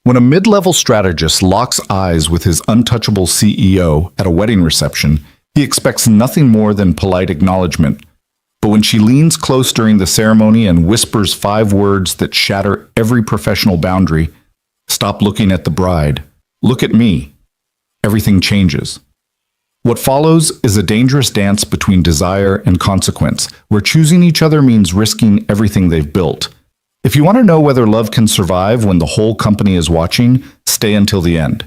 When a mid-level strategist locks eyes with his untouchable CEO at a wedding reception, he expects nothing more than polite acknowledgement. But when she leans close during the ceremony and whispers 5 words that shatter every professional boundary, "Stop looking at the bride. Look at me," everything changes. What follows is a dangerous dance between desire and consequence, where choosing each other means risking everything they've built. If you want to know whether love can survive when the whole company is watching, stay until the end.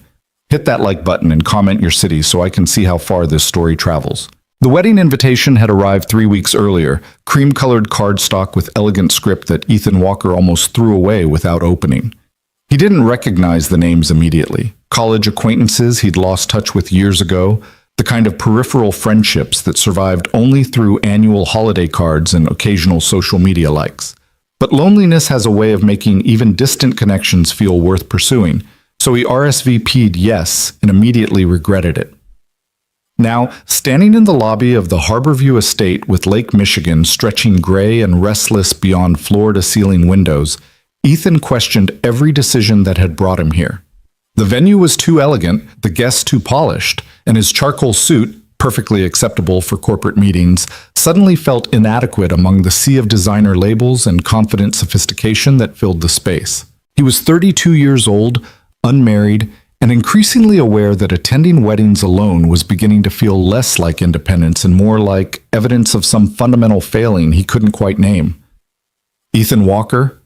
Hit that like button and comment your city so I can see how far this story travels. The wedding invitation had arrived 3 weeks earlier, cream-colored cardstock with elegant script that Ethan Walker almost threw away without opening. He didn't recognize the names immediately. College acquaintances he'd lost touch with years ago, the kind of peripheral friendships that survived only through annual holiday cards and occasional social media likes. But loneliness has a way of making even distant connections feel worth pursuing, so he RSVP'd yes and immediately regretted it. Now, standing in the lobby of the Harborview Estate with Lake Michigan stretching gray and restless beyond floor-to-ceiling windows, Ethan questioned every decision that had brought him here. The venue was too elegant, the guests too polished, and his charcoal suit, perfectly acceptable for corporate meetings, suddenly felt inadequate among the sea of designer labels and confident sophistication that filled the space. He was 32 years old, unmarried, and increasingly aware that attending weddings alone was beginning to feel less like independence and more like evidence of some fundamental failing he couldn't quite name. "Ethan Walker?"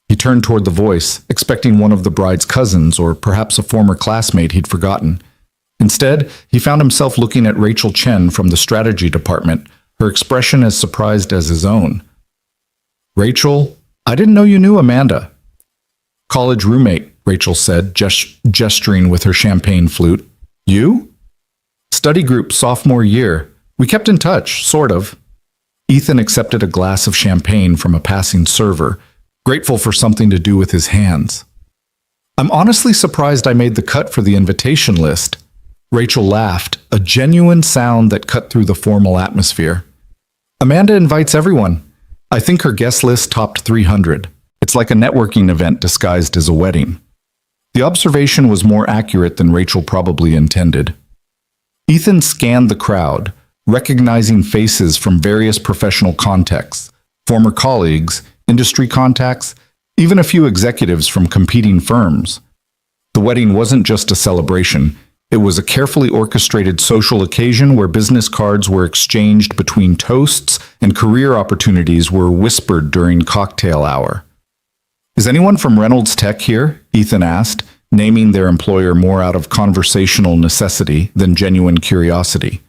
He turned toward the voice, expecting one of the bride's cousins or perhaps a former classmate he'd forgotten. Instead, he found himself looking at Rachel Chen from the strategy department, her expression as surprised as his own. "Rachel, I didn't know you knew Amanda." "College roommate," Rachel said, gesturing with her champagne flute. "You?" "Study group sophomore year. We kept in touch, sort of." Ethan accepted a glass of champagne from a passing server, grateful for something to do with his hands. "I'm honestly surprised I made the cut for the invitation list." Rachel laughed, a genuine sound that cut through the formal atmosphere. "Amanda invites everyone. I think her guest list topped 300. It's like a networking event disguised as a wedding." The observation was more accurate than Rachel probably intended. Ethan scanned the crowd, recognizing faces from various professional contexts, former colleagues, industry contacts, even a few executives from competing firms. The wedding wasn't just a celebration. It was a carefully orchestrated social occasion where business cards were exchanged between toasts and career opportunities were whispered during cocktail hour. "Is anyone from Reynolds Tech here?" Ethan asked, naming their employer more out of conversational necessity than genuine curiosity.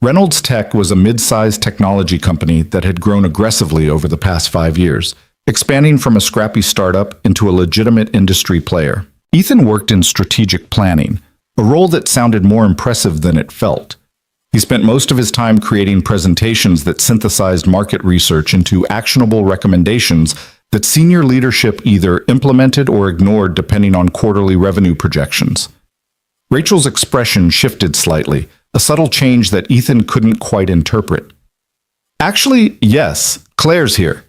Reynolds Tech was a mid-sized technology company that had grown aggressively over the past 5 years, expanding from a scrappy startup into a legitimate industry player. Ethan worked in strategic planning, a role that sounded more impressive than it felt. He spent most of his time creating presentations that synthesized market research into actionable recommendations that senior leadership either implemented or ignored depending on quarterly revenue projections. Rachel's expression shifted slightly, a subtle change that Ethan couldn't quite interpret. "Actually, yes, Claire's here."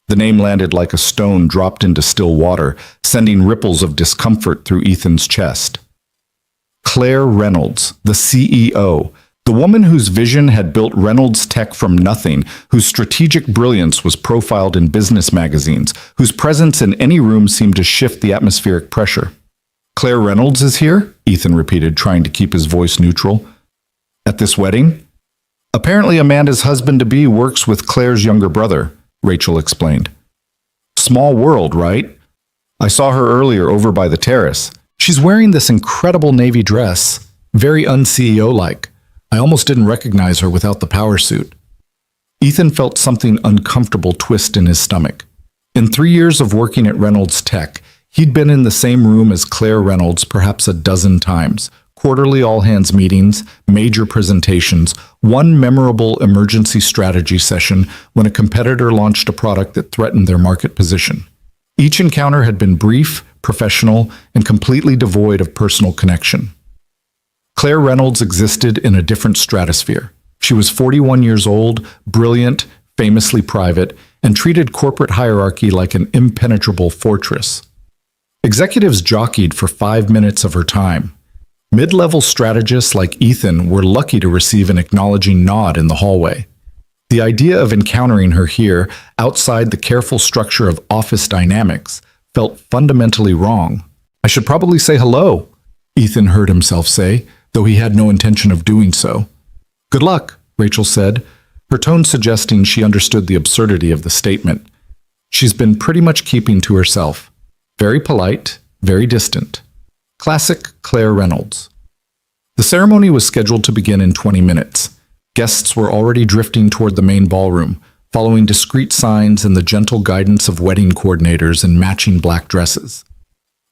The name landed like a stone dropped into still water, sending ripples of discomfort through Ethan's chest. Claire Reynolds, the CEO, the woman whose vision had built Reynolds Tech from nothing, whose strategic brilliance was profiled in business magazines, whose presence in any room seemed to shift the atmospheric pressure. "Claire Reynolds is here?" Ethan repeated, trying to keep his voice neutral. "At this wedding?" "Apparently Amanda's husband-to-be works with Claire's younger brother," Rachel explained. "Small world, right? I saw her earlier over by the terrace. She's wearing this incredible navy dress, very un-CEO-like. I almost didn't recognize her without the power suit." Ethan felt something uncomfortable twist in his stomach. In 3 years of working at Reynolds Tech, he'd been in the same room as Claire Reynolds perhaps a dozen times. Quarterly all-hands meetings, major presentations, one memorable emergency strategy session when a competitor launched a product that threatened their market position. Each encounter had been brief, professional, and completely devoid of personal connection. Claire Reynolds existed in a different stratosphere. She was 41 years old, brilliant, famously private, and treated corporate hierarchy like an impenetrable fortress. Executives jockeyed for 5 minutes of her time. Mid-level strategists like Ethan were lucky to receive an acknowledging nod in the hallway. The idea of encountering her here, outside the careful structure of office dynamics, felt fundamentally wrong. "I should probably say hello," Ethan heard himself say, though he had no intention of doing so. "Good luck," Rachel said, her tone suggesting she understood the absurdity of the statement. She's been pretty much keeping to herself. Very polite, very distant. Classic Claire Reynolds. The ceremony was scheduled to begin in 20 minutes. Guests were already drifting toward the main ballroom, following discreet signs and the gentle guidance of wedding coordinators in matching black dresses.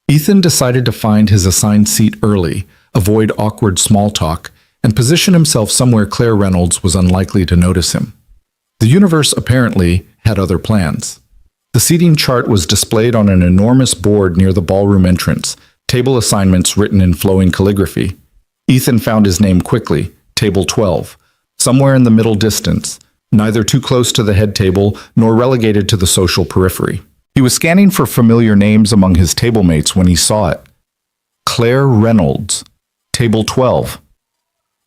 Ethan decided to find his assigned seat early, avoid awkward small talk, and position himself somewhere Claire Reynolds was unlikely to notice him. The universe apparently had other plans. The seating chart was displayed on an enormous board near the ballroom entrance, table assignments written in flowing calligraphy. Ethan found his name quickly, table 12, somewhere in the middle distance, neither too close to the head table nor relegated to the social periphery. He was scanning for familiar names among his table mates when he saw it. Claire Reynolds, table 12.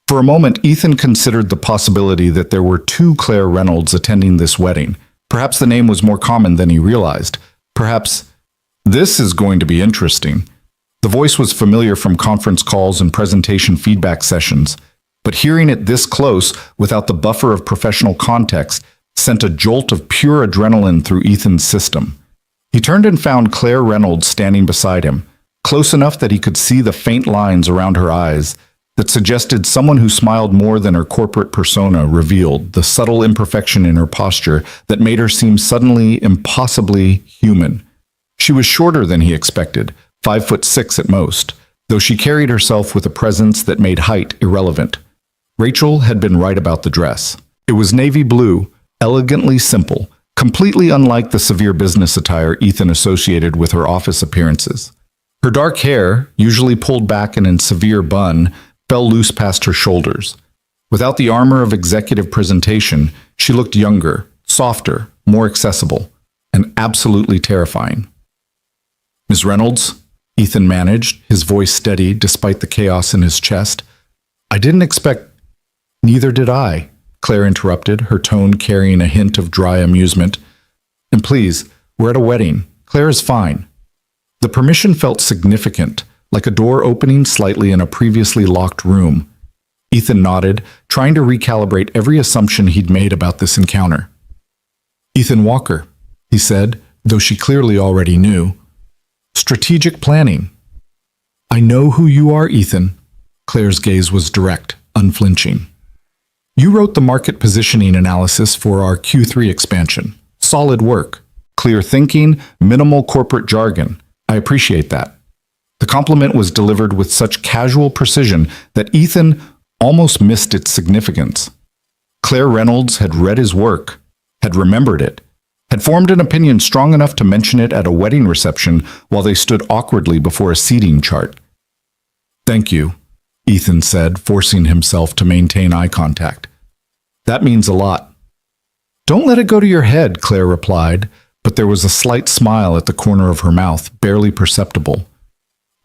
For a moment, Ethan considered the possibility that there were 2 Claire Reynolds attending this wedding. Perhaps the name was more common than he realized. Perhaps, "This is going to be interesting." The voice was familiar from conference calls and presentation feedback sessions, but hearing it this close, without the buffer of professional context, sent a jolt of pure adrenaline through Ethan's system. He turned and found Claire Reynolds standing beside him, close enough that he could see the faint lines around her eyes that suggested someone who smiled more than her corporate persona revealed, the subtle imperfection in her posture that made her seem suddenly impossibly human. She was shorter than he expected, 5'6" at most, though she carried herself with a presence that made height irrelevant. Rachel had been right about the dress. It was navy blue, elegantly simple, completely unlike the severe business attire Ethan associated with her office appearances. Her dark hair, usually pulled back in a severe bun, fell loose past her shoulders. Without the armor of executive presentation, she looked younger, softer, more accessible, and absolutely terrifying. "Ms. Reynolds," Ethan managed, his voice steady despite the chaos in his chest. "I didn't expect—" "Neither did I," Claire interrupted, her tone carrying a hint of dry amusement. "And please, we're at a wedding. Claire is fine." The permission felt significant, like a door opening slightly in a previously locked room. Ethan nodded, trying to recalibrate every assumption he'd made about this encounter. "Ethan Walker," he said, though she clearly already knew. "Strategic planning." "I know who you are, Ethan." Claire's gaze was direct, unflinching. "You wrote the market positioning analysis for our Q3 expansion. Solid work. Clear thinking, minimal corporate jargon. I appreciate that." The compliment was delivered with such casual precision that Ethan almost missed its significance. Claire Reynolds had read his work, had remembered it, had formed an opinion strong enough to mention it at a wedding reception while they stood awkwardly before a seating chart. "Thank you," Ethan said, forcing himself to maintain eye contact. "That means a lot." "Don't let it go to your head," Claire replied, but there was a slight smile at the corner of her mouth, barely perceptible.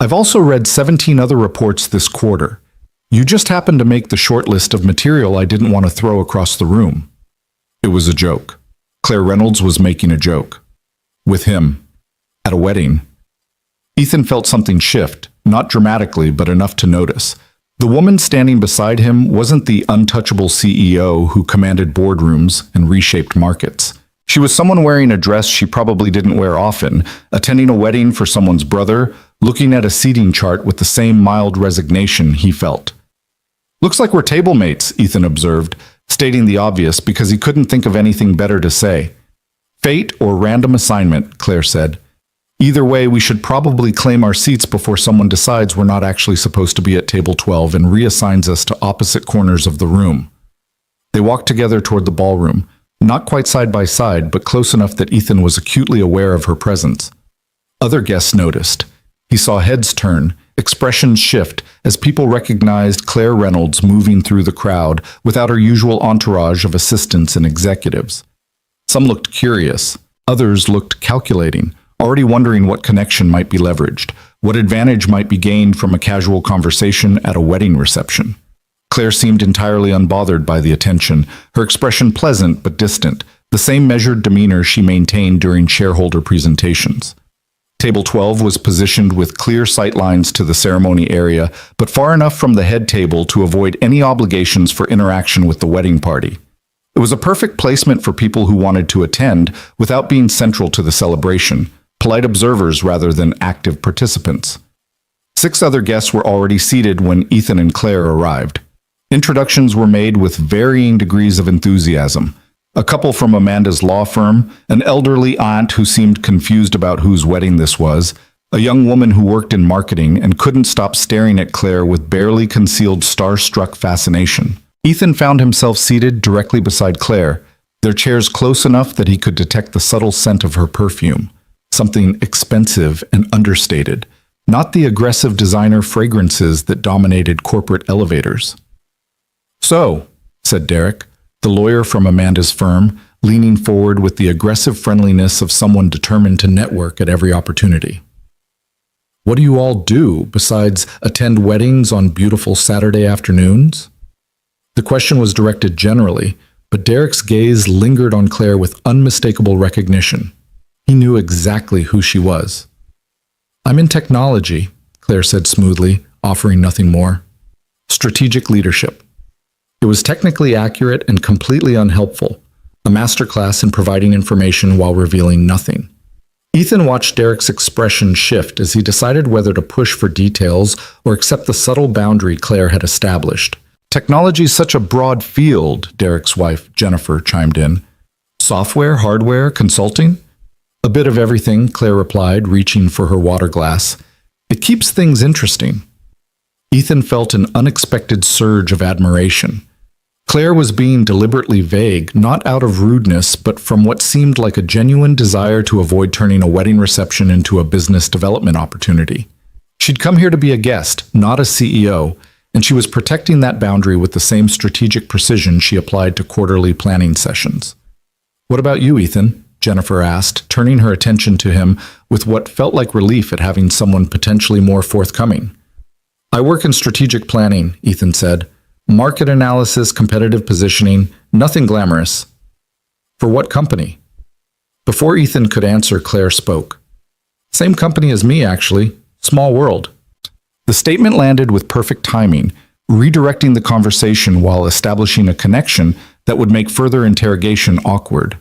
"I've also read 17 other reports this quarter. You just happened to make the short list of material I didn't want to throw across the room." It was a joke. Claire Reynolds was making a joke. With him. At a wedding. Ethan felt something shift, not dramatically, but enough to notice. The woman standing beside him wasn't the untouchable CEO who commanded boardrooms and reshaped markets. She was someone wearing a dress she probably didn't wear often, attending a wedding for someone's brother, looking at a seating chart with the same mild resignation he felt. "Looks like we're table mates," Ethan observed, stating the obvious because he couldn't think of anything better to say. "Fate or random assignment," Claire said. "Either way, we should probably claim our seats before someone decides we're not actually supposed to be at table 12 and reassigns us to opposite corners of the room." They walked together toward the ballroom, not quite side by side, but close enough that Ethan was acutely aware of her presence. Other guests noticed. He saw heads turn, expressions shift, as people recognized Claire Reynolds moving through the crowd without her usual entourage of assistants and executives. Some looked curious, others looked calculating, already wondering what connection might be leveraged, what advantage might be gained from a casual conversation at a wedding reception. Claire seemed entirely unbothered by the attention, her expression pleasant but distant, the same measured demeanor she maintained during shareholder presentations. Table 12 was positioned with clear sight lines to the ceremony area, but far enough from the head table to avoid any obligations for interaction with the wedding party. It was a perfect placement for people who wanted to attend without being central to the celebration, polite observers rather than active participants. 6 other guests were already seated when Ethan and Claire arrived. Introductions were made with varying degrees of enthusiasm. A couple from Amanda's law firm, an elderly aunt who seemed confused about whose wedding this was, a young woman who worked in marketing and couldn't stop staring at Claire with barely concealed star-struck fascination. Ethan found himself seated directly beside Claire, their chairs close enough that he could detect the subtle scent of her perfume, something expensive and understated, not the aggressive designer fragrances that dominated corporate elevators. "So," said Derek, the lawyer from Amanda's firm, leaning forward with the aggressive friendliness of someone determined to network at every opportunity. "What do you all do besides attend weddings on beautiful Saturday afternoons?" The question was directed generally, but Derek's gaze lingered on Claire with unmistakable recognition. He knew exactly who she was. "I'm in technology," Claire said smoothly, offering nothing more. "Strategic leadership." It was technically accurate and completely unhelpful, a masterclass in providing information while revealing nothing. Ethan watched Derek's expression shift as he decided whether to push for details or accept the subtle boundary Claire had established. "Technology is such a broad field," Derek's wife, Jennifer, chimed in. "Software, hardware, consulting?" "A bit of everything," Claire replied, reaching for her water glass. "It keeps things interesting." Ethan felt an unexpected surge of admiration. Claire was being deliberately vague, not out of rudeness, but from what seemed like a genuine desire to avoid turning a wedding reception into a business development opportunity. She'd come here to be a guest, not a CEO, and she was protecting that boundary with the same strategic precision she applied to quarterly planning sessions. "What about you, Ethan?" Jennifer asked, turning her attention to him with what felt like relief at having someone potentially more forthcoming. "I work in strategic planning," Ethan said. "Market analysis, competitive positioning, nothing glamorous." "For what company?" Before Ethan could answer, Claire spoke. "Same company as me, actually. Small world." The statement landed with perfect timing, redirecting the conversation while establishing a connection that would make further interrogation awkward.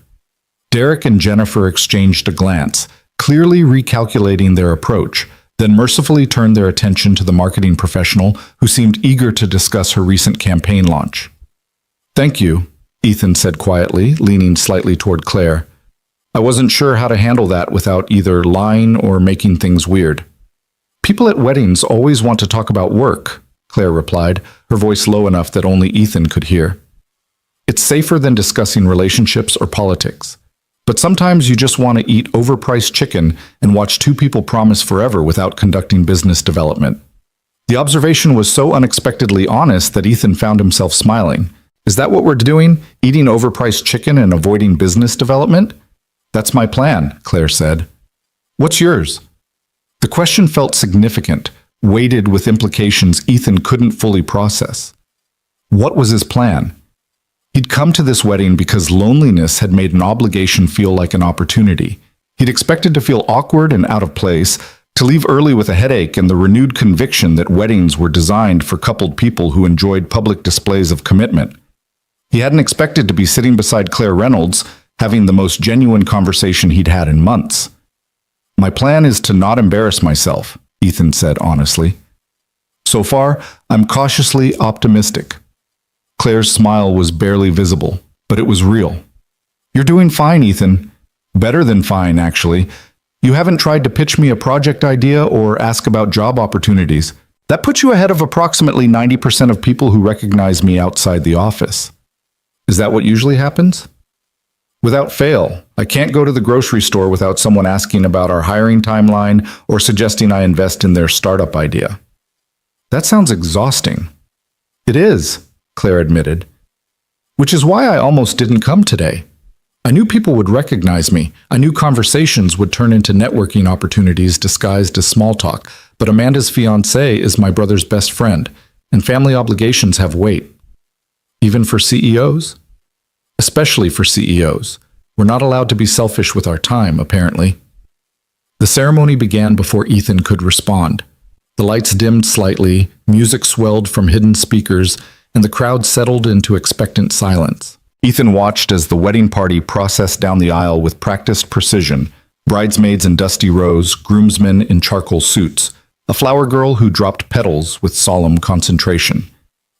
Derek and Jennifer exchanged a glance, clearly recalculating their approach, then mercifully turned their attention to the marketing professional who seemed eager to discuss her recent campaign launch. "Thank you," Ethan said quietly, leaning slightly toward Claire. "I wasn't sure how to handle that without either lying or making things weird." "People at weddings always want to talk about work," Claire replied, her voice low enough that only Ethan could hear. "It's safer than discussing relationships or politics. But sometimes you just want to eat overpriced chicken and watch 2 people promise forever without conducting business development." The observation was so unexpectedly honest that Ethan found himself smiling. "Is that what we're doing? Eating overpriced chicken and avoiding business development?" "That's my plan," Claire said. "What's yours?" The question felt significant, weighted with implications Ethan couldn't fully process. What was his plan? He'd come to this wedding because loneliness had made an obligation feel like an opportunity. He'd expected to feel awkward and out of place, to leave early with a headache and the renewed conviction that weddings were designed for coupled people who enjoyed public displays of commitment. He hadn't expected to be sitting beside Claire Reynolds, having the most genuine conversation he'd had in months. "My plan is to not embarrass myself," Ethan said honestly. "So far, I'm cautiously optimistic." Claire's smile was barely visible, but it was real. "You're doing fine, Ethan. Better than fine, actually. You haven't tried to pitch me a project idea or ask about job opportunities. That puts you ahead of approximately 90% of people who recognize me outside the office." "Is that what usually happens?" "Without fail. I can't go to the grocery store without someone asking about our hiring timeline or suggesting I invest in their startup idea." "That sounds exhausting." "It is," Claire admitted. "Which is why I almost didn't come today. I knew people would recognize me. I knew conversations would turn into networking opportunities disguised as small talk. But Amanda's fiancé is my brother's best friend, and family obligations have weight. Even for CEOs? Especially for CEOs. We're not allowed to be selfish with our time, apparently. The ceremony began before Ethan could respond. The lights dimmed slightly, music swelled from hidden speakers, and the crowd settled into expectant silence. Ethan watched as the wedding party processed down the aisle with practiced precision, bridesmaids in dusty rows, groomsmen in charcoal suits, a flower girl who dropped petals with solemn concentration.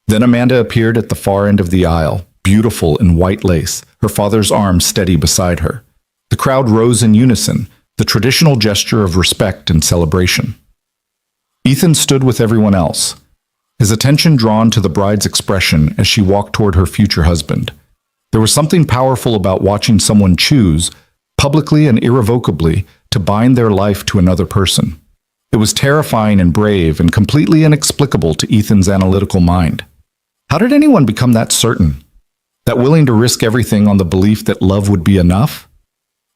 Then Amanda appeared at the far end of the aisle, beautiful in white lace, her father's arm steady beside her. The crowd rose in unison, the traditional gesture of respect and celebration. Ethan stood with everyone else, his attention drawn to the bride's expression as she walked toward her future husband. There was something powerful about watching someone choose, publicly and irrevocably, to bind their life to another person. It was terrifying and brave and completely inexplicable to Ethan's analytical mind. How did anyone become that certain? That willing to risk everything on the belief that love would be enough?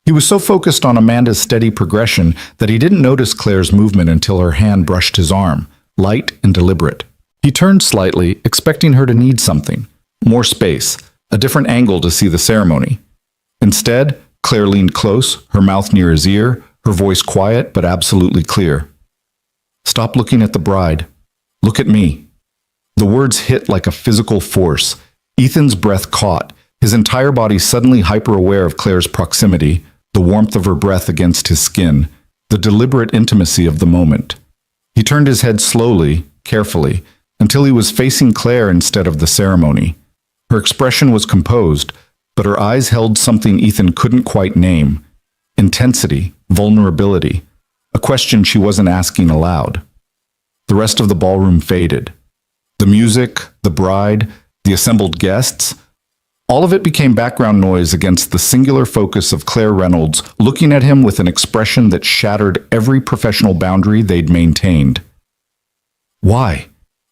He was so focused on Amanda's steady progression that he didn't notice Claire's movement until her hand brushed his arm, light and deliberate. He turned slightly, expecting her to need something, more space, a different angle to see the ceremony. Instead, Claire leaned close, her mouth near his ear, her voice quiet but absolutely clear. "Stop looking at the bride. Look at me." The words hit like a physical force. Ethan's breath caught, his entire body suddenly hyper-aware of Claire's proximity, the warmth of her breath against his skin, the deliberate intimacy of the moment. He turned his head slowly, carefully, until he was facing Claire instead of the ceremony. Her expression was composed, but her eyes held something Ethan couldn't quite name. Intensity, vulnerability, a question she wasn't asking aloud. The rest of the ballroom faded. The music, the bride, the assembled guests, all of it became background noise against the singular focus of Claire Reynolds, looking at him with an expression that shattered every professional boundary they'd maintained. "Why?"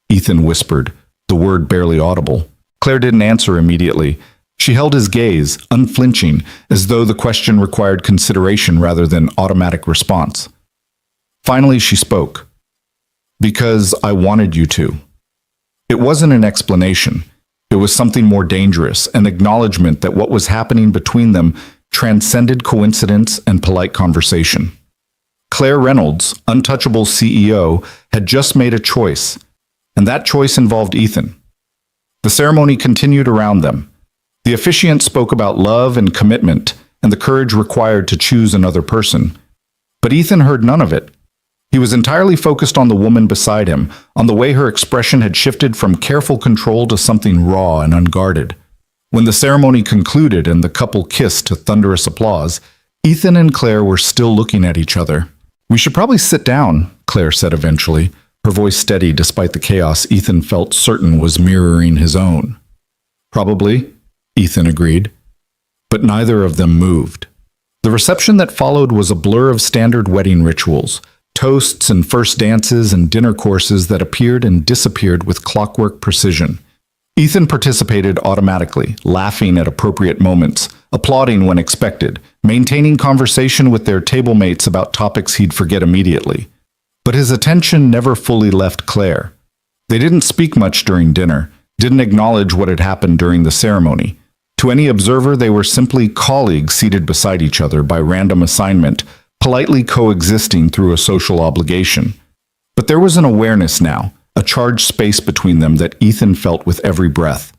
Ethan whispered, the word barely audible. Claire didn't answer immediately. She held his gaze, unflinching, as though the question required consideration rather than automatic response. Finally, she spoke. "Because I wanted you to." It wasn't an explanation. It was something more dangerous, an acknowledgement that what was happening between them transcended coincidence and polite conversation. Claire Reynolds, untouchable CEO, had just made a choice, and that choice involved Ethan. The ceremony continued around them. The officiant spoke about love and commitment and the courage required to choose another person. But Ethan heard none of it. He was entirely focused on the woman beside him, on the way her expression had shifted from careful control to something raw and unguarded. When the ceremony concluded and the couple kissed to thunderous applause, Ethan and Claire were still looking at each other. "We should probably sit down," Claire said eventually, her voice steady despite the chaos Ethan felt certain was mirroring his own. "Probably," Ethan agreed. But neither of them moved. The reception that followed was a blur of standard wedding rituals, toasts and first dances and dinner courses that appeared and disappeared with clockwork precision. Ethan participated automatically, laughing at appropriate moments, applauding when expected, maintaining conversation with their table mates about topics he'd forget immediately. But his attention never fully left Claire. They didn't speak much during dinner, didn't acknowledge what had happened during the ceremony. To any observer, they were simply colleagues seated beside each other by random assignment, politely coexisting through a social obligation. But there was an awareness now, a charged space between them that Ethan felt with every breath.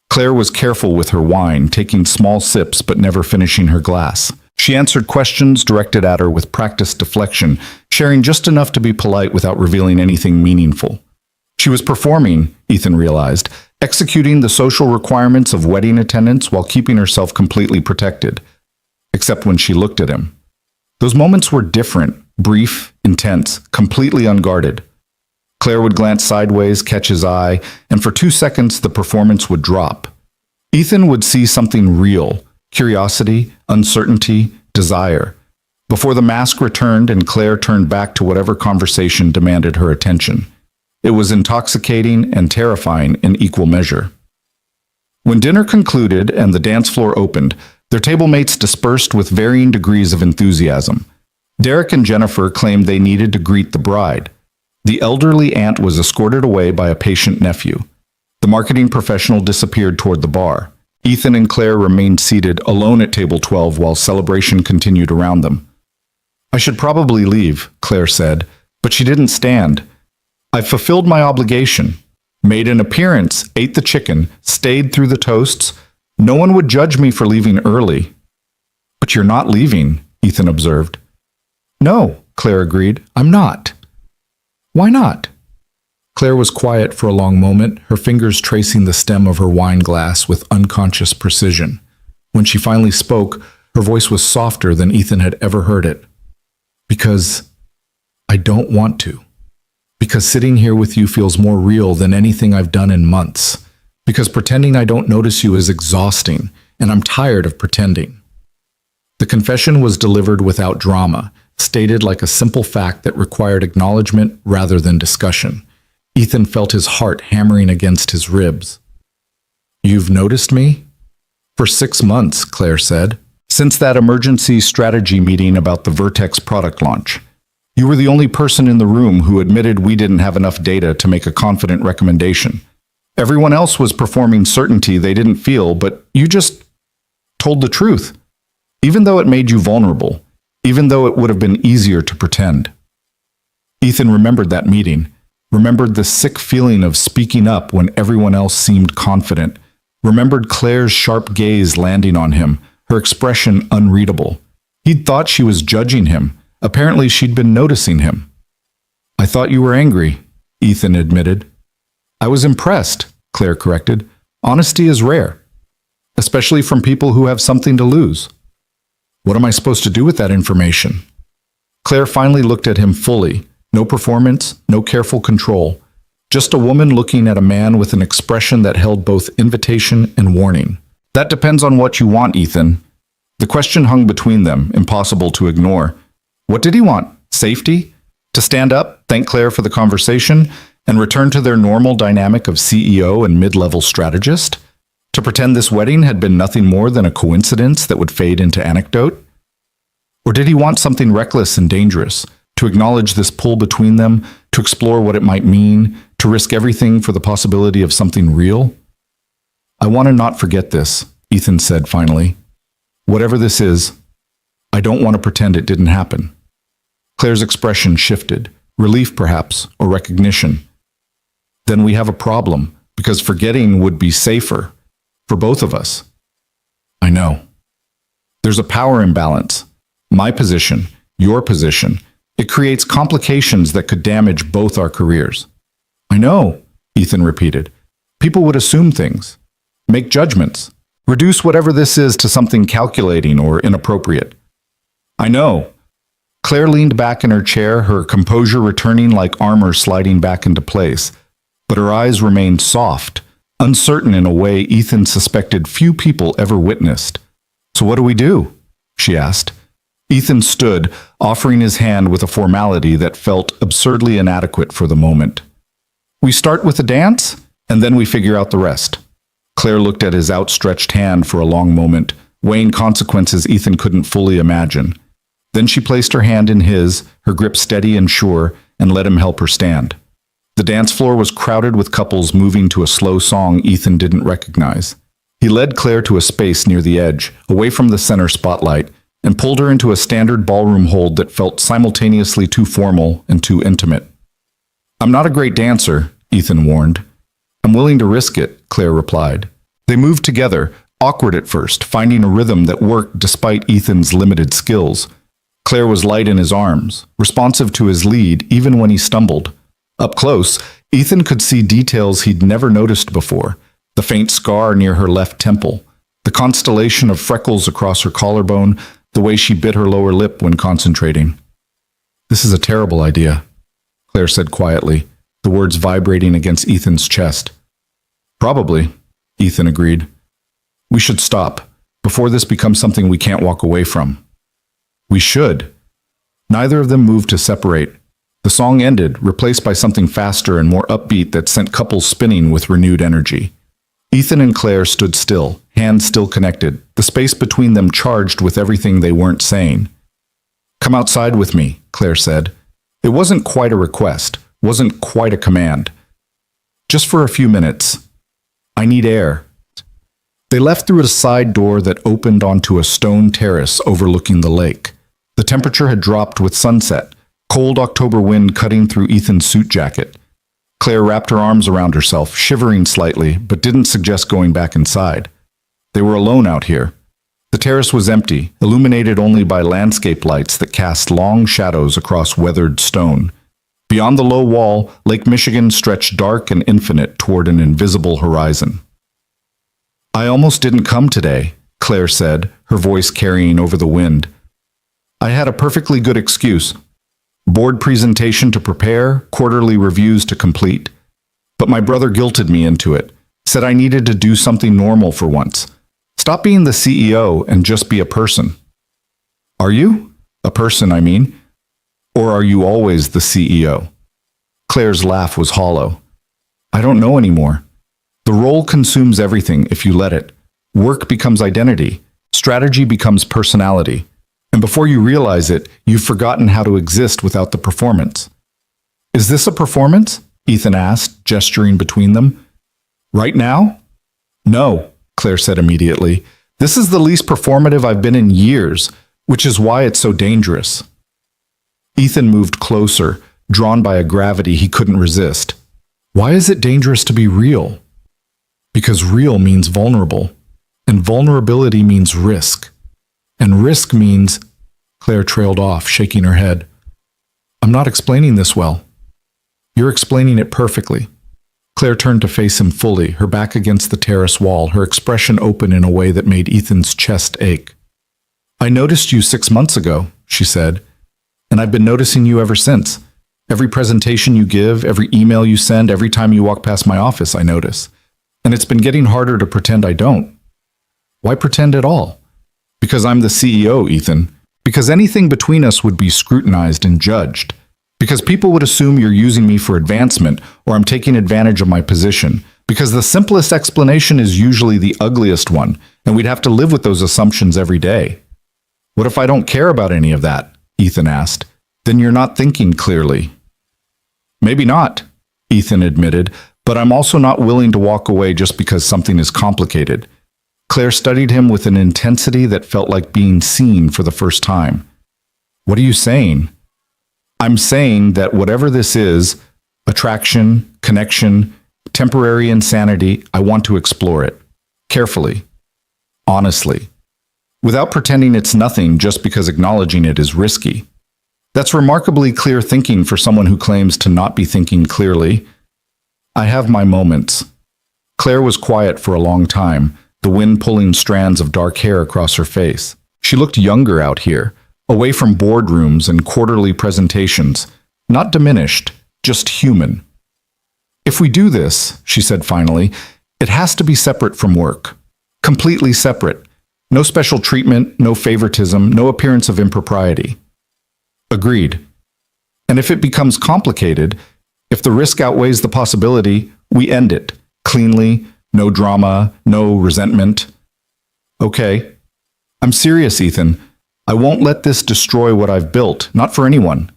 Claire was careful with her wine, taking small sips but never finishing her glass. She answered questions directed at her with practiced deflection, sharing just enough to be polite without revealing anything meaningful. She was performing, Ethan realized, executing the social requirements of wedding attendance while keeping herself completely protected. Except when she looked at him. Those moments were different, brief, intense, completely unguarded. Claire would glance sideways, catch his eye, and for 2 seconds the performance would drop. Ethan would see something real, curiosity, uncertainty, desire, before the mask returned and Claire turned back to whatever conversation demanded her attention. It was intoxicating and terrifying in equal measure. When dinner concluded and the dance floor opened, Their table mates dispersed with varying degrees of enthusiasm. Derek and Jennifer claimed they needed to greet the bride. The elderly aunt was escorted away by a patient nephew. The marketing professional disappeared toward the bar. Ethan and Claire remained seated alone at table 12 while celebration continued around them. "I should probably leave," Claire said, but she didn't stand. "I've fulfilled my obligation. Made an appearance, ate the chicken, stayed through the toasts. No one would judge me for leaving early." "But you're not leaving," Ethan observed. "No," Claire agreed, "I'm not." "Why not?" Claire was quiet for a long moment, her fingers tracing the stem of her wine glass with unconscious precision. When she finally spoke, her voice was softer than Ethan had ever heard it. "Because I don't want to. Because sitting here with you feels more real than anything I've done in months. Because pretending I don't notice you is exhausting, and I'm tired of pretending." The confession was delivered without drama, stated like a simple fact that required acknowledgement rather than discussion. Ethan felt his heart hammering against his ribs. "You've noticed me?" "For 6 months," Claire said. "Since that emergency strategy meeting about the Vertex product launch. You were the only person in the room who admitted we didn't have enough data to make a confident recommendation. Everyone else was performing certainty they didn't feel, but you just told the truth. Even though it made you vulnerable, even though it would have been easier to pretend." Ethan remembered that meeting, remembered the sick feeling of speaking up when everyone else seemed confident, remembered Claire's sharp gaze landing on him, her expression unreadable. He'd thought she was judging him. Apparently she'd been noticing him. "I thought you were angry," Ethan admitted. "I was impressed," Claire corrected. "Honesty is rare, especially from people who have something to lose." "What am I supposed to do with that information?" Claire finally looked at him fully. No performance, no careful control. Just a woman looking at a man with an expression that held both invitation and warning. "That depends on what you want, Ethan." The question hung between them, impossible to ignore. What did he want? Safety? To stand up, thank Claire for the conversation, and return to their normal dynamic of CEO and mid-level strategist? To pretend this wedding had been nothing more than a coincidence that would fade into anecdote? Or did he want something reckless and dangerous? To acknowledge this pull between them, to explore what it might mean, to risk everything for the possibility of something real? "I want to not forget this," Ethan said finally. "Whatever this is, I don't want to pretend it didn't happen." Claire's expression shifted, relief perhaps, or recognition. "Then we have a problem, because forgetting would be safer, for both of us." "I know. There's a power imbalance. My position, your position. It creates complications that could damage both our careers." "I know," Ethan repeated. "People would assume things, make judgments, reduce whatever this is to something calculating or inappropriate." "I know." Claire leaned back in her chair, her composure returning like armor sliding back into place. But her eyes remained soft, uncertain in a way Ethan suspected few people ever witnessed. "So what do we do?" she asked. Ethan stood, offering his hand with a formality that felt absurdly inadequate for the moment. "We start with a dance, and then we figure out the rest." Claire looked at his outstretched hand for a long moment, weighing consequences Ethan couldn't fully imagine. Then she placed her hand in his, her grip steady and sure, and let him help her stand. The dance floor was crowded with couples moving to a slow song Ethan didn't recognize. He led Claire to a space near the edge, away from the center spotlight, and pulled her into a standard ballroom hold that felt simultaneously too formal and too intimate. "I'm not a great dancer," Ethan warned. "I'm willing to risk it," Claire replied. They moved together, awkward at first, finding a rhythm that worked despite Ethan's limited skills. Claire was light in his arms, responsive to his lead even when he stumbled. Up close, Ethan could see details he'd never noticed before: the faint scar near her left temple, the constellation of freckles across her collarbone, the way she bit her lower lip when concentrating. "This is a terrible idea," Claire said quietly, the words vibrating against Ethan's chest. "Probably," Ethan agreed. "We should stop, before this becomes something we can't walk away from." "We should." Neither of them moved to separate. The song ended, replaced by something faster and more upbeat that sent couples spinning with renewed energy. Ethan and Claire stood still, hands still connected, the space between them charged with everything they weren't saying. "Come outside with me," Claire said. It wasn't quite a request, wasn't quite a command. "Just for a few minutes. I need air." They left through a side door that opened onto a stone terrace overlooking the lake. The temperature had dropped with sunset, cold October wind cutting through Ethan's suit jacket. Claire wrapped her arms around herself, shivering slightly, but didn't suggest going back inside. They were alone out here. The terrace was empty, illuminated only by landscape lights that cast long shadows across weathered stone. Beyond the low wall, Lake Michigan stretched dark and infinite toward an invisible horizon. "I almost didn't come today," Claire said, her voice carrying over the wind. "I had a perfectly good excuse. Board presentation to prepare, quarterly reviews to complete. But my brother guilted me into it, said I needed to do something normal for once. Stop being the CEO and just be a person." "Are you? A person, I mean. Or are you always the CEO?" Claire's laugh was hollow. "I don't know anymore. The role consumes everything if you let it. Work becomes identity. Strategy becomes personality. And before you realize it, you've forgotten how to exist without the performance." "Is this a performance?" Ethan asked, gesturing between them. "Right now?" "No," Claire said immediately. "This is the least performative I've been in years, which is why it's so dangerous." Ethan moved closer, drawn by a gravity he couldn't resist. "Why is it dangerous to be real?" "Because real means vulnerable, and vulnerability means risk. And risk means—" Claire trailed off, shaking her head. "I'm not explaining this well." "You're explaining it perfectly." Claire turned to face him fully, her back against the terrace wall, her expression open in a way that made Ethan's chest ache. "I noticed you 6 months ago," she said, "and I've been noticing you ever since. Every presentation you give, every email you send, every time you walk past my office, I notice. And it's been getting harder to pretend I don't." "Why pretend at all?" "Because I'm the CEO, Ethan. Because anything between us would be scrutinized and judged. Because people would assume you're using me for advancement or I'm taking advantage of my position. Because the simplest explanation is usually the ugliest one, and we'd have to live with those assumptions every day." "What if I don't care about any of that?" Ethan asked. "Then you're not thinking clearly." "Maybe not," Ethan admitted, "but I'm also not willing to walk away just because something is complicated." Claire studied him with an intensity that felt like being seen for the first time. "What are you saying?" "I'm saying that whatever this is, attraction, connection, temporary insanity, I want to explore it. Carefully. Honestly. Without pretending it's nothing just because acknowledging it is risky. That's remarkably clear thinking for someone who claims to not be thinking clearly. I have my moments." Claire was quiet for a long time, the wind pulling strands of dark hair across her face. She looked younger out here, away from boardrooms and quarterly presentations, not diminished, just human. "If we do this," she said finally, "it has to be separate from work. Completely separate. No special treatment, no favoritism, no appearance of impropriety." "Agreed. And if it becomes complicated, if the risk outweighs the possibility, we end it, cleanly, no drama, no resentment." "Okay. I'm serious, Ethan. I won't let this destroy what I've built, not for anyone."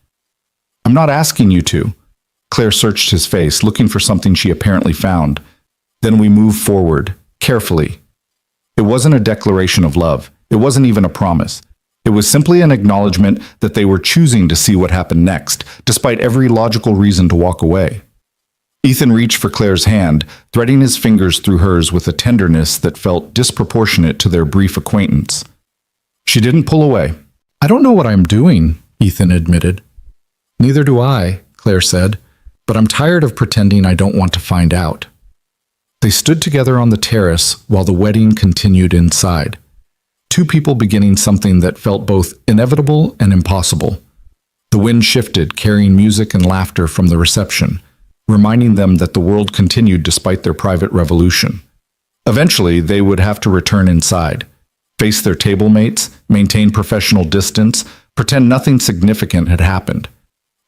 "I'm not asking you to." Claire searched his face, looking for something she apparently found. Then we moved forward, carefully. It wasn't a declaration of love. It wasn't even a promise. It was simply an acknowledgement that they were choosing to see what happened next, despite every logical reason to walk away. Ethan reached for Claire's hand, threading his fingers through hers with a tenderness that felt disproportionate to their brief acquaintance. She didn't pull away. "I don't know what I'm doing," Ethan admitted. "Neither do I," Claire said, "but I'm tired of pretending I don't want to find out." They stood together on the terrace while the wedding continued inside. Two people beginning something that felt both inevitable and impossible. The wind shifted, carrying music and laughter from the reception, reminding them that the world continued despite their private revolution. Eventually, they would have to return inside, face their table mates, maintain professional distance, pretend nothing significant had happened.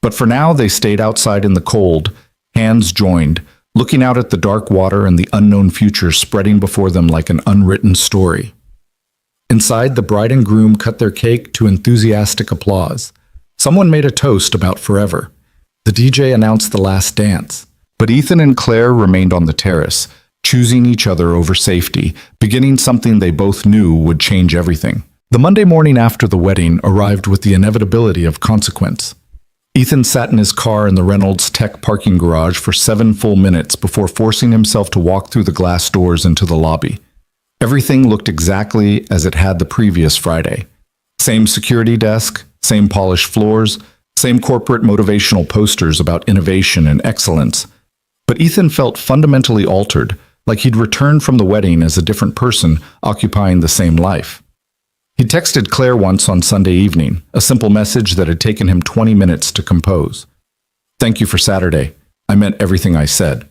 But for now, they stayed outside in the cold, hands joined, looking out at the dark water and the unknown future spreading before them like an unwritten story. Inside, the bride and groom cut their cake to enthusiastic applause. Someone made a toast about forever. The DJ announced the last dance. But Ethan and Claire remained on the terrace, choosing each other over safety, beginning something they both knew would change everything. The Monday morning after the wedding arrived with the inevitability of consequence. Ethan sat in his car in the Reynolds Tech parking garage for 7 full minutes before forcing himself to walk through the glass doors into the lobby. Everything looked exactly as it had the previous Friday. Same security desk, same polished floors, same corporate motivational posters about innovation and excellence. But Ethan felt fundamentally altered, like he'd returned from the wedding as a different person occupying the same life. He texted Claire once on Sunday evening, a simple message that had taken him 20 minutes to compose. "Thank you for Saturday. I meant everything I said."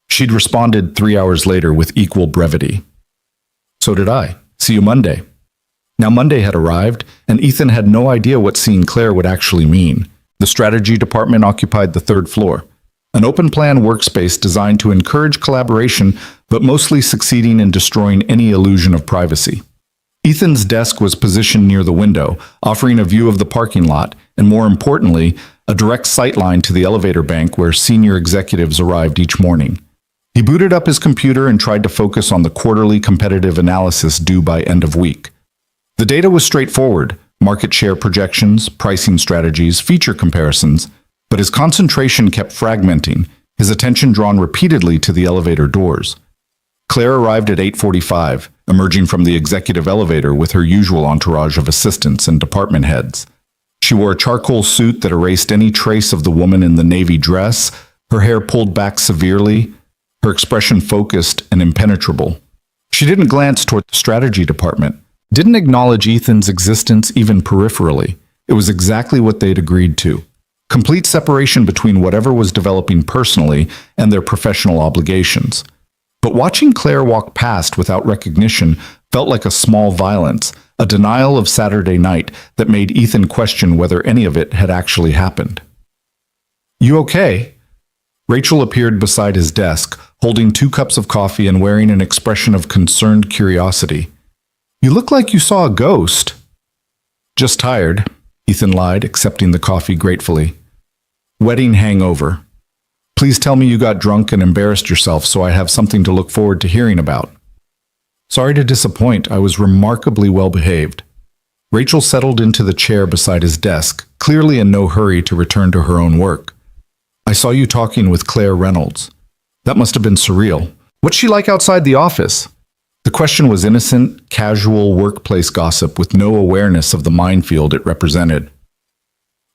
She'd responded 3 hours later with equal brevity. "So did I. See you Monday." Now Monday had arrived, and Ethan had no idea what seeing Claire would actually mean. The strategy department occupied the 3rd floor, an open-plan workspace designed to encourage collaboration, but mostly succeeding in destroying any illusion of privacy. Ethan's desk was positioned near the window, offering a view of the parking lot, and more importantly, a direct sightline to the elevator bank where senior executives arrived each morning. He booted up his computer and tried to focus on the quarterly competitive analysis due by end of week. The data was straightforward: market share projections, pricing strategies, feature comparisons, but his concentration kept fragmenting, his attention drawn repeatedly to the elevator doors. Claire arrived at 8:45, emerging from the executive elevator with her usual entourage of assistants and department heads. She wore a charcoal suit that erased any trace of the woman in the navy dress, her hair pulled back severely, her expression focused and impenetrable. She didn't glance toward the strategy department, didn't acknowledge Ethan's existence even peripherally. It was exactly what they'd agreed to. Complete separation between whatever was developing personally and their professional obligations. But watching Claire walk past without recognition felt like a small violence, a denial of Saturday night that made Ethan question whether any of it had actually happened. "You okay?" Rachel appeared beside his desk, holding 2 cups of coffee and wearing an expression of concerned curiosity. "You look like you saw a ghost." "Just tired," Ethan lied, accepting the coffee gratefully. "Wedding hangover. Please tell me you got drunk and embarrassed yourself so I have something to look forward to hearing about." "Sorry to disappoint. I was remarkably well behaved." Rachel settled into the chair beside his desk, clearly in no hurry to return to her own work. "I saw you talking with Claire Reynolds. That must have been surreal. What's she like outside the office?" The question was innocent, casual workplace gossip with no awareness of the minefield it represented.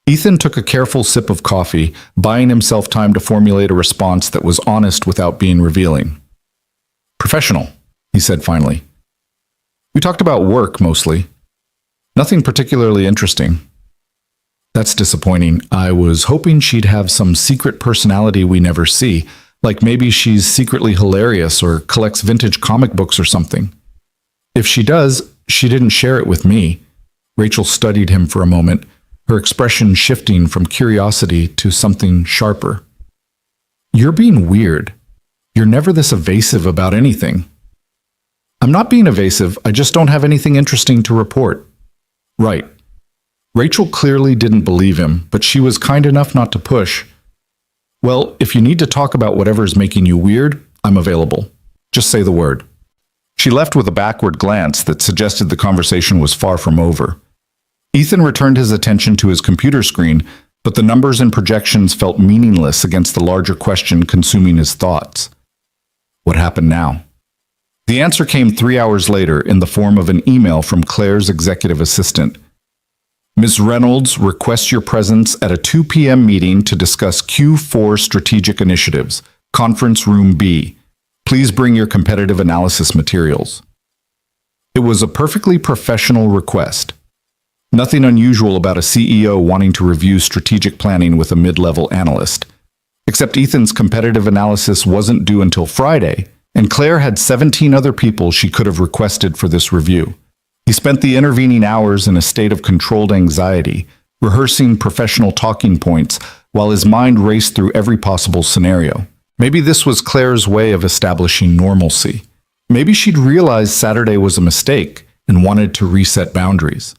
Ethan took a careful sip of coffee, buying himself time to formulate a response that was honest without being revealing. "Professional," he said finally. "We talked about work mostly. Nothing particularly interesting." "That's disappointing. I was hoping she'd have some secret personality we never see, like maybe she's secretly hilarious or collects vintage comic books or something." "If she does, she didn't share it with me." Rachel studied him for a moment, her expression shifting from curiosity to something sharper. "You're being weird. You're never this evasive about anything." "I'm not being evasive, I just don't have anything interesting to report." "Right." Rachel clearly didn't believe him, but she was kind enough not to push. "Well, if you need to talk about whatever's making you weird, I'm available. Just say the word." She left with a backward glance that suggested the conversation was far from over. Ethan returned his attention to his computer screen, but the numbers and projections felt meaningless against the larger question consuming his thoughts. What happened now? The answer came 3 hours later in the form of an email from Claire's executive assistant. "Ms. Reynolds requests your presence at a 2 p.m. meeting to discuss Q4 strategic initiatives, Conference Room B. Please bring your competitive analysis materials." It was a perfectly professional request. Nothing unusual about a CEO wanting to review strategic planning with a mid-level analyst. Except Ethan's competitive analysis wasn't due until Friday, and Claire had 17 other people she could have requested for this review. He spent the intervening hours in a state of controlled anxiety, rehearsing professional talking points while his mind raced through every possible scenario. Maybe this was Claire's way of establishing normalcy. Maybe she'd realized Saturday was a mistake and wanted to reset boundaries.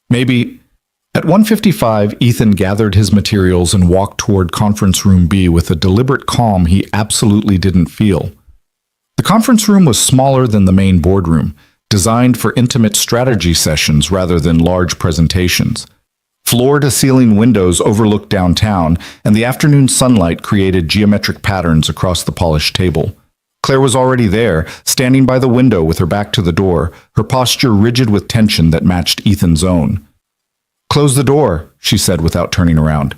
Maybe... At 1:55, Ethan gathered his materials and walked toward conference room B with a deliberate calm he absolutely didn't feel. The conference room was smaller than the main boardroom, designed for intimate strategy sessions rather than large presentations. Floor-to-ceiling windows overlooked downtown, and the afternoon sunlight created geometric patterns across the polished table. Claire was already there, standing by the window with her back to the door, her posture rigid with tension that matched Ethan's own. "Close the door," she said without turning around.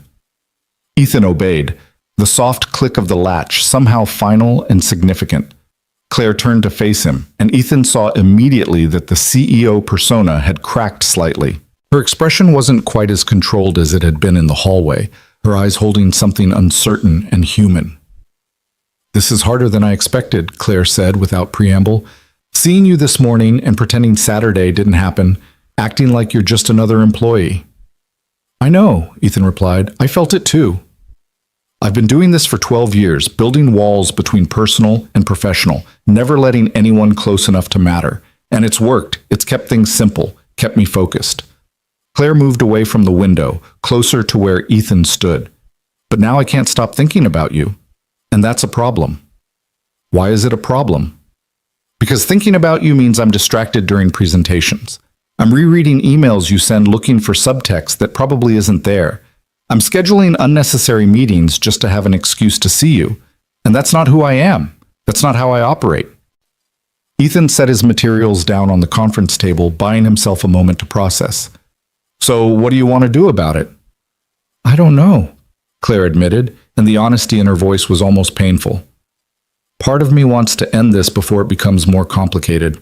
Ethan obeyed, the soft click of the latch somehow final and significant. Claire turned to face him, and Ethan saw immediately that the CEO persona had cracked slightly. Her expression wasn't quite as controlled as it had been in the hallway, her eyes holding something uncertain and human. "This is harder than I expected," Claire said without preamble. "Seeing you this morning and pretending Saturday didn't happen, acting like you're just another employee." "I know," Ethan replied. "I felt it too. I've been doing this for 12 years, building walls between personal and professional, never letting anyone close enough to matter. And it's worked. It's kept things simple, kept me focused." Claire moved away from the window, closer to where Ethan stood. "But now I can't stop thinking about you. And that's a problem." "Why is it a problem?" "Because thinking about you means I'm distracted during presentations. I'm rereading emails you send looking for subtext that probably isn't there. I'm scheduling unnecessary meetings just to have an excuse to see you. And that's not who I am. That's not how I operate." Ethan set his materials down on the conference table, buying himself a moment to process. "So what do you want to do about it?" "I don't know," Claire admitted, and the honesty in her voice was almost painful. "Part of me wants to end this before it becomes more complicated.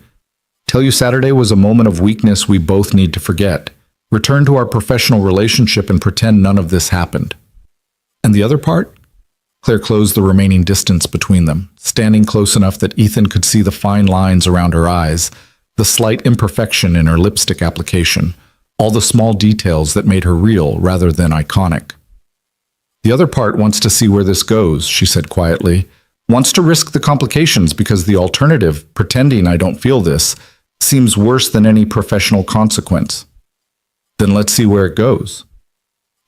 Tell you Saturday was a moment of weakness we both need to forget. Return to our professional relationship and pretend none of this happened." "And the other part?" Claire closed the remaining distance between them, standing close enough that Ethan could see the fine lines around her eyes, the slight imperfection in her lipstick application, all the small details that made her real rather than iconic. "The other part wants to see where this goes," she said quietly. "Wants to risk the complications because the alternative, pretending I don't feel this, seems worse than any professional consequence." "Then let's see where it goes."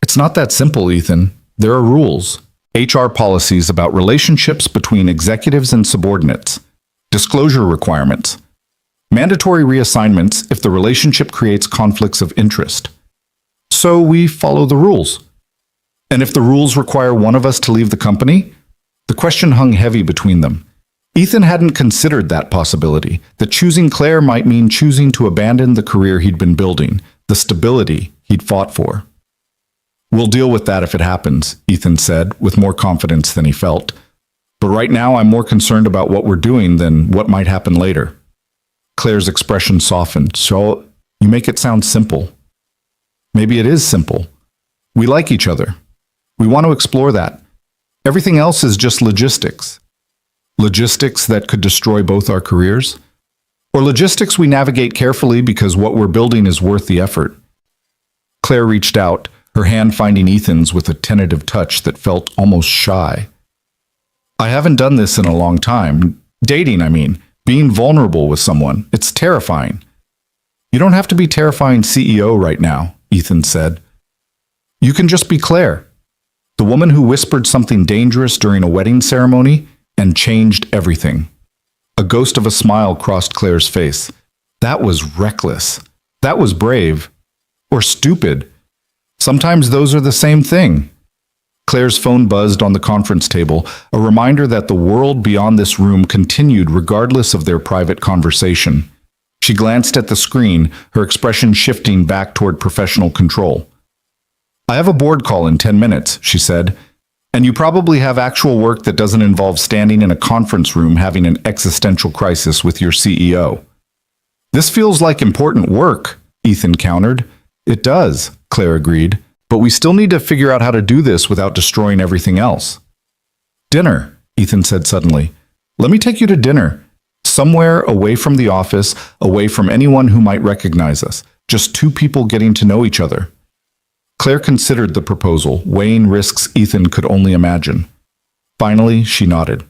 "It's not that simple, Ethan. There are rules. HR policies about relationships between executives and subordinates. Disclosure requirements. Mandatory reassignments if the relationship creates conflicts of interest. So we follow the rules. And if the rules require one of us to leave the company?" The question hung heavy between them. Ethan hadn't considered that possibility, that choosing Claire might mean choosing to abandon the career he'd been building, the stability he'd fought for. "We'll deal with that if it happens," Ethan said, with more confidence than he felt. "But right now I'm more concerned about what we're doing than what might happen later." Claire's expression softened. "So you make it sound simple." "Maybe it is simple. We like each other. We want to explore that. Everything else is just logistics. Logistics that could destroy both our careers? Or logistics we navigate carefully because what we're building is worth the effort." Claire reached out, her hand finding Ethan's with a tentative touch that felt almost shy. "I haven't done this in a long time. Dating, I mean. Being vulnerable with someone. It's terrifying." "You don't have to be terrifying CEO right now," Ethan said. "You can just be Claire. The woman who whispered something dangerous during a wedding ceremony and changed everything." A ghost of a smile crossed Claire's face. That was reckless. That was brave. Or stupid. Sometimes those are the same thing. Claire's phone buzzed on the conference table, a reminder that the world beyond this room continued regardless of their private conversation. She glanced at the screen, her expression shifting back toward professional control. "I have a board call in 10 minutes, she said. "And you probably have actual work that doesn't involve standing in a conference room having an existential crisis with your CEO." "This feels like important work," Ethan countered. "It does," Claire agreed. "But we still need to figure out how to do this without destroying everything else." "Dinner," Ethan said suddenly. "Let me take you to dinner. Somewhere away from the office, away from anyone who might recognize us. Just two people getting to know each other." Claire considered the proposal, weighing risks Ethan could only imagine. Finally, she nodded.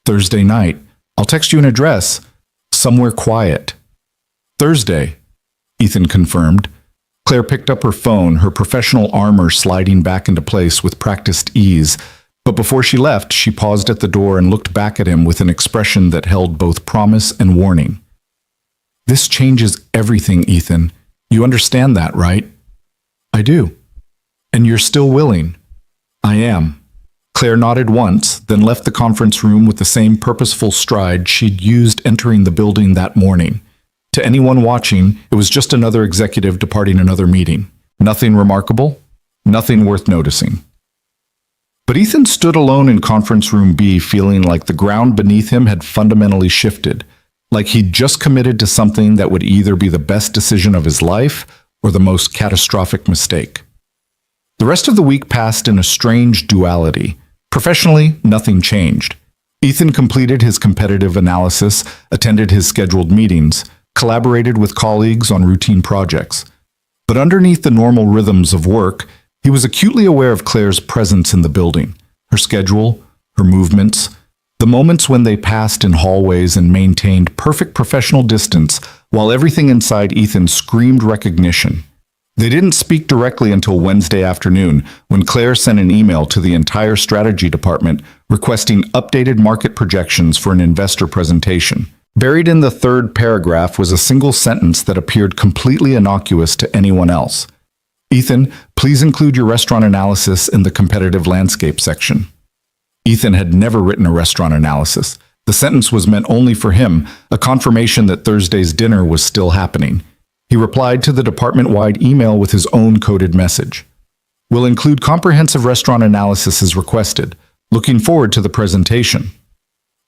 Thursday night. I'll text you an address. Somewhere quiet. Thursday, Ethan confirmed. Claire picked up her phone, her professional armor sliding back into place with practiced ease. But before she left, she paused at the door and looked back at him with an expression that held both promise and warning. This changes everything, Ethan. You understand that, right? I do. And you're still willing? I am. Claire nodded once, then left the conference room with the same purposeful stride she'd used entering the building that morning. To anyone watching, it was just another executive departing another meeting. Nothing remarkable, nothing worth noticing. But Ethan stood alone in conference room B, feeling like the ground beneath him had fundamentally shifted, like he'd just committed to something that would either be the best decision of his life or the most catastrophic mistake. The rest of the week passed in a strange duality. Professionally, nothing changed. Ethan completed his competitive analysis, attended his scheduled meetings, collaborated with colleagues on routine projects. But underneath the normal rhythms of work, he was acutely aware of Claire's presence in the building, her schedule, her movements, the moments when they passed in hallways and maintained perfect professional distance while everything inside Ethan screamed recognition. They didn't speak directly until Wednesday afternoon, when Claire sent an email to the entire strategy department requesting updated market projections for an investor presentation. Buried in the third paragraph was a single sentence that appeared completely innocuous to anyone else. Ethan, please include your restaurant analysis in the competitive landscape section. Ethan had never written a restaurant analysis. The sentence was meant only for him, a confirmation that Thursday's dinner was still happening. He replied to the department-wide email with his own coded message. We'll include comprehensive restaurant analysis as requested. Looking forward to the presentation.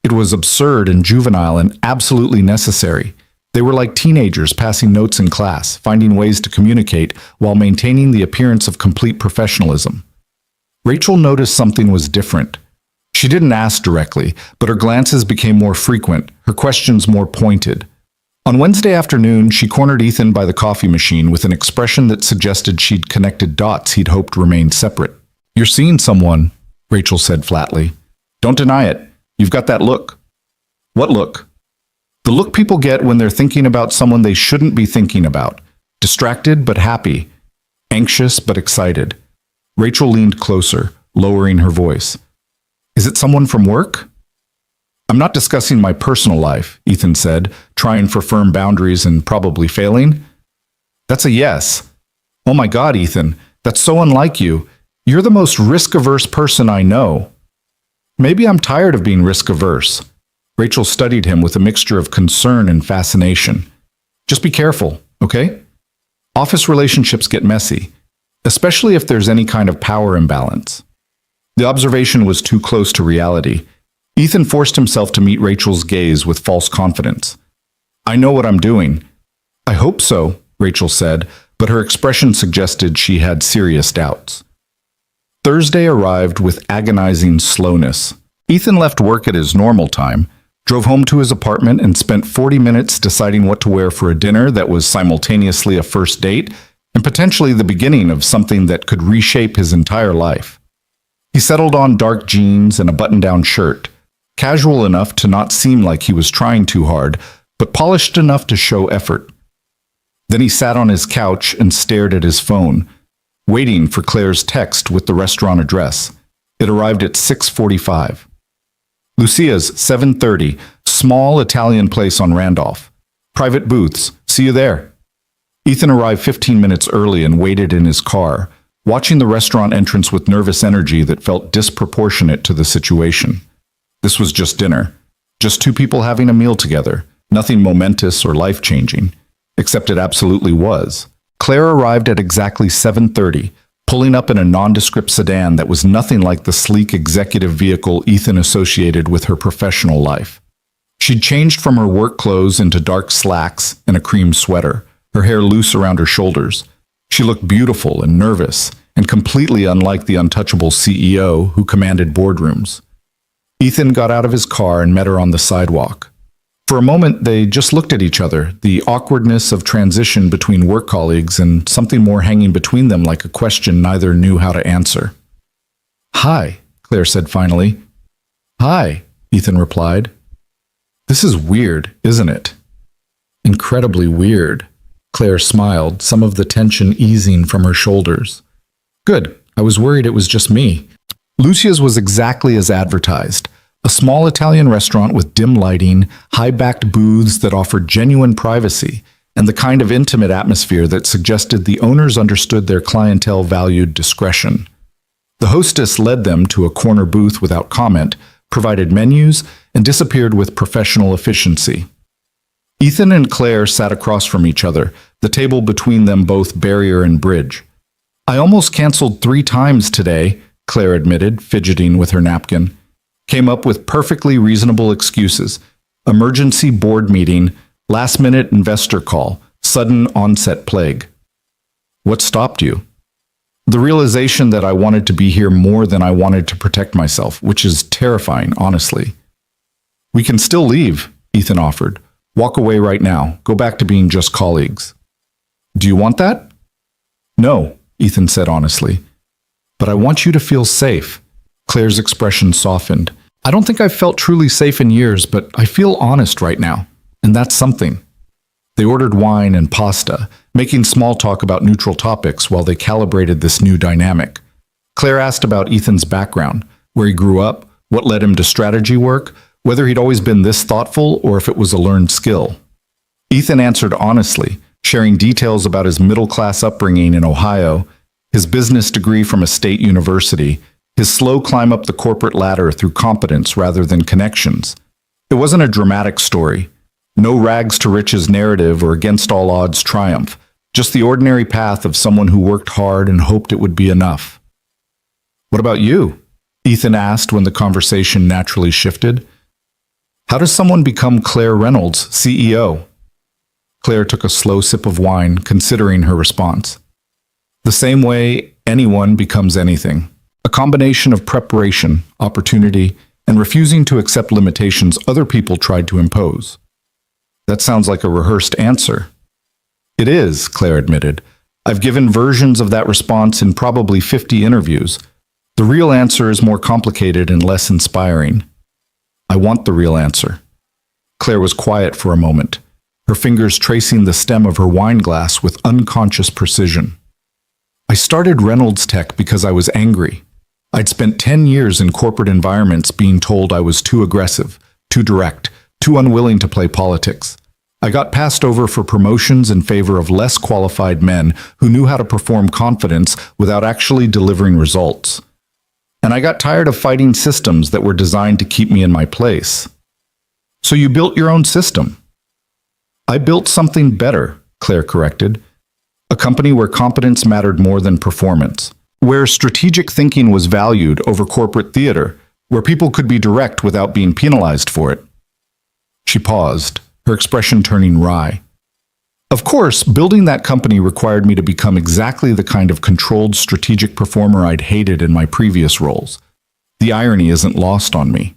It was absurd and juvenile and absolutely necessary. They were like teenagers passing notes in class, finding ways to communicate while maintaining the appearance of complete professionalism. Rachel noticed something was different. She didn't ask directly, but her glances became more frequent, her questions more pointed. On Wednesday afternoon, she cornered Ethan by the coffee machine with an expression that suggested she'd connected dots he'd hoped remained separate. You're seeing someone, Rachel said flatly. Don't deny it. You've got that look. What look? The look people get when they're thinking about someone they shouldn't be thinking about. Distracted but happy. Anxious but excited. Rachel leaned closer, lowering her voice. Is it someone from work? I'm not discussing my personal life, Ethan said, trying for firm boundaries and probably failing. That's a yes. Oh my God, Ethan, that's so unlike you. You're the most risk-averse person I know. Maybe I'm tired of being risk-averse. Rachel studied him with a mixture of concern and fascination. Just be careful, okay? Office relationships get messy, especially if there's any kind of power imbalance. The observation was too close to reality. Ethan forced himself to meet Rachel's gaze with false confidence. I know what I'm doing. I hope so, Rachel said, but her expression suggested she had serious doubts. Thursday arrived with agonizing slowness. Ethan left work at his normal time, drove home to his apartment, and spent 40 minutes deciding what to wear for a dinner that was simultaneously a first date and potentially the beginning of something that could reshape his entire life. He settled on dark jeans and a button-down shirt, casual enough to not seem like he was trying too hard, but polished enough to show effort. Then he sat on his couch and stared at his phone, waiting for Claire's text with the restaurant address. It arrived at 6:45. Lucia's, 7:30, small Italian place on Randolph. Private booths, see you there. Ethan arrived 15 minutes early and waited in his car, watching the restaurant entrance with nervous energy that felt disproportionate to the situation. This was just dinner, just two people having a meal together, nothing momentous or life-changing, except it absolutely was. Claire arrived at exactly 7:30, pulling up in a nondescript sedan that was nothing like the sleek executive vehicle Ethan associated with her professional life. She'd changed from her work clothes into dark slacks and a cream sweater, her hair loose around her shoulders. She looked beautiful and nervous, and completely unlike the untouchable CEO who commanded boardrooms. Ethan got out of his car and met her on the sidewalk. For a moment, they just looked at each other, the awkwardness of transition between work colleagues and something more hanging between them like a question neither knew how to answer. Hi, Claire said finally. Hi, Ethan replied. This is weird, isn't it? Incredibly weird. Claire smiled, some of the tension easing from her shoulders. Good. I was worried it was just me. Lucia's was exactly as advertised. A small Italian restaurant with dim lighting, high-backed booths that offered genuine privacy, and the kind of intimate atmosphere that suggested the owners understood their clientele valued discretion. The hostess led them to a corner booth without comment, provided menus, and disappeared with professional efficiency. Ethan and Claire sat across from each other, the table between them both barrier and bridge. I almost canceled 3 times today, Claire admitted, fidgeting with her napkin. Came up with perfectly reasonable excuses. Emergency board meeting, last-minute investor call, sudden onset plague. What stopped you? The realization that I wanted to be here more than I wanted to protect myself, which is terrifying, honestly. We can still leave, Ethan offered. Walk away right now. Go back to being just colleagues. Do you want that? No, Ethan said honestly. But I want you to feel safe. Claire's expression softened. I don't think I've felt truly safe in years, but I feel honest right now. And that's something. They ordered wine and pasta, making small talk about neutral topics while they calibrated this new dynamic. Claire asked about Ethan's background, where he grew up, what led him to strategy work, whether he'd always been this thoughtful or if it was a learned skill. Ethan answered honestly, sharing details about his middle-class upbringing in Ohio, his business degree from a state university, his slow climb up the corporate ladder through competence rather than connections. It wasn't a dramatic story. No rags to riches narrative or against all odds triumph, just the ordinary path of someone who worked hard and hoped it would be enough. What about you? Ethan asked when the conversation naturally shifted. How does someone become Claire Reynolds, CEO? Claire took a slow sip of wine, considering her response. The same way anyone becomes anything. A combination of preparation, opportunity, and refusing to accept limitations other people tried to impose. That sounds like a rehearsed answer. It is, Claire admitted. I've given versions of that response in probably 50 interviews. The real answer is more complicated and less inspiring. I want the real answer. Claire was quiet for a moment, her fingers tracing the stem of her wine glass with unconscious precision. I started Reynolds Tech because I was angry. I'd spent 10 years in corporate environments being told I was too aggressive, too direct, too unwilling to play politics. I got passed over for promotions in favor of less qualified men who knew how to perform confidence without actually delivering results. And I got tired of fighting systems that were designed to keep me in my place. So you built your own system. I built something better, Claire corrected. A company where competence mattered more than performance, where strategic thinking was valued over corporate theater, where people could be direct without being penalized for it. She paused, her expression turning wry. Of course, building that company required me to become exactly the kind of controlled strategic performer I'd hated in my previous roles. The irony isn't lost on me.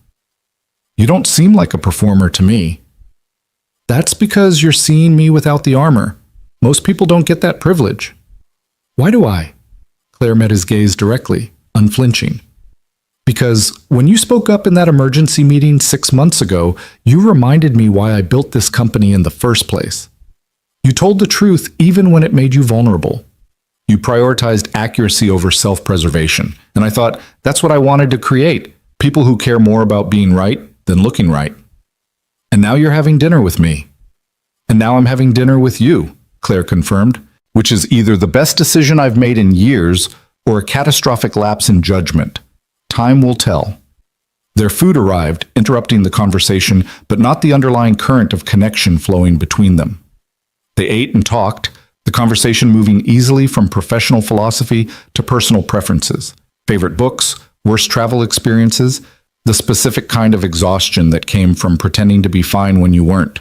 You don't seem like a performer to me. That's because you're seeing me without the armor. Most people don't get that privilege. Why do I? Claire met his gaze directly, unflinching. Because when you spoke up in that emergency meeting 6 months ago, you reminded me why I built this company in the first place. You told the truth even when it made you vulnerable. You prioritized accuracy over self-preservation, and I thought that's what I wanted to create, people who care more about being right than looking right. And now you're having dinner with me. And now I'm having dinner with you, Claire confirmed, which is either the best decision I've made in years or a catastrophic lapse in judgment. Time will tell. Their food arrived, interrupting the conversation, but not the underlying current of connection flowing between them. They ate and talked, the conversation moving easily from professional philosophy to personal preferences, favorite books, worst travel experiences, the specific kind of exhaustion that came from pretending to be fine when you weren't.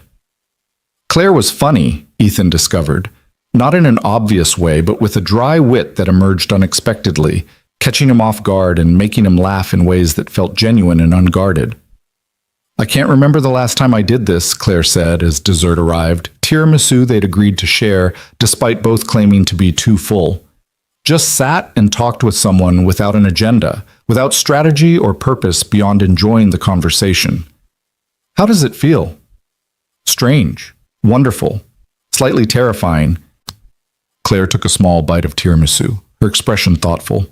Claire was funny, Ethan discovered, not in an obvious way, but with a dry wit that emerged unexpectedly, catching him off guard and making him laugh in ways that felt genuine and unguarded. I can't remember the last time I did this, Claire said as dessert arrived, tiramisu they'd agreed to share, despite both claiming to be too full. Just sat and talked with someone without an agenda, without strategy or purpose beyond enjoying the conversation. How does it feel? Strange, wonderful, slightly terrifying. Claire took a small bite of tiramisu, her expression thoughtful.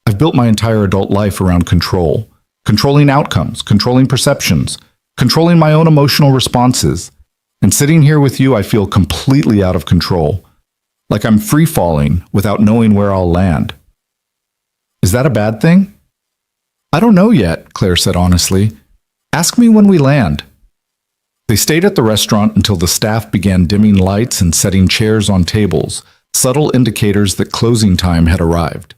I've built my entire adult life around control, controlling outcomes, controlling perceptions, controlling my own emotional responses. And sitting here with you, I feel completely out of control, like I'm free-falling without knowing where I'll land. Is that a bad thing? I don't know yet, Claire said honestly. Ask me when we land. They stayed at the restaurant until the staff began dimming lights and setting chairs on tables, subtle indicators that closing time had arrived.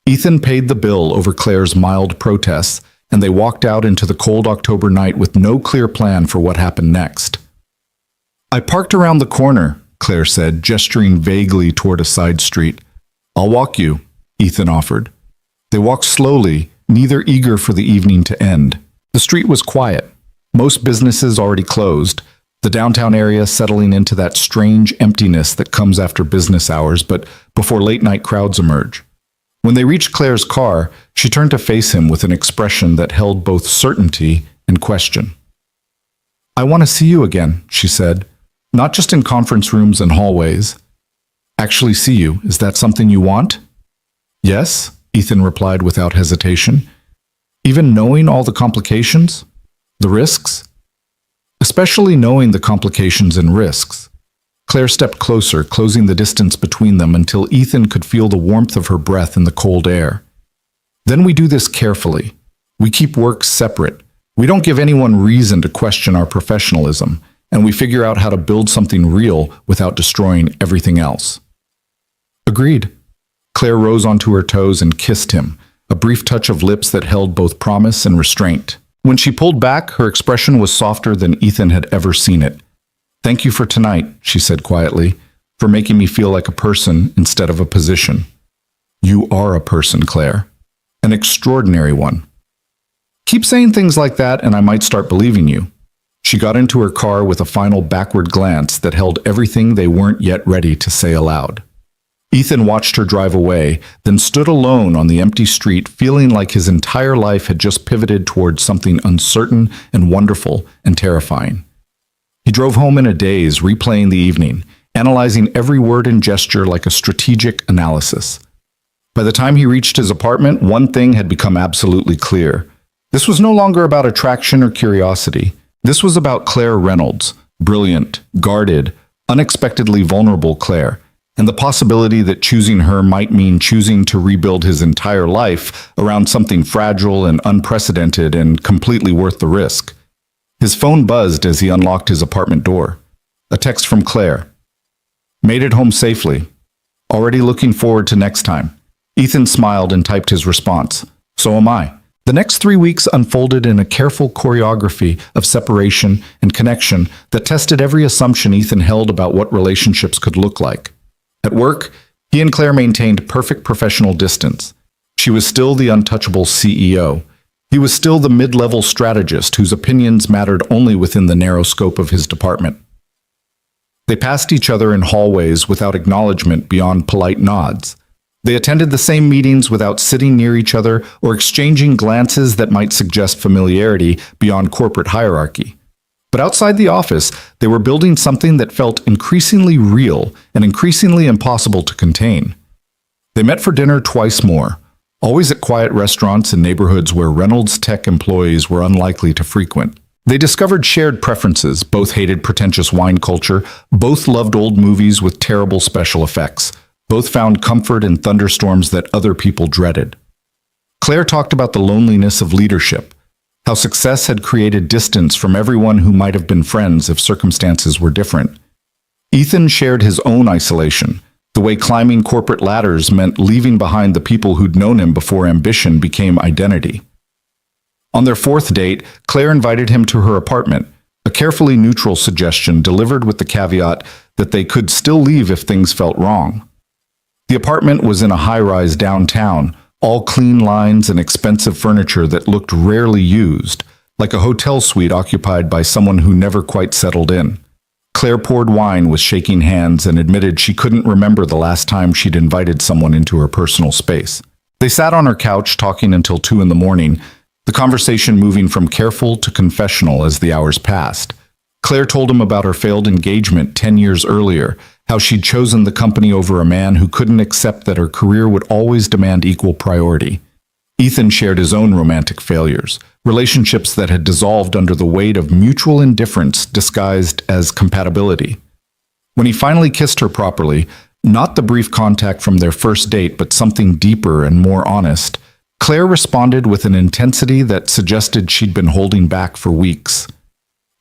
Ethan paid the bill over Claire's mild protests, and they walked out into the cold October night with no clear plan for what happened next. I parked around the corner, Claire said, gesturing vaguely toward a side street. I'll walk you, Ethan offered. They walked slowly, neither eager for the evening to end. The street was quiet. Most businesses already closed, the downtown area settling into that strange emptiness that comes after business hours, but before late-night crowds emerge. When they reached Claire's car, she turned to face him with an expression that held both certainty and question. I want to see you again, she said, not just in conference rooms and hallways. Actually see you, is that something you want? Yes, Ethan replied without hesitation. Even knowing all the complications? The risks? Especially knowing the complications and risks. Claire stepped closer, closing the distance between them until Ethan could feel the warmth of her breath in the cold air. Then we do this carefully. We keep work separate. We don't give anyone reason to question our professionalism, and we figure out how to build something real without destroying everything else. Agreed. Claire rose onto her toes and kissed him, a brief touch of lips that held both promise and restraint. When she pulled back, her expression was softer than Ethan had ever seen it. Thank you for tonight, she said quietly, for making me feel like a person instead of a position. You are a person, Claire. An extraordinary one. Keep saying things like that and I might start believing you. She got into her car with a final backward glance that held everything they weren't yet ready to say aloud. Ethan watched her drive away, then stood alone on the empty street, feeling like his entire life had just pivoted towards something uncertain and wonderful and terrifying. He drove home in a daze, replaying the evening, analyzing every word and gesture like a strategic analysis. By the time he reached his apartment, one thing had become absolutely clear. This was no longer about attraction or curiosity. This was about Claire Reynolds, brilliant, guarded, unexpectedly vulnerable Claire, and the possibility that choosing her might mean choosing to rebuild his entire life around something fragile and unprecedented and completely worth the risk. His phone buzzed as he unlocked his apartment door. A text from Claire. Made it home safely. Already looking forward to next time. Ethan smiled and typed his response. So am I. The next 3 weeks unfolded in a careful choreography of separation and connection that tested every assumption Ethan held about what relationships could look like. At work, he and Claire maintained perfect professional distance. She was still the untouchable CEO. He was still the mid-level strategist whose opinions mattered only within the narrow scope of his department. They passed each other in hallways without acknowledgement beyond polite nods. They attended the same meetings without sitting near each other or exchanging glances that might suggest familiarity beyond corporate hierarchy. But outside the office, they were building something that felt increasingly real and increasingly impossible to contain. They met for dinner twice more, always at quiet restaurants in neighborhoods where Reynolds Tech employees were unlikely to frequent. They discovered shared preferences, both hated pretentious wine culture, both loved old movies with terrible special effects, both found comfort in thunderstorms that other people dreaded. Claire talked about the loneliness of leadership, how success had created distance from everyone who might have been friends if circumstances were different. Ethan shared his own isolation, the way climbing corporate ladders meant leaving behind the people who'd known him before ambition became identity. On their fourth date, Claire invited him to her apartment, a carefully neutral suggestion delivered with the caveat that they could still leave if things felt wrong. The apartment was in a high-rise downtown, all clean lines and expensive furniture that looked rarely used, like a hotel suite occupied by someone who never quite settled in. Claire poured wine with shaking hands and admitted she couldn't remember the last time she'd invited someone into her personal space. They sat on her couch talking until 2 in the morning, the conversation moving from careful to confessional as the hours passed. Claire told him about her failed engagement 10 years earlier, how she'd chosen the company over a man who couldn't accept that her career would always demand equal priority. Ethan shared his own romantic failures, relationships that had dissolved under the weight of mutual indifference disguised as compatibility. When he finally kissed her properly, not the brief contact from their first date, but something deeper and more honest, Claire responded with an intensity that suggested she'd been holding back for weeks.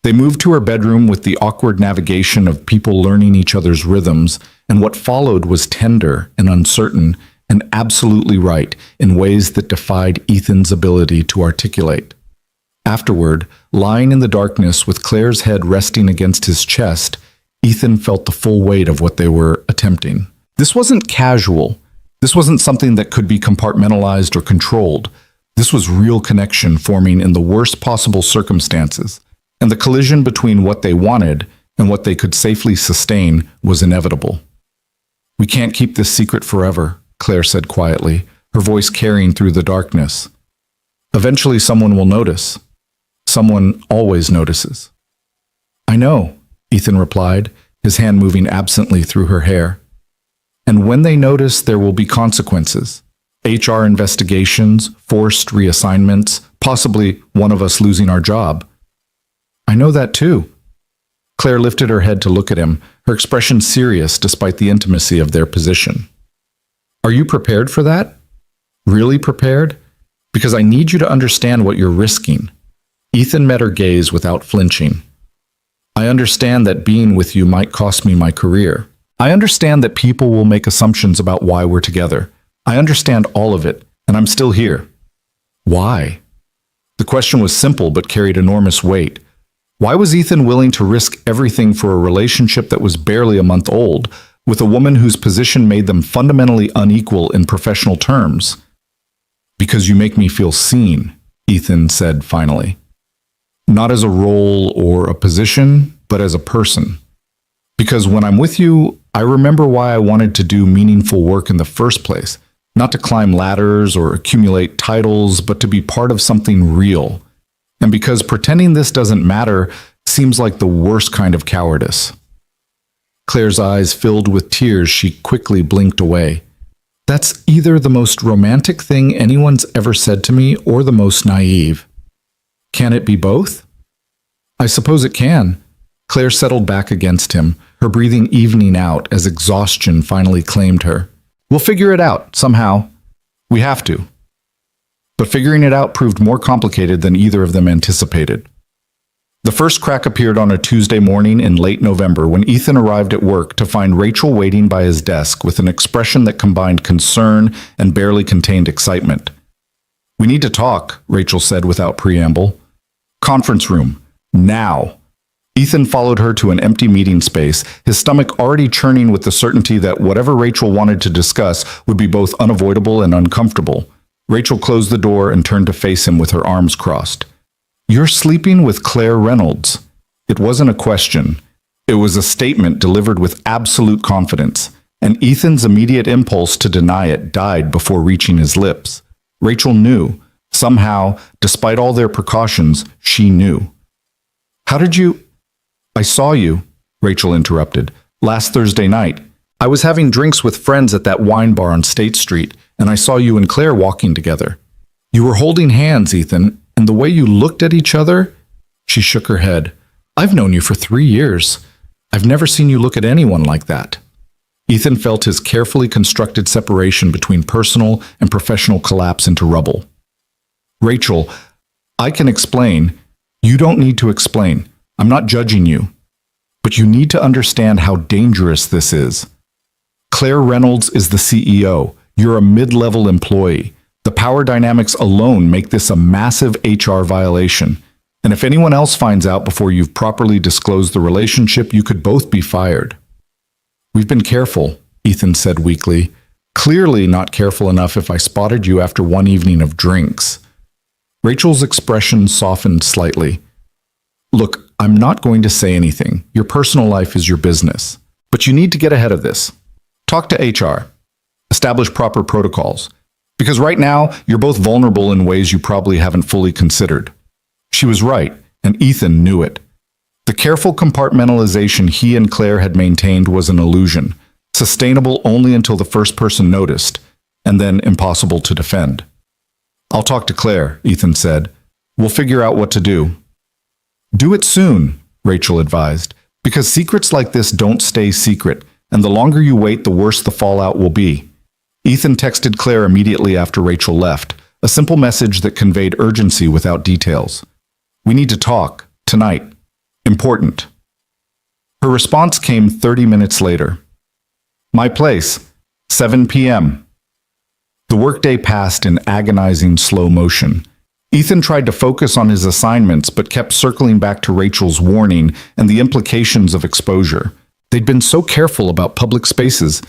They moved to her bedroom with the awkward navigation of people learning each other's rhythms, and what followed was tender and uncertain and absolutely right in ways that defied Ethan's ability to articulate. Afterward, lying in the darkness with Claire's head resting against his chest, Ethan felt the full weight of what they were attempting. This wasn't casual. This wasn't something that could be compartmentalized or controlled. This was real connection forming in the worst possible circumstances, and the collision between what they wanted and what they could safely sustain was inevitable. "We can't keep this secret forever," Claire said quietly, her voice carrying through the darkness. "Eventually someone will notice. Someone always notices." "I know," Ethan replied, his hand moving absently through her hair. "And when they notice, there will be consequences. HR investigations, forced reassignments, possibly one of us losing our job." "I know that too." Claire lifted her head to look at him, her expression serious despite the intimacy of their position. "Are you prepared for that? Really prepared? Because I need you to understand what you're risking." Ethan met her gaze without flinching. "I understand that being with you might cost me my career. I understand that people will make assumptions about why we're together. I understand all of it, and I'm still here." "Why?" The question was simple but carried enormous weight. Why was Ethan willing to risk everything for a relationship that was barely a month old, with a woman whose position made them fundamentally unequal in professional terms? "Because you make me feel seen," Ethan said finally. "Not as a role or a position, but as a person. Because when I'm with you, I remember why I wanted to do meaningful work in the first place, not to climb ladders or accumulate titles, but to be part of something real. And because pretending this doesn't matter seems like the worst kind of cowardice." Claire's eyes filled with tears. She quickly blinked away. "That's either the most romantic thing anyone's ever said to me or the most naive. Can it be both?" "I suppose it can." Claire settled back against him, her breathing evening out as exhaustion finally claimed her. "We'll figure it out, somehow. We have to." But figuring it out proved more complicated than either of them anticipated. The first crack appeared on a Tuesday morning in late November when Ethan arrived at work to find Rachel waiting by his desk with an expression that combined concern and barely contained excitement. "We need to talk," Rachel said without preamble. "Conference room. Now." Ethan followed her to an empty meeting space, his stomach already churning with the certainty that whatever Rachel wanted to discuss would be both unavoidable and uncomfortable. Rachel closed the door and turned to face him with her arms crossed. "You're sleeping with Claire Reynolds." It wasn't a question. It was a statement delivered with absolute confidence, and Ethan's immediate impulse to deny it died before reaching his lips. Rachel knew. Somehow, despite all their precautions, she knew. "How did you—" "I saw you," Rachel interrupted, "last Thursday night. I was having drinks with friends at that wine bar on State Street, and I saw you and Claire walking together. You were holding hands, Ethan, and the way you looked at each other—" She shook her head. "I've known you for 3 years. I've never seen you look at anyone like that." Ethan felt his carefully constructed separation between personal and professional collapse into rubble. "Rachel, I can explain. You don't need to explain. I'm not judging you. But you need to understand how dangerous this is. Claire Reynolds is the CEO. You're a mid-level employee. The power dynamics alone make this a massive HR violation. And if anyone else finds out before you've properly disclosed the relationship, you could both be fired." "We've been careful," Ethan said weakly. "Clearly not careful enough if I spotted you after one evening of drinks." Rachel's expression softened slightly. "Look, I'm not going to say anything. Your personal life is your business. But you need to get ahead of this. Talk to HR. Establish proper protocols. Because right now, you're both vulnerable in ways you probably haven't fully considered. She was right, and Ethan knew it. The careful compartmentalization he and Claire had maintained was an illusion, sustainable only until the first person noticed, and then impossible to defend. I'll talk to Claire, Ethan said. We'll figure out what to do. Do it soon, Rachel advised, because secrets like this don't stay secret, and the longer you wait, the worse the fallout will be. Ethan texted Claire immediately after Rachel left, a simple message that conveyed urgency without details. We need to talk, tonight. Important. Her response came 30 minutes later. My place, 7 p.m. The workday passed in agonizing slow motion. Ethan tried to focus on his assignments but kept circling back to Rachel's warning and the implications of exposure. They'd been so careful about public spaces,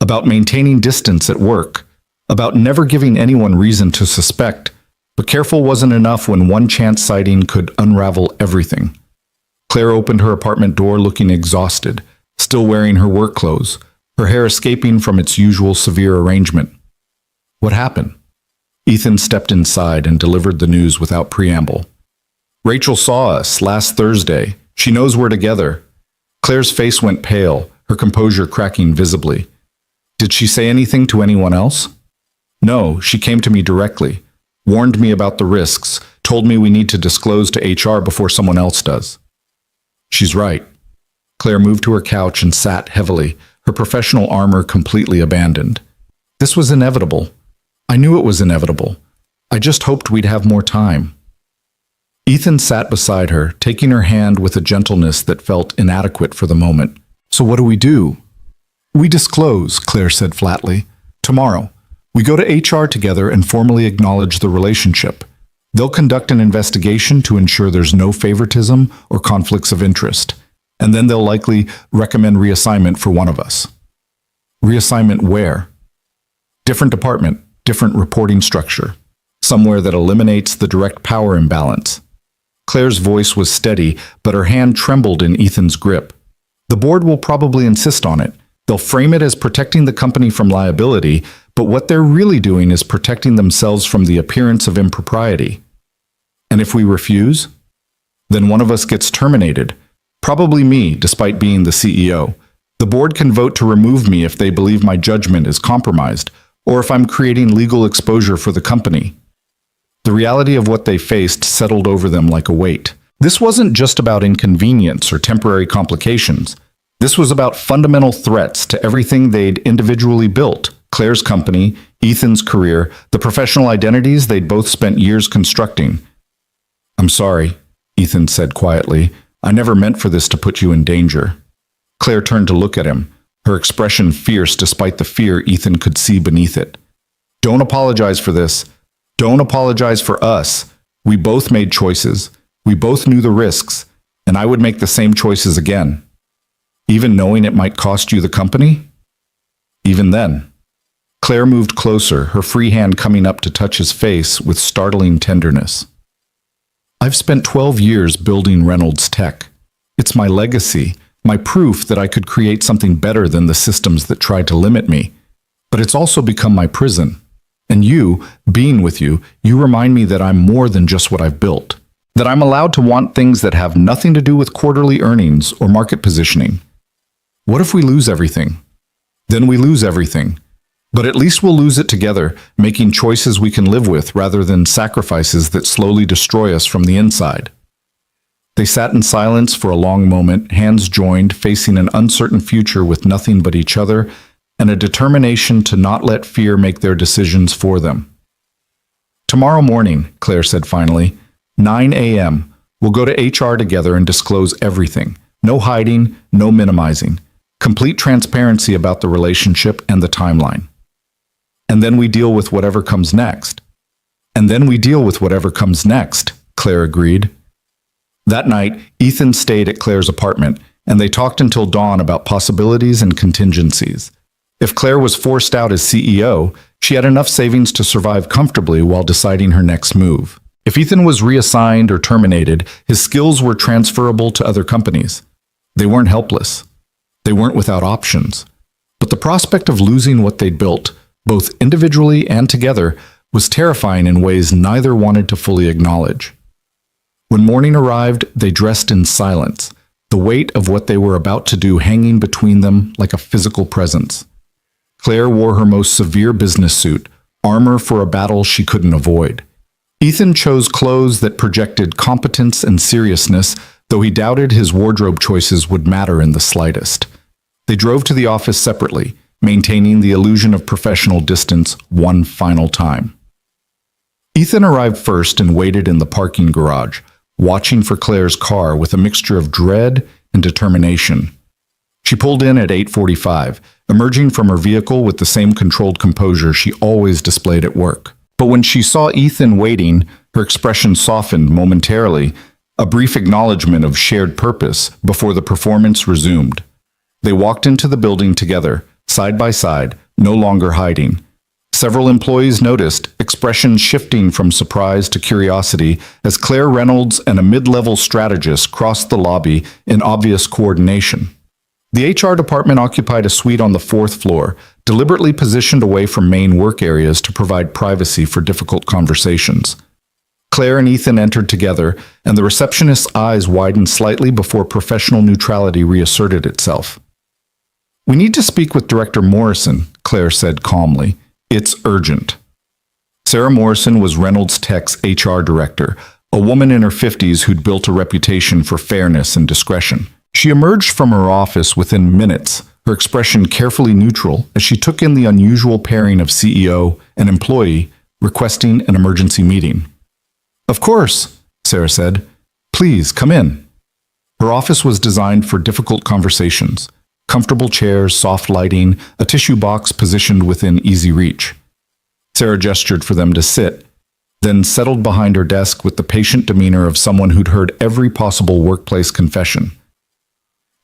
about maintaining distance at work, about never giving anyone reason to suspect, but careful wasn't enough when one chance sighting could unravel everything. Claire opened her apartment door looking exhausted, still wearing her work clothes, her hair escaping from its usual severe arrangement. What happened? Ethan stepped inside and delivered the news without preamble. Rachel saw us last Thursday. She knows we're together. Claire's face went pale, her composure cracking visibly. Did she say anything to anyone else? No, she came to me directly, warned me about the risks, told me we need to disclose to HR before someone else does. She's right. Claire moved to her couch and sat heavily, her professional armor completely abandoned. This was inevitable. I knew it was inevitable. I just hoped we'd have more time. Ethan sat beside her, taking her hand with a gentleness that felt inadequate for the moment. So what do we do? We disclose, Claire said flatly. Tomorrow. We go to HR together and formally acknowledge the relationship. They'll conduct an investigation to ensure there's no favoritism or conflicts of interest. And then they'll likely recommend reassignment for one of us. Reassignment where? Different department, different reporting structure. Somewhere that eliminates the direct power imbalance. Claire's voice was steady, but her hand trembled in Ethan's grip. The board will probably insist on it. They'll frame it as protecting the company from liability, but what they're really doing is protecting themselves from the appearance of impropriety. And if we refuse? Then one of us gets terminated. Probably me, despite being the CEO. The board can vote to remove me if they believe my judgment is compromised, or if I'm creating legal exposure for the company. The reality of what they faced settled over them like a weight. This wasn't just about inconvenience or temporary complications. This was about fundamental threats to everything they'd individually built. Claire's company, Ethan's career, the professional identities they'd both spent years constructing. I'm sorry, Ethan said quietly. I never meant for this to put you in danger. Claire turned to look at him, her expression fierce despite the fear Ethan could see beneath it. Don't apologize for this. Don't apologize for us. We both made choices. We both knew the risks, and I would make the same choices again. Even knowing it might cost you the company? Even then. Claire moved closer, her free hand coming up to touch his face with startling tenderness. I've spent 12 years building Reynolds Tech. It's my legacy, my proof that I could create something better than the systems that tried to limit me. But it's also become my prison. And you, being with you, you remind me that I'm more than just what I've built. That I'm allowed to want things that have nothing to do with quarterly earnings or market positioning. What if we lose everything? Then we lose everything. But at least we'll lose it together, making choices we can live with rather than sacrifices that slowly destroy us from the inside. They sat in silence for a long moment, hands joined, facing an uncertain future with nothing but each other and a determination to not let fear make their decisions for them. Tomorrow morning, Claire said finally, 9 a.m., we'll go to HR together and disclose everything. No hiding, no minimizing. Complete transparency about the relationship and the timeline. And then we deal with whatever comes next. And then we deal with whatever comes next, Claire agreed. That night, Ethan stayed at Claire's apartment, and they talked until dawn about possibilities and contingencies. If Claire was forced out as CEO, she had enough savings to survive comfortably while deciding her next move. If Ethan was reassigned or terminated, his skills were transferable to other companies. They weren't helpless. They weren't without options. But the prospect of losing what they'd built, both individually and together, was terrifying in ways neither wanted to fully acknowledge. When morning arrived, they dressed in silence, the weight of what they were about to do hanging between them like a physical presence. Claire wore her most severe business suit, armor for a battle she couldn't avoid. Ethan chose clothes that projected competence and seriousness, though he doubted his wardrobe choices would matter in the slightest. They drove to the office separately, maintaining the illusion of professional distance one final time. Ethan arrived first and waited in the parking garage, watching for Claire's car with a mixture of dread and determination. She pulled in at 8:45, emerging from her vehicle with the same controlled composure she always displayed at work. But when she saw Ethan waiting, her expression softened momentarily, a brief acknowledgement of shared purpose before the performance resumed. They walked into the building together, side by side, no longer hiding. Several employees noticed, expressions shifting from surprise to curiosity as Claire Reynolds and a mid-level strategist crossed the lobby in obvious coordination. The HR department occupied a suite on the 4th floor, deliberately positioned away from main work areas to provide privacy for difficult conversations. Claire and Ethan entered together, and the receptionist's eyes widened slightly before professional neutrality reasserted itself. "We need to speak with Director Morrison," Claire said calmly. "It's urgent." Sarah Morrison was Reynolds Tech's HR director, a woman in her 50s who'd built a reputation for fairness and discretion. She emerged from her office within minutes, her expression carefully neutral as she took in the unusual pairing of CEO and employee requesting an emergency meeting. "Of course," Sarah said. "Please, come in." Her office was designed for difficult conversations. Comfortable chairs, soft lighting, a tissue box positioned within easy reach. Sarah gestured for them to sit, then settled behind her desk with the patient demeanor of someone who'd heard every possible workplace confession.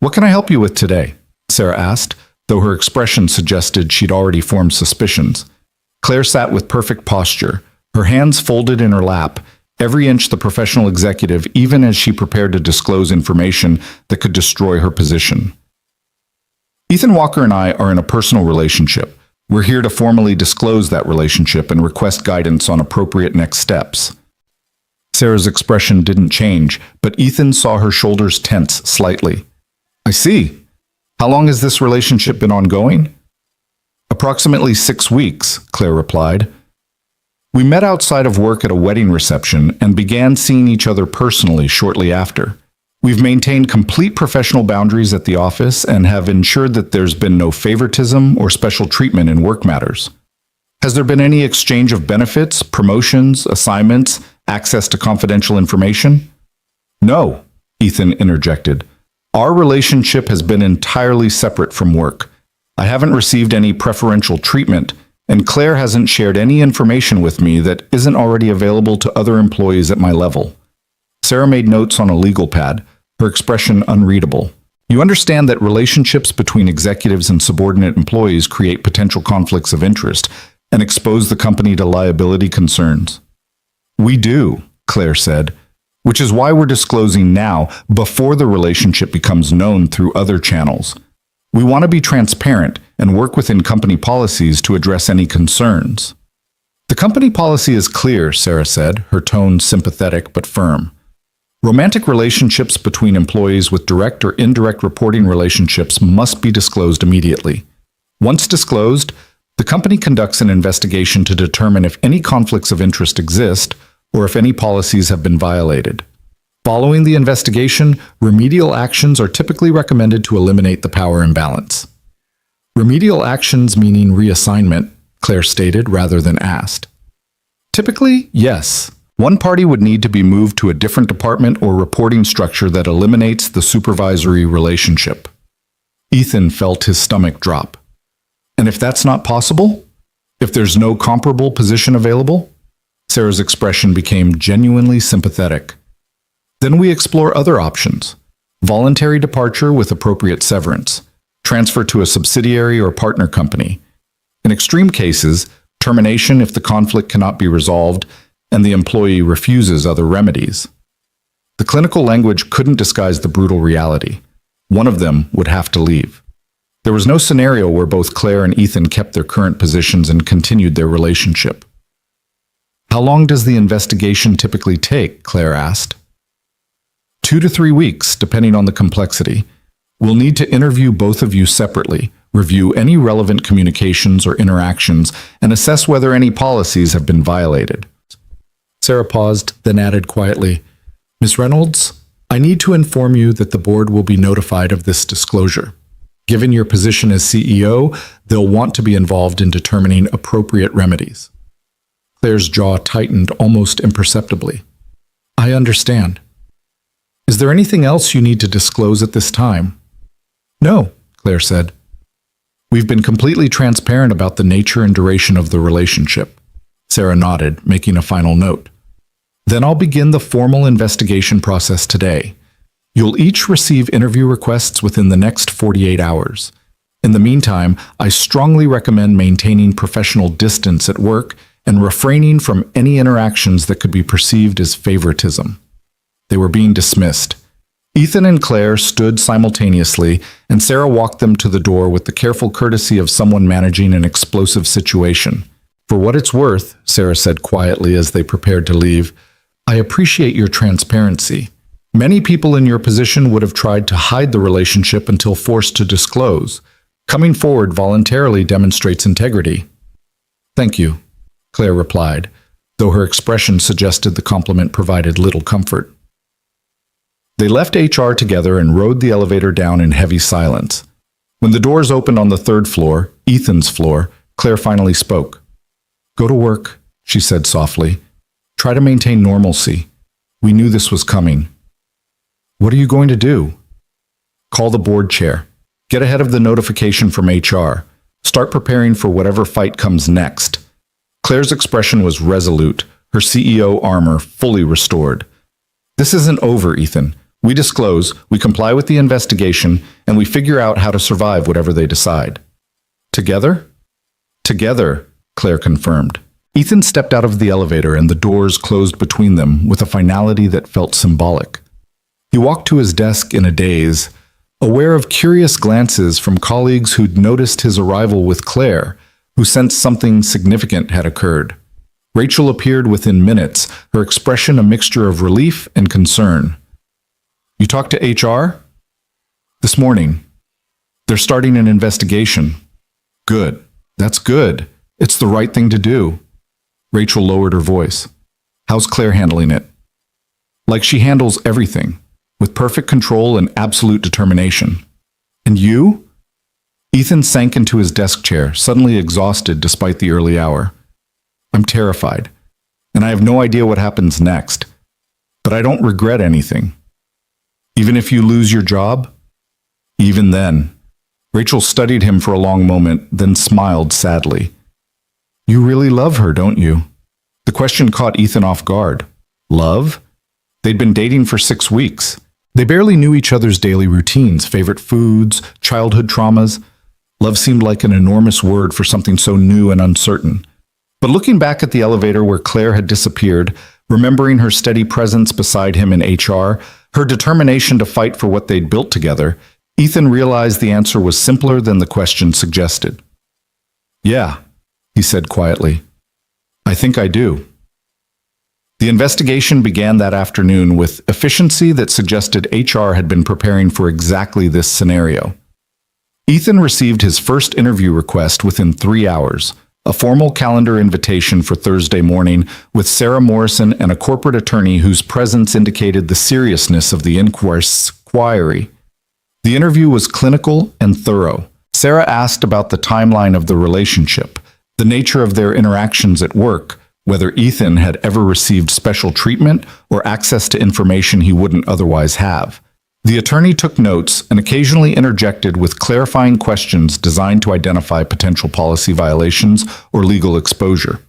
"What can I help you with today?" Sarah asked, though her expression suggested she'd already formed suspicions. Claire sat with perfect posture, her hands folded in her lap, every inch the professional executive, even as she prepared to disclose information that could destroy her position. "Ethan Walker and I are in a personal relationship. We're here to formally disclose that relationship and request guidance on appropriate next steps." Sarah's expression didn't change, but Ethan saw her shoulders tense slightly. "I see. How long has this relationship been ongoing?" "Approximately 6 weeks," Claire replied. "We met outside of work at a wedding reception and began seeing each other personally shortly after. We've maintained complete professional boundaries at the office and have ensured that there's been no favoritism or special treatment in work matters. Has there been any exchange of benefits, promotions, assignments, access to confidential information?" "No," Ethan interjected. "Our relationship has been entirely separate from work. I haven't received any preferential treatment, and Claire hasn't shared any information with me that isn't already available to other employees at my level." Sarah made notes on a legal pad, her expression unreadable. "You understand that relationships between executives and subordinate employees create potential conflicts of interest and expose the company to liability concerns." "We do," Claire said, "which is why we're disclosing now before the relationship becomes known through other channels. We want to be transparent and work within company policies to address any concerns." "The company policy is clear," Sarah said, her tone sympathetic but firm. "Romantic relationships between employees with direct or indirect reporting relationships must be disclosed immediately. Once disclosed, the company conducts an investigation to determine if any conflicts of interest exist or if any policies have been violated. Following the investigation, remedial actions are typically recommended to eliminate the power imbalance." "Remedial actions meaning reassignment," Claire stated rather than asked. "Typically, yes. One party would need to be moved to a different department or reporting structure that eliminates the supervisory relationship." Ethan felt his stomach drop. "And if that's not possible? If there's no comparable position available?" Sarah's expression became genuinely sympathetic. "Then we explore other options. Voluntary departure with appropriate severance. Transfer to a subsidiary or partner company. In extreme cases, termination if the conflict cannot be resolved, and the employee refuses other remedies. The clinical language couldn't disguise the brutal reality. One of them would have to leave. There was no scenario where both Claire and Ethan kept their current positions and continued their relationship. "How long does the investigation typically take?" Claire asked. 2 to 3 weeks, depending on the complexity. We'll need to interview both of you separately, review any relevant communications or interactions, and assess whether any policies have been violated. Sarah paused, then added quietly, "Ms. Reynolds, I need to inform you that the board will be notified of this disclosure. Given your position as CEO, they'll want to be involved in determining appropriate remedies." Claire's jaw tightened almost imperceptibly. "I understand. Is there anything else you need to disclose at this time?" "No," Claire said. "We've been completely transparent about the nature and duration of the relationship." Sarah nodded, making a final note. "Then I'll begin the formal investigation process today. You'll each receive interview requests within the next 48 hours. In the meantime, I strongly recommend maintaining professional distance at work and refraining from any interactions that could be perceived as favoritism." They were being dismissed. Ethan and Claire stood simultaneously, and Sarah walked them to the door with the careful courtesy of someone managing an explosive situation. "For what it's worth," Sarah said quietly as they prepared to leave, "I appreciate your transparency. Many people in your position would have tried to hide the relationship until forced to disclose. Coming forward voluntarily demonstrates integrity." "Thank you," Claire replied, though her expression suggested the compliment provided little comfort. They left HR together and rode the elevator down in heavy silence. When the doors opened on the 3rd floor, Ethan's floor, Claire finally spoke. "Go to work," she said softly. "Try to maintain normalcy. We knew this was coming." "What are you going to do?" "Call the board chair. Get ahead of the notification from HR. Start preparing for whatever fight comes next." Claire's expression was resolute, her CEO armor fully restored. "This isn't over, Ethan. We disclose, we comply with the investigation, and we figure out how to survive whatever they decide." "Together?" "Together," Claire confirmed. Ethan stepped out of the elevator and the doors closed between them with a finality that felt symbolic. He walked to his desk in a daze, aware of curious glances from colleagues who'd noticed his arrival with Claire, who sensed something significant had occurred. Rachel appeared within minutes, her expression a mixture of relief and concern. "You talked to HR?" "This morning. They're starting an investigation." "Good. That's good. It's the right thing to do." Rachel lowered her voice. "How's Claire handling it?" "Like she handles everything, with perfect control and absolute determination." "And you?" Ethan sank into his desk chair, suddenly exhausted despite the early hour. "I'm terrified, and I have no idea what happens next. But I don't regret anything." "Even if you lose your job?" "Even then." Rachel studied him for a long moment, then smiled sadly. "You really love her, don't you?" The question caught Ethan off guard. Love? They'd been dating for 6 weeks. They barely knew each other's daily routines, favorite foods, childhood traumas. Love seemed like an enormous word for something so new and uncertain. But looking back at the elevator where Claire had disappeared, remembering her steady presence beside him in HR, her determination to fight for what they'd built together, Ethan realized the answer was simpler than the question suggested. "Yeah," he said quietly. "I think I do." The investigation began that afternoon with efficiency that suggested HR had been preparing for exactly this scenario. Ethan received his first interview request within 3 hours, a formal calendar invitation for Thursday morning with Sarah Morrison and a corporate attorney whose presence indicated the seriousness of the inquiry. The interview was clinical and thorough. Sarah asked about the timeline of the relationship, the nature of their interactions at work, whether Ethan had ever received special treatment or access to information he wouldn't otherwise have. The attorney took notes and occasionally interjected with clarifying questions designed to identify potential policy violations or legal exposure.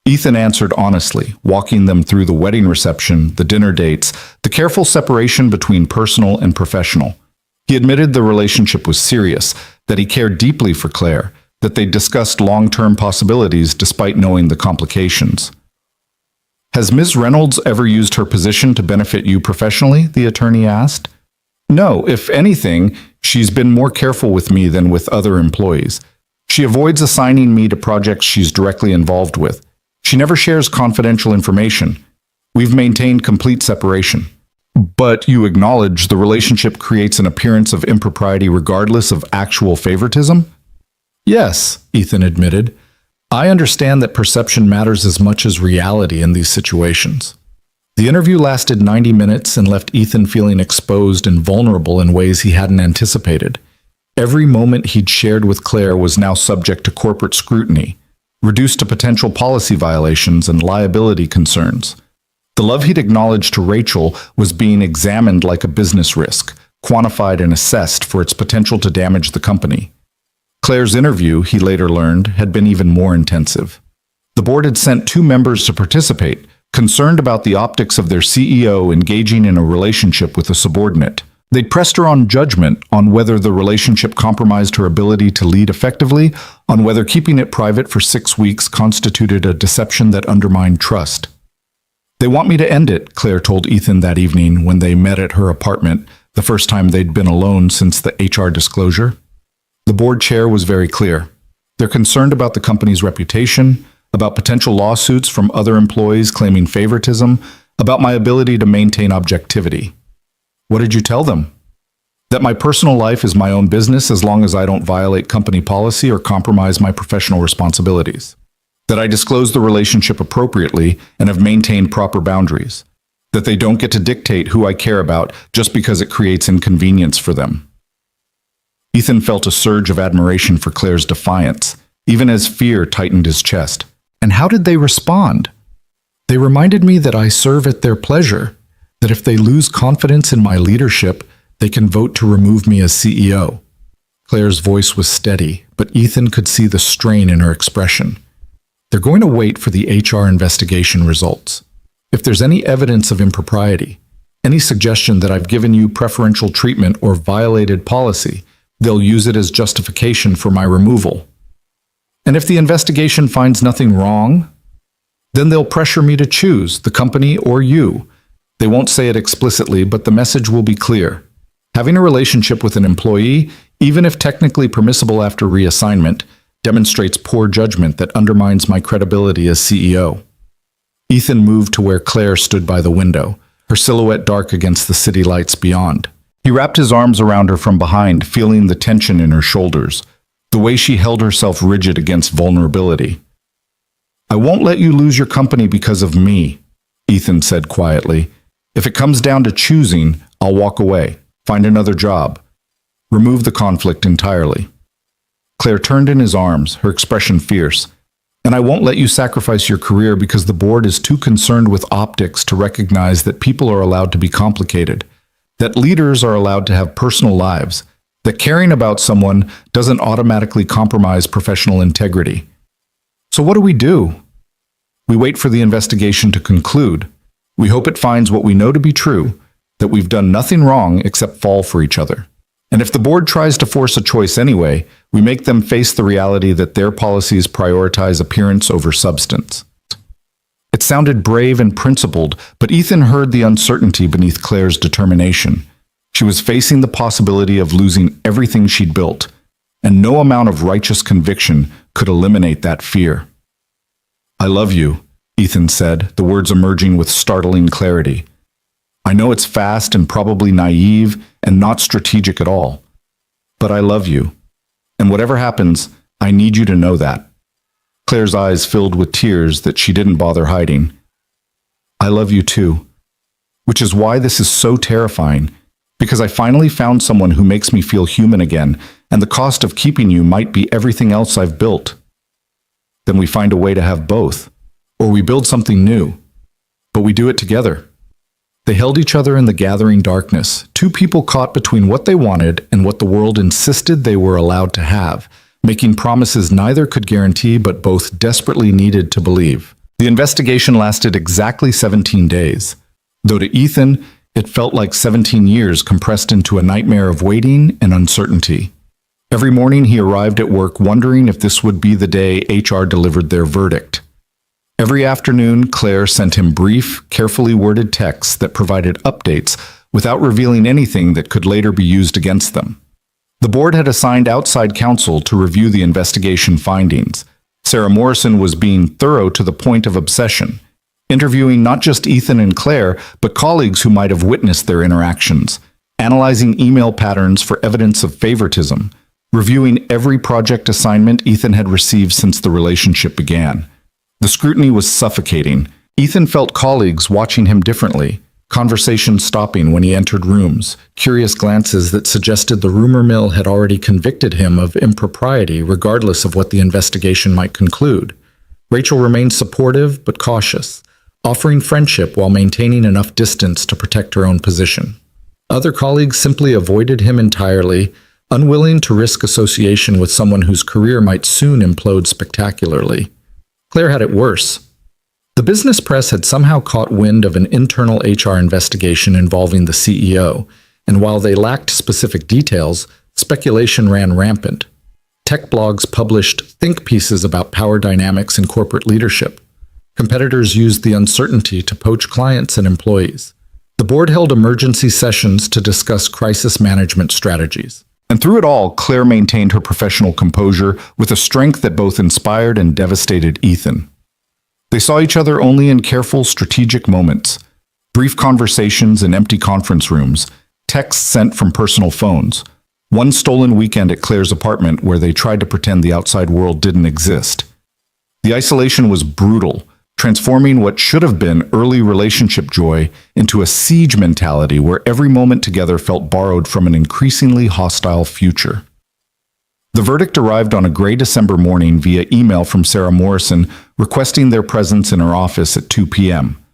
Ethan answered honestly, walking them through the wedding reception, the dinner dates, the careful separation between personal and professional. He admitted the relationship was serious, that he cared deeply for Claire, that they discussed long-term possibilities despite knowing the complications. Has Ms. Reynolds ever used her position to benefit you professionally? The attorney asked. No, if anything, she's been more careful with me than with other employees. She avoids assigning me to projects she's directly involved with. She never shares confidential information. We've maintained complete separation. But you acknowledge the relationship creates an appearance of impropriety regardless of actual favoritism? Yes, Ethan admitted. I understand that perception matters as much as reality in these situations. The interview lasted 90 minutes and left Ethan feeling exposed and vulnerable in ways he hadn't anticipated. Every moment he'd shared with Claire was now subject to corporate scrutiny, reduced to potential policy violations and liability concerns. The love he'd acknowledged to Rachel was being examined like a business risk, quantified and assessed for its potential to damage the company. Claire's interview, he later learned, had been even more intensive. The board had sent 2 members to participate, concerned about the optics of their CEO engaging in a relationship with a subordinate. They'd pressed her on judgment on whether the relationship compromised her ability to lead effectively, on whether keeping it private for 6 weeks constituted a deception that undermined trust. They want me to end it, Claire told Ethan that evening when they met at her apartment, the first time they'd been alone since the HR disclosure. The board chair was very clear. They're concerned about the company's reputation, about potential lawsuits from other employees claiming favoritism, about my ability to maintain objectivity. What did you tell them? That my personal life is my own business as long as I don't violate company policy or compromise my professional responsibilities. That I disclose the relationship appropriately and have maintained proper boundaries. That they don't get to dictate who I care about just because it creates inconvenience for them. Ethan felt a surge of admiration for Claire's defiance, even as fear tightened his chest. And how did they respond? They reminded me that I serve at their pleasure, that if they lose confidence in my leadership, they can vote to remove me as CEO. Claire's voice was steady, but Ethan could see the strain in her expression. They're going to wait for the HR investigation results. If there's any evidence of impropriety, any suggestion that I've given you preferential treatment or violated policy, they'll use it as justification for my removal. And if the investigation finds nothing wrong, then they'll pressure me to choose the company or you. They won't say it explicitly, but the message will be clear. Having a relationship with an employee, even if technically permissible after reassignment, demonstrates poor judgment that undermines my credibility as CEO. Ethan moved to where Claire stood by the window, her silhouette dark against the city lights beyond. He wrapped his arms around her from behind, feeling the tension in her shoulders, the way she held herself rigid against vulnerability. I won't let you lose your company because of me, Ethan said quietly. If it comes down to choosing, I'll walk away, find another job, remove the conflict entirely. Claire turned in his arms, her expression fierce. And I won't let you sacrifice your career because the board is too concerned with optics to recognize that people are allowed to be complicated, that leaders are allowed to have personal lives, that caring about someone doesn't automatically compromise professional integrity. So what do? We wait for the investigation to conclude. We hope it finds what we know to be true, that we've done nothing wrong except fall for each other. And if the board tries to force a choice anyway, we make them face the reality that their policies prioritize appearance over substance. It sounded brave and principled, but Ethan heard the uncertainty beneath Claire's determination. She was facing the possibility of losing everything she'd built, and no amount of righteous conviction could eliminate that fear. I love you, Ethan said, the words emerging with startling clarity. I know it's fast and probably naive and not strategic at all, but I love you. And whatever happens, I need you to know that. Claire's eyes filled with tears that she didn't bother hiding. I love you too, which is why this is so terrifying, because I finally found someone who makes me feel human again, and the cost of keeping you might be everything else I've built. Then we find a way to have both, or we build something new, but we do it together. They held each other in the gathering darkness, 2 people caught between what they wanted and what the world insisted they were allowed to have, making promises neither could guarantee but both desperately needed to believe. The investigation lasted exactly 17 days, though to Ethan, it felt like 17 years compressed into a nightmare of waiting and uncertainty. Every morning he arrived at work wondering if this would be the day HR delivered their verdict. Every afternoon, Claire sent him brief, carefully worded texts that provided updates without revealing anything that could later be used against them. The board had assigned outside counsel to review the investigation findings. Sarah Morrison was being thorough to the point of obsession, interviewing not just Ethan and Claire, but colleagues who might have witnessed their interactions, analyzing email patterns for evidence of favoritism, reviewing every project assignment Ethan had received since the relationship began. The scrutiny was suffocating. Ethan felt colleagues watching him differently, conversations stopping when he entered rooms, curious glances that suggested the rumor mill had already convicted him of impropriety regardless of what the investigation might conclude. Rachel remained supportive but cautious, offering friendship while maintaining enough distance to protect her own position. Other colleagues simply avoided him entirely, unwilling to risk association with someone whose career might soon implode spectacularly. Claire had it worse. The business press had somehow caught wind of an internal HR investigation involving the CEO, and while they lacked specific details, speculation ran rampant. Tech blogs published think pieces about power dynamics in corporate leadership. Competitors used the uncertainty to poach clients and employees. The board held emergency sessions to discuss crisis management strategies. And through it all, Claire maintained her professional composure with a strength that both inspired and devastated Ethan. They saw each other only in careful, strategic moments, brief conversations in empty conference rooms, texts sent from personal phones, one stolen weekend at Claire's apartment where they tried to pretend the outside world didn't exist. The isolation was brutal, transforming what should have been early relationship joy into a siege mentality where every moment together felt borrowed from an increasingly hostile future. The verdict arrived on a gray December morning via email from Sarah Morrison requesting their presence in her office at 2 p.m.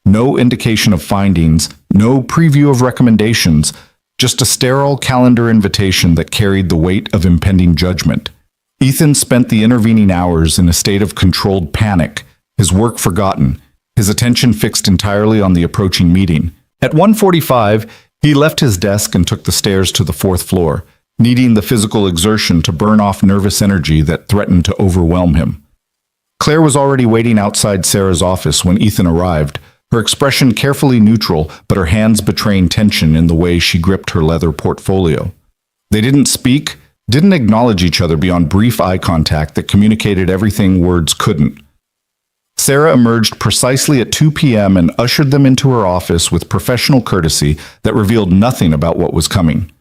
No indication of findings, no preview of recommendations, just a sterile calendar invitation that carried the weight of impending judgment. Ethan spent the intervening hours in a state of controlled panic, his work forgotten, his attention fixed entirely on the approaching meeting. At 1:45, he left his desk and took the stairs to the 4th floor, needing the physical exertion to burn off nervous energy that threatened to overwhelm him. Claire was already waiting outside Sarah's office when Ethan arrived, her expression carefully neutral, but her hands betraying tension in the way she gripped her leather portfolio. They didn't speak, didn't acknowledge each other beyond brief eye contact that communicated everything words couldn't. Sarah emerged precisely at 2 p.m. and ushered them into her office with professional courtesy that revealed nothing about what was coming.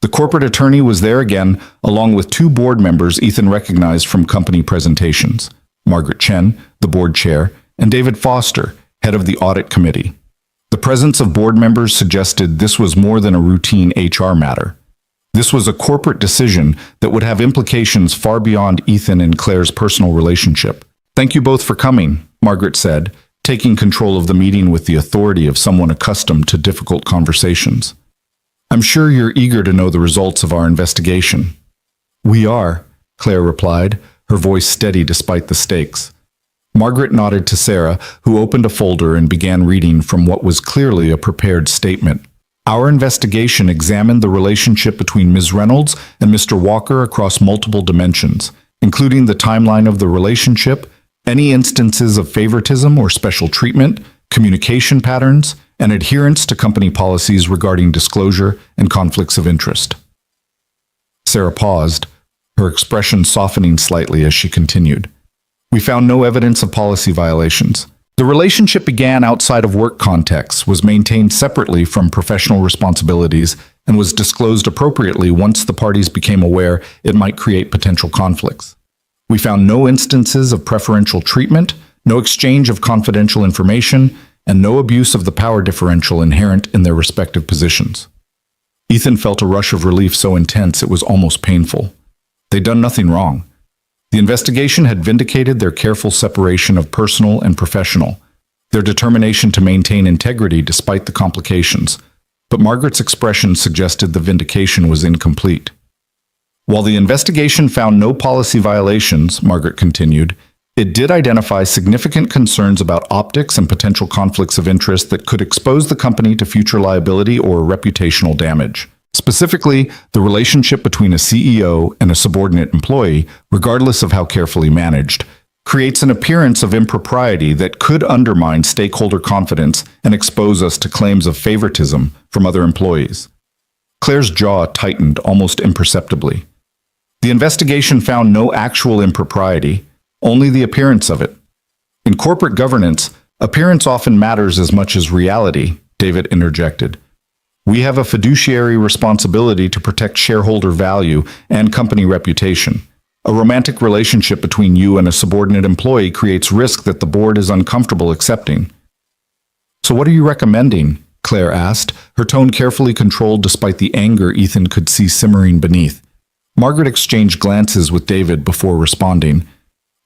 The corporate attorney was there again, along with 2 board members Ethan recognized from company presentations, Margaret Chen, the board chair, and David Foster, head of the audit committee. The presence of board members suggested this was more than a routine HR matter. This was a corporate decision that would have implications far beyond Ethan and Claire's personal relationship. "Thank you both for coming," Margaret said, taking control of the meeting with the authority of someone accustomed to difficult conversations. "I'm sure you're eager to know the results of our investigation." "We are," Claire replied, her voice steady despite the stakes. Margaret nodded to Sarah, who opened a folder and began reading from what was clearly a prepared statement. "Our investigation examined the relationship between Ms. Reynolds and Mr. Walker across multiple dimensions, including the timeline of the relationship, any instances of favoritism or special treatment, communication patterns, and adherence to company policies regarding disclosure and conflicts of interest." Sarah paused, her expression softening slightly as she continued. "We found no evidence of policy violations. The relationship began outside of work contexts, was maintained separately from professional responsibilities, and was disclosed appropriately once the parties became aware it might create potential conflicts. We found no instances of preferential treatment, no exchange of confidential information, and no abuse of the power differential inherent in their respective positions." Ethan felt a rush of relief so intense it was almost painful. They'd done nothing wrong. The investigation had vindicated their careful separation of personal and professional, their determination to maintain integrity despite the complications, but Margaret's expression suggested the vindication was incomplete. "While the investigation found no policy violations," Margaret continued, "it did identify significant concerns about optics and potential conflicts of interest that could expose the company to future liability or reputational damage. Specifically, the relationship between a CEO and a subordinate employee, regardless of how carefully managed, creates an appearance of impropriety that could undermine stakeholder confidence and expose us to claims of favoritism from other employees. Claire's jaw tightened almost imperceptibly. The investigation found no actual impropriety, only the appearance of it. In corporate governance, appearance often matters as much as reality, David interjected. We have a fiduciary responsibility to protect shareholder value and company reputation. A romantic relationship between you and a subordinate employee creates risk that the board is uncomfortable accepting. So what are you recommending? Claire asked, her tone carefully controlled despite the anger Ethan could see simmering beneath. Margaret exchanged glances with David before responding.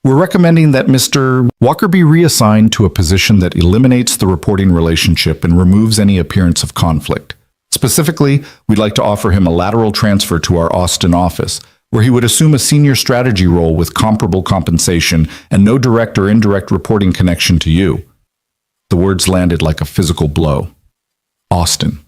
We're recommending that Mr. Walker be reassigned to a position that eliminates the reporting relationship and removes any appearance of conflict. Specifically, we'd like to offer him a lateral transfer to our Austin office, where he would assume a senior strategy role with comparable compensation and no direct or indirect reporting connection to you. The words landed like a physical blow. Austin.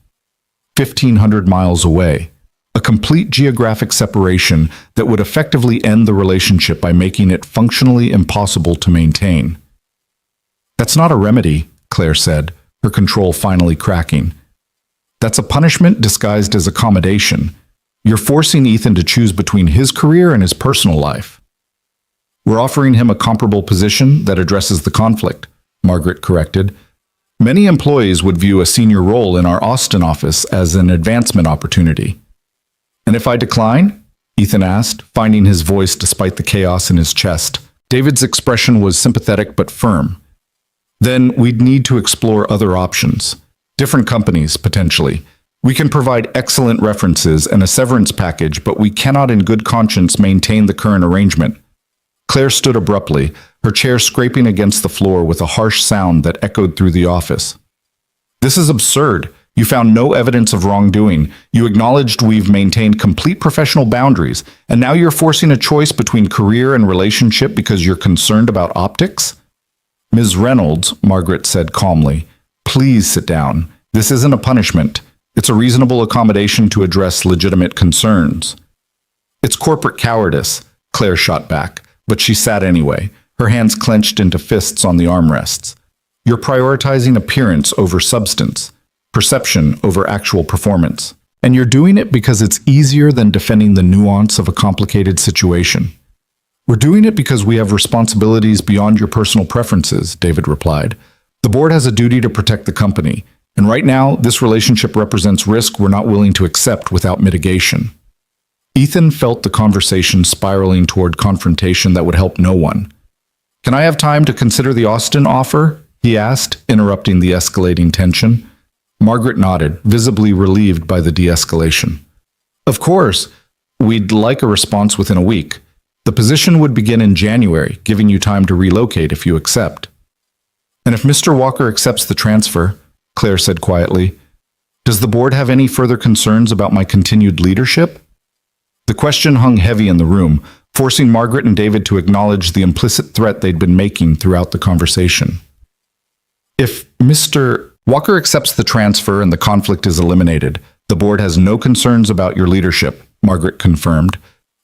1,500 miles away. A complete geographic separation that would effectively end the relationship by making it functionally impossible to maintain. That's not a remedy, Claire said, her control finally cracking. That's a punishment disguised as accommodation. You're forcing Ethan to choose between his career and his personal life. We're offering him a comparable position that addresses the conflict, Margaret corrected. Many employees would view a senior role in our Austin office as an advancement opportunity. And if I decline? Ethan asked, finding his voice despite the chaos in his chest. David's expression was sympathetic but firm. Then we'd need to explore other options. Different companies, potentially. We can provide excellent references and a severance package, but we cannot in good conscience maintain the current arrangement. Claire stood abruptly, her chair scraping against the floor with a harsh sound that echoed through the office. This is absurd. You found no evidence of wrongdoing. You acknowledged we've maintained complete professional boundaries, and now you're forcing a choice between career and relationship because you're concerned about optics? Ms. Reynolds, Margaret said calmly, please sit down. This isn't a punishment. It's a reasonable accommodation to address legitimate concerns. It's corporate cowardice, Claire shot back, but she sat anyway, her hands clenched into fists on the armrests. You're prioritizing appearance over substance, perception over actual performance. And you're doing it because it's easier than defending the nuance of a complicated situation. We're doing it because we have responsibilities beyond your personal preferences, David replied. The board has a duty to protect the company. And right now, this relationship represents risk we're not willing to accept without mitigation. Ethan felt the conversation spiraling toward confrontation that would help no one. Can I have time to consider the Austin offer? He asked, interrupting the escalating tension. Margaret nodded, visibly relieved by the de-escalation. Of course, we'd like a response within a week. The position would begin in January, giving you time to relocate if you accept. And if Mr. Walker accepts the transfer, Claire said quietly, does the board have any further concerns about my continued leadership? The question hung heavy in the room, forcing Margaret and David to acknowledge the implicit threat they'd been making throughout the conversation. If Mr. Walker accepts the transfer and the conflict is eliminated, the board has no concerns about your leadership, Margaret confirmed.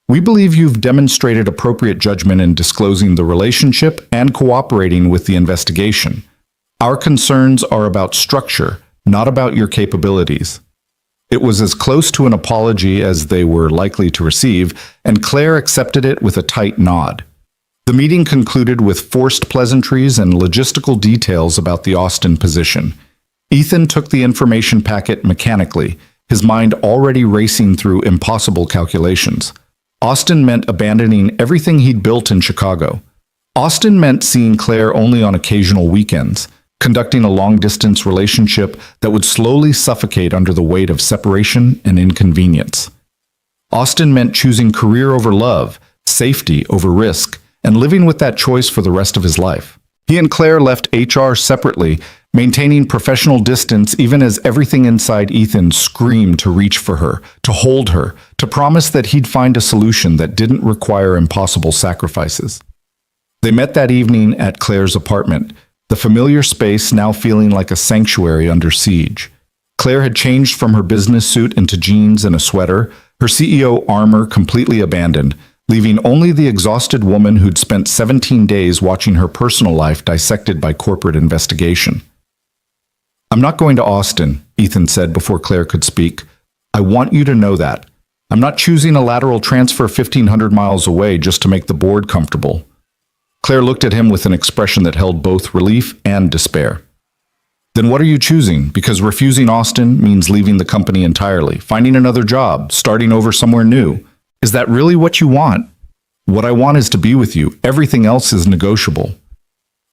We believe you've demonstrated appropriate judgment in disclosing the relationship and cooperating with the investigation. Our concerns are about structure, not about your capabilities. It was as close to an apology as they were likely to receive, and Claire accepted it with a tight nod. The meeting concluded with forced pleasantries and logistical details about the Austin position. Ethan took the information packet mechanically, his mind already racing through impossible calculations. Austin meant abandoning everything he'd built in Chicago. Austin meant seeing Claire only on occasional weekends, conducting a long-distance relationship that would slowly suffocate under the weight of separation and inconvenience. Austin meant choosing career over love, safety over risk, and living with that choice for the rest of his life. He and Claire left HR separately, maintaining professional distance even as everything inside Ethan screamed to reach for her, to hold her, to promise that he'd find a solution that didn't require impossible sacrifices. They met that evening at Claire's apartment, the familiar space now feeling like a sanctuary under siege. Claire had changed from her business suit into jeans and a sweater, her CEO armor completely abandoned, leaving only the exhausted woman who'd spent 17 days watching her personal life dissected by corporate investigation. "I'm not going to Austin," Ethan said before Claire could speak. "I want you to know that. I'm not choosing a lateral transfer 1,500 miles away just to make the board comfortable." Claire looked at him with an expression that held both relief and despair. "Then what are you choosing? Because refusing Austin means leaving the company entirely, finding another job, starting over somewhere new. Is that really what you want?" "What I want is to be with you. Everything else is negotiable."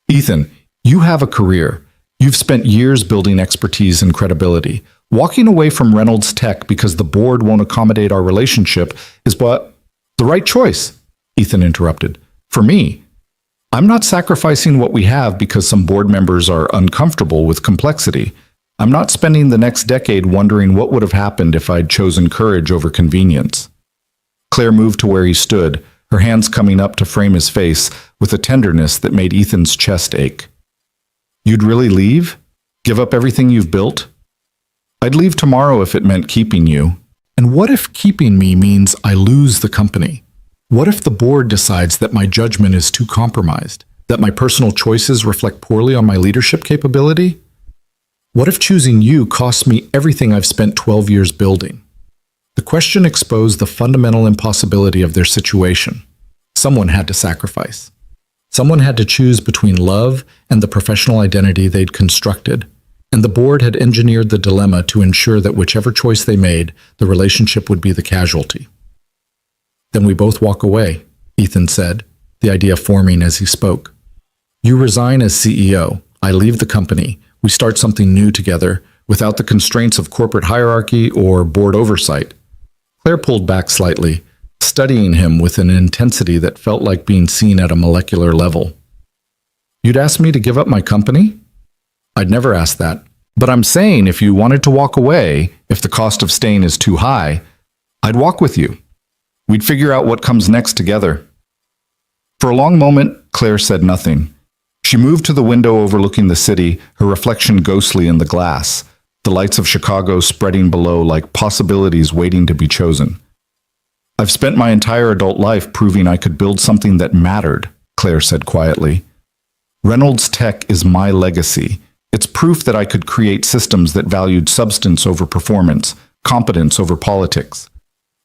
"Ethan, you have a career. You've spent years building expertise and credibility. Walking away from Reynolds Tech because the board won't accommodate our relationship is what—" "The right choice," Ethan interrupted. "For me. I'm not sacrificing what we have because some board members are uncomfortable with complexity. I'm not spending the next decade wondering what would have happened if I'd chosen courage over convenience." Claire moved to where he stood, her hands coming up to frame his face with a tenderness that made Ethan's chest ache. "You'd really leave? Give up everything you've built?" "I'd leave tomorrow if it meant keeping you." "And what if keeping me means I lose the company? What if the board decides that my judgment is too compromised, that my personal choices reflect poorly on my leadership capability? What if choosing you costs me everything I've spent 12 years building?" The question exposed the fundamental impossibility of their situation. Someone had to sacrifice. Someone had to choose between love and the professional identity they'd constructed, and the board had engineered the dilemma to ensure that whichever choice they made, the relationship would be the casualty. "Then we both walk away," Ethan said, the idea forming as he spoke. "You resign as CEO, I leave the company, we start something new together, without the constraints of corporate hierarchy or board oversight." Claire pulled back slightly, studying him with an intensity that felt like being seen at a molecular level. "You'd ask me to give up my company?" "I'd never ask that. But I'm saying if you wanted to walk away, if the cost of staying is too high, I'd walk with you. We'd figure out what comes next together." For a long moment, Claire said nothing. She moved to the window overlooking the city, her reflection ghostly in the glass, the lights of Chicago spreading below like possibilities waiting to be chosen. "I've spent my entire adult life proving I could build something that mattered," Claire said quietly. "Reynolds Tech is my legacy. It's proof that I could create systems that valued substance over performance, competence over politics.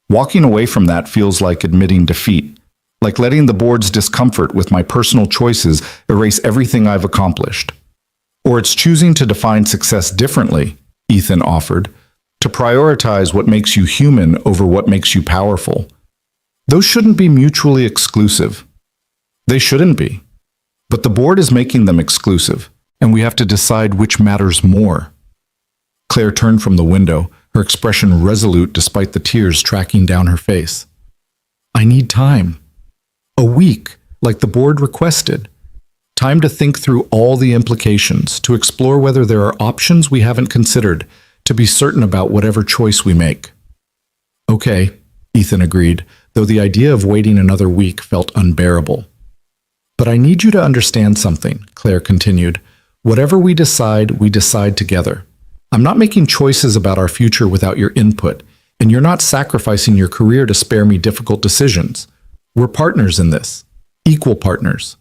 Walking away from that feels like admitting defeat, like letting the board's discomfort with my personal choices erase everything I've accomplished. Or it's choosing to define success differently," Ethan offered, "to prioritize what makes you human over what makes you powerful. Those shouldn't be mutually exclusive. They shouldn't be. But the board is making them exclusive, and we have to decide which matters more." Claire turned from the window, her expression resolute despite the tears tracking down her face. "I need time. A week, like the board requested. Time to think through all the implications, to explore whether there are options we haven't considered, to be certain about whatever choice we make." "Okay," Ethan agreed, though the idea of waiting another week felt unbearable. "But I need you to understand something," Claire continued. "Whatever we decide together. I'm not making choices about our future without your input, and you're not sacrificing your career to spare me difficult decisions. We're partners in this. Equal partners."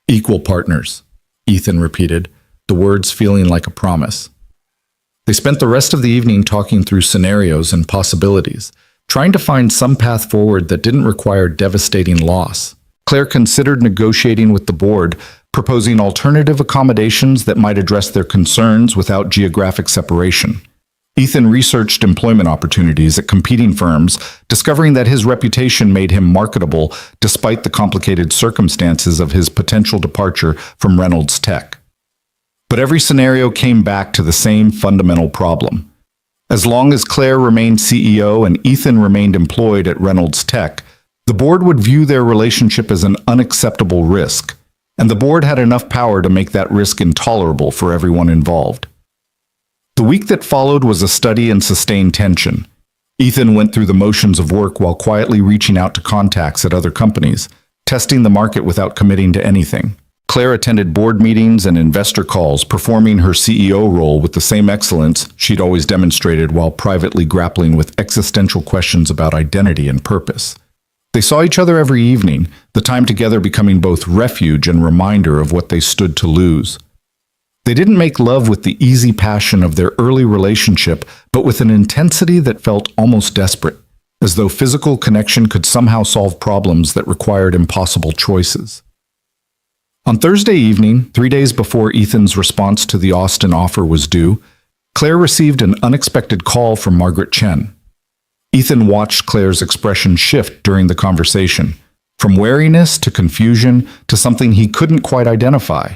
"Equal partners," Ethan repeated, the words feeling like a promise. They spent the rest of the evening talking through scenarios and possibilities, trying to find some path forward that didn't require devastating loss. Claire considered negotiating with the board, proposing alternative accommodations that might address their concerns without geographic separation. Ethan researched employment opportunities at competing firms, discovering that his reputation made him marketable despite the complicated circumstances of his potential departure from Reynolds Tech. But every scenario came back to the same fundamental problem. As long as Claire remained CEO and Ethan remained employed at Reynolds Tech, the board would view their relationship as an unacceptable risk, and the board had enough power to make that risk intolerable for everyone involved. The week that followed was a study in sustained tension. Ethan went through the motions of work while quietly reaching out to contacts at other companies, testing the market without committing to anything. Claire attended board meetings and investor calls, performing her CEO role with the same excellence she'd always demonstrated while privately grappling with existential questions about identity and purpose. They saw each other every evening, the time together becoming both refuge and reminder of what they stood to lose. They didn't make love with the easy passion of their early relationship, but with an intensity that felt almost desperate, as though physical connection could somehow solve problems that required impossible choices. On Thursday evening, 3 days before Ethan's response to the Austin offer was due, Claire received an unexpected call from Margaret Chen. Ethan watched Claire's expression shift during the conversation, from wariness to confusion to something he couldn't quite identify.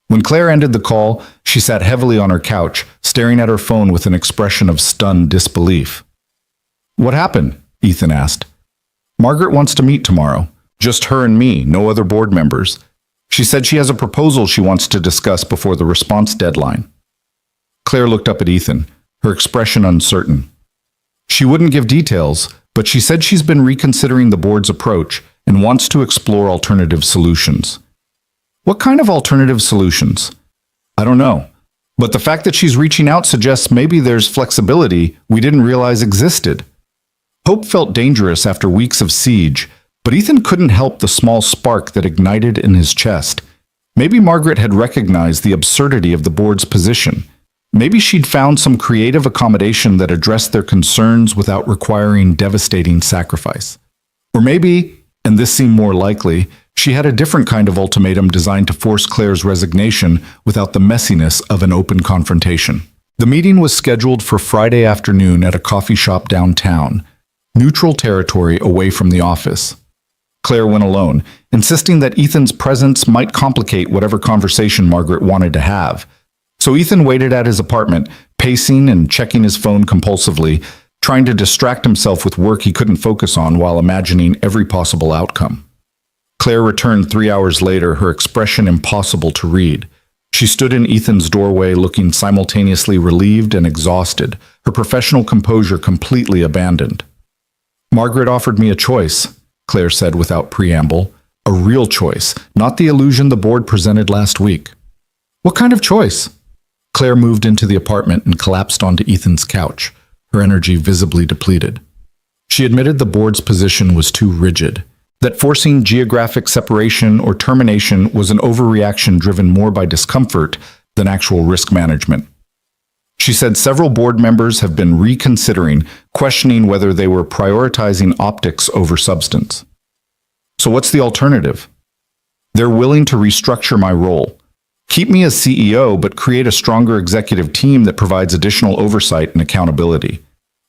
When Claire ended the call, she sat heavily on her couch, staring at her phone with an expression of stunned disbelief. "What happened?" Ethan asked. "Margaret wants to meet tomorrow. Just her and me, no other board members. She said she has a proposal she wants to discuss before the response deadline." Claire looked up at Ethan, her expression uncertain. She wouldn't give details, but she said she's been reconsidering the board's approach and wants to explore alternative solutions. "What kind of alternative solutions?" "I don't know. But the fact that she's reaching out suggests maybe there's flexibility we didn't realize existed." Hope felt dangerous after weeks of siege, but Ethan couldn't help the small spark that ignited in his chest. Maybe Margaret had recognized the absurdity of the board's position. Maybe she'd found some creative accommodation that addressed their concerns without requiring devastating sacrifice. Or maybe, and this seemed more likely, she had a different kind of ultimatum designed to force Claire's resignation without the messiness of an open confrontation. The meeting was scheduled for Friday afternoon at a coffee shop downtown, neutral territory away from the office. Claire went alone, insisting that Ethan's presence might complicate whatever conversation Margaret wanted to have. So Ethan waited at his apartment, pacing and checking his phone compulsively, trying to distract himself with work he couldn't focus on while imagining every possible outcome. Claire returned 3 hours later, her expression impossible to read. She stood in Ethan's doorway looking simultaneously relieved and exhausted, her professional composure completely abandoned. "Margaret offered me a choice," Claire said without preamble. "A real choice, not the illusion the board presented last week." "What kind of choice?" Claire moved into the apartment and collapsed onto Ethan's couch, her energy visibly depleted. She admitted the board's position was too rigid, that forcing geographic separation or termination was an overreaction driven more by discomfort than actual risk management. She said several board members have been reconsidering, questioning whether they were prioritizing optics over substance. "So what's the alternative?" "They're willing to restructure my role. Keep me as CEO, but create a stronger executive team that provides additional oversight and accountability.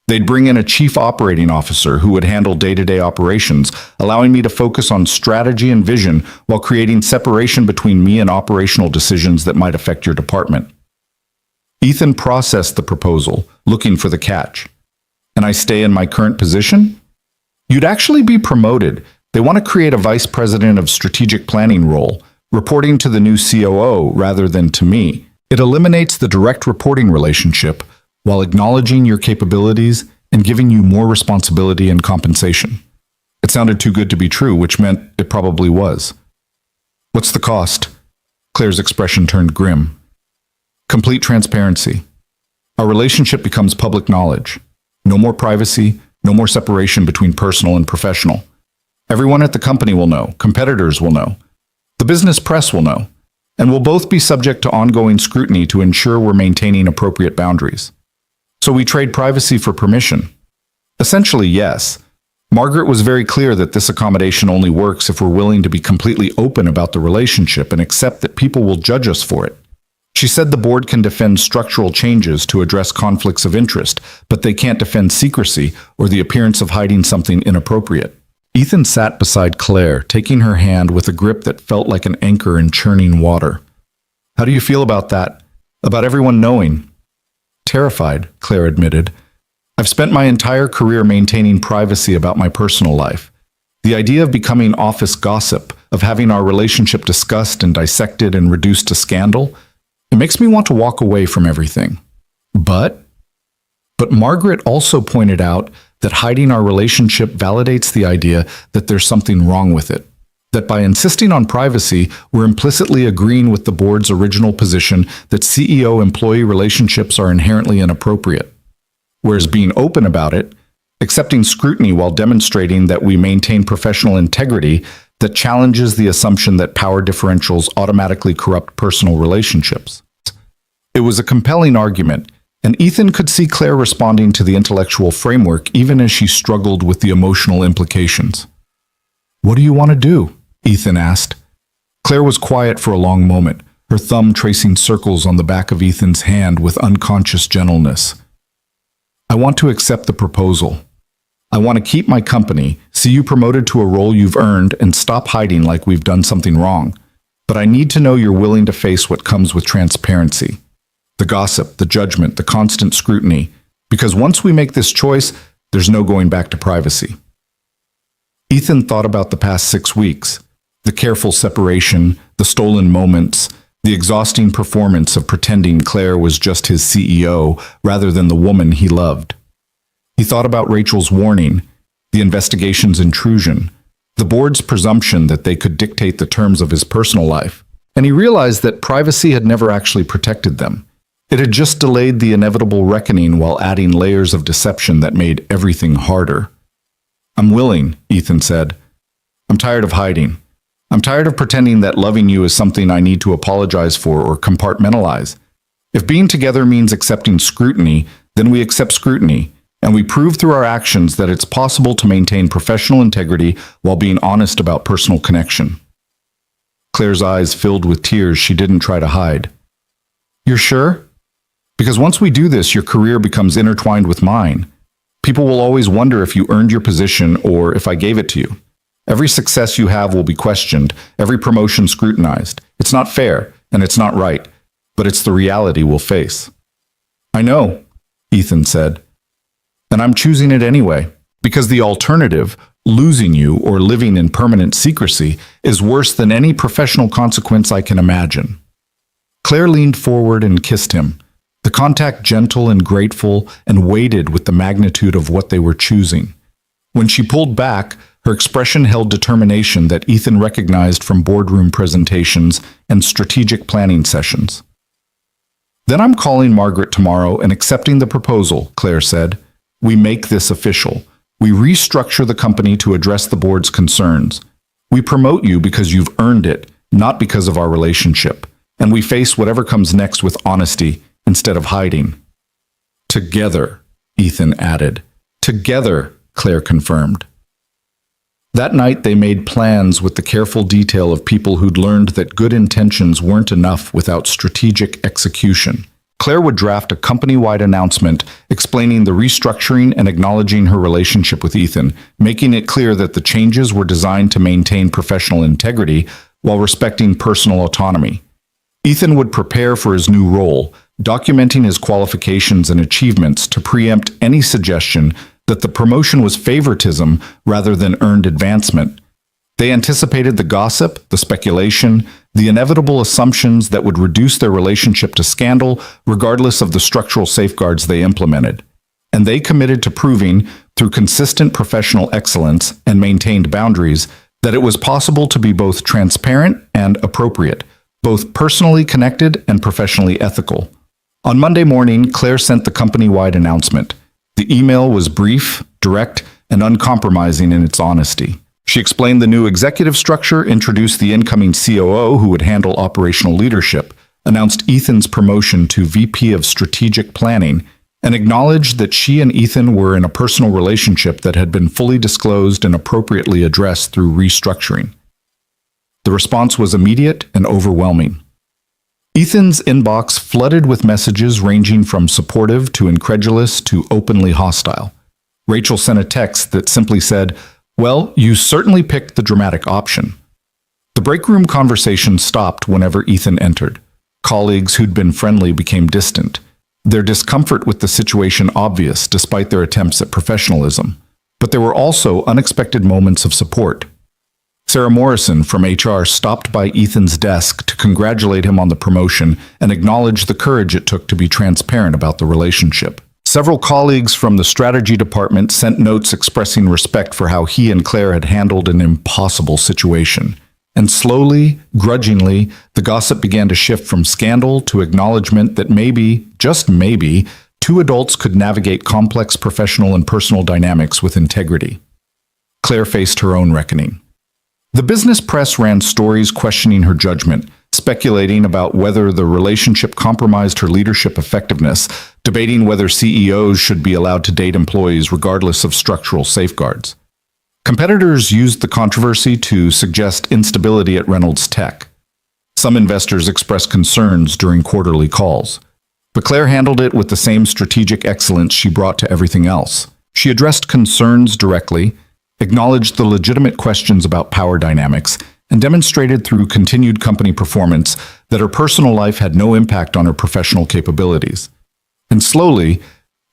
They'd bring in a chief operating officer who would handle day-to-day operations, allowing me to focus on strategy and vision while creating separation between me and operational decisions that might affect your department." Ethan processed the proposal, looking for the catch. "And I stay in my current position?" "You'd actually be promoted. They want to create a vice president of strategic planning role, reporting to the new COO rather than to me. It eliminates the direct reporting relationship while acknowledging your capabilities and giving you more responsibility and compensation." It sounded too good to be true, which meant it probably was. "What's the cost?" Claire's expression turned grim. "Complete transparency. Our relationship becomes public knowledge. No more privacy, no more separation between personal and professional. Everyone at the company will know, competitors will know. The business press will know, and we'll both be subject to ongoing scrutiny to ensure we're maintaining appropriate boundaries. So we trade privacy for permission." Essentially, yes. Margaret was very clear that this accommodation only works if we're willing to be completely open about the relationship and accept that people will judge us for it. She said the board can defend structural changes to address conflicts of interest, but they can't defend secrecy or the appearance of hiding something inappropriate. Ethan sat beside Claire, taking her hand with a grip that felt like an anchor in churning water. "How do you feel about that? About everyone knowing?" "Terrified," Claire admitted. "I've spent my entire career maintaining privacy about my personal life. The idea of becoming office gossip, of having our relationship discussed and dissected and reduced to scandal, it makes me want to walk away from everything. But Margaret also pointed out that hiding our relationship validates the idea that there's something wrong with it. That by insisting on privacy, we're implicitly agreeing with the board's original position that CEO-employee relationships are inherently inappropriate. Whereas being open about it, accepting scrutiny while demonstrating that we maintain professional integrity that challenges the assumption that power differentials automatically corrupt personal relationships. It was a compelling argument, and Ethan could see Claire responding to the intellectual framework even as she struggled with the emotional implications. "What do you want to do?" Ethan asked. Claire was quiet for a long moment, her thumb tracing circles on the back of Ethan's hand with unconscious gentleness. "I want to accept the proposal. I want to keep my company, see you promoted to a role you've earned, and stop hiding like we've done something wrong. But I need to know you're willing to face what comes with transparency. The gossip, the judgment, the constant scrutiny. Because once we make this choice, there's no going back to privacy." Ethan thought about the past 6 weeks. The careful separation, the stolen moments, the exhausting performance of pretending Claire was just his CEO rather than the woman he loved. He thought about Rachel's warning, the investigation's intrusion, the board's presumption that they could dictate the terms of his personal life, and he realized that privacy had never actually protected them. It had just delayed the inevitable reckoning while adding layers of deception that made everything harder. "I'm willing," Ethan said. "I'm tired of hiding. I'm tired of pretending that loving you is something I need to apologize for or compartmentalize. If being together means accepting scrutiny, then we accept scrutiny, and we prove through our actions that it's possible to maintain professional integrity while being honest about personal connection." Claire's eyes filled with tears she didn't try to hide. "You're sure? Because once we do this, your career becomes intertwined with mine. People will always wonder if you earned your position or if I gave it to you. Every success you have will be questioned, every promotion scrutinized. It's not fair, and it's not right, but it's the reality we'll face." "I know," Ethan said. "And I'm choosing it anyway, because the alternative, losing you or living in permanent secrecy, is worse than any professional consequence I can imagine." Claire leaned forward and kissed him, the contact gentle and grateful and weighted with the magnitude of what they were choosing. When she pulled back, her expression held determination that Ethan recognized from boardroom presentations and strategic planning sessions. "Then I'm calling Margaret tomorrow and accepting the proposal," Claire said. "We make this official. We restructure the company to address the board's concerns. We promote you because you've earned it, not because of our relationship. And we face whatever comes next with honesty instead of hiding." "Together," Ethan added. "Together," Claire confirmed. That night they made plans with the careful detail of people who'd learned that good intentions weren't enough without strategic execution. Claire would draft a company-wide announcement explaining the restructuring and acknowledging her relationship with Ethan, making it clear that the changes were designed to maintain professional integrity while respecting personal autonomy. Ethan would prepare for his new role, documenting his qualifications and achievements to preempt any suggestion that the promotion was favoritism rather than earned advancement. They anticipated the gossip, the speculation, the inevitable assumptions that would reduce their relationship to scandal regardless of the structural safeguards they implemented. And they committed to proving, through consistent professional excellence and maintained boundaries, that it was possible to be both transparent and appropriate, both personally connected and professionally ethical. On Monday morning, Claire sent the company-wide announcement. The email was brief, direct, and uncompromising in its honesty. She explained the new executive structure, introduced the incoming COO who would handle operational leadership, announced Ethan's promotion to VP of Strategic Planning, and acknowledged that she and Ethan were in a personal relationship that had been fully disclosed and appropriately addressed through restructuring. The response was immediate and overwhelming. Ethan's inbox flooded with messages ranging from supportive to incredulous to openly hostile. Rachel sent a text that simply said, "Well, you certainly picked the dramatic option." The break room conversation stopped whenever Ethan entered. Colleagues who'd been friendly became distant, their discomfort with the situation obvious despite their attempts at professionalism. But there were also unexpected moments of support. Sarah Morrison from HR stopped by Ethan's desk to congratulate him on the promotion and acknowledge the courage it took to be transparent about the relationship. Several colleagues from the strategy department sent notes expressing respect for how he and Claire had handled an impossible situation. And slowly, grudgingly, the gossip began to shift from scandal to acknowledgement that maybe, just maybe, Two adults could navigate complex professional and personal dynamics with integrity. Claire faced her own reckoning. The business press ran stories questioning her judgment, speculating about whether the relationship compromised her leadership effectiveness, debating whether CEOs should be allowed to date employees regardless of structural safeguards. Competitors used the controversy to suggest instability at Reynolds Tech. Some investors expressed concerns during quarterly calls. But Claire handled it with the same strategic excellence she brought to everything else. She addressed concerns directly, acknowledged the legitimate questions about power dynamics, and demonstrated through continued company performance that her personal life had no impact on her professional capabilities. And slowly,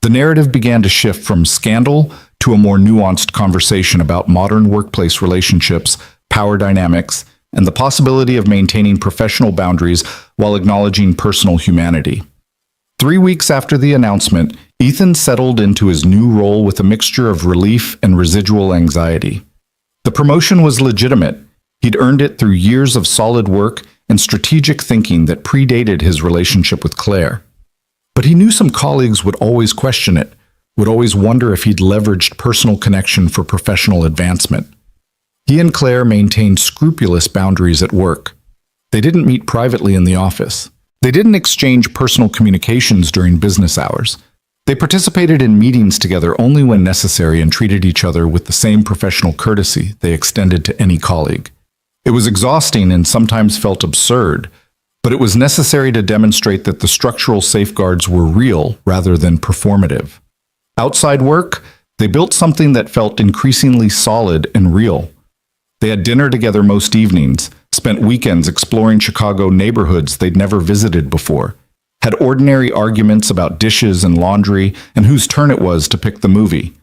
the narrative began to shift from scandal to a more nuanced conversation about modern workplace relationships, power dynamics, and the possibility of maintaining professional boundaries while acknowledging personal humanity. 3 weeks after the announcement, Ethan settled into his new role with a mixture of relief and residual anxiety. The promotion was legitimate. He'd earned it through years of solid work and strategic thinking that predated his relationship with Claire. But he knew some colleagues would always question it, would always wonder if he'd leveraged personal connection for professional advancement. He and Claire maintained scrupulous boundaries at work. They didn't meet privately in the office. They didn't exchange personal communications during business hours. They participated in meetings together only when necessary and treated each other with the same professional courtesy they extended to any colleague. It was exhausting and sometimes felt absurd, but it was necessary to demonstrate that the structural safeguards were real rather than performative. Outside work, they built something that felt increasingly solid and real. They had dinner together most evenings, spent weekends exploring Chicago neighborhoods they'd never visited before, had ordinary arguments about dishes and laundry and whose turn it was to pick the movie.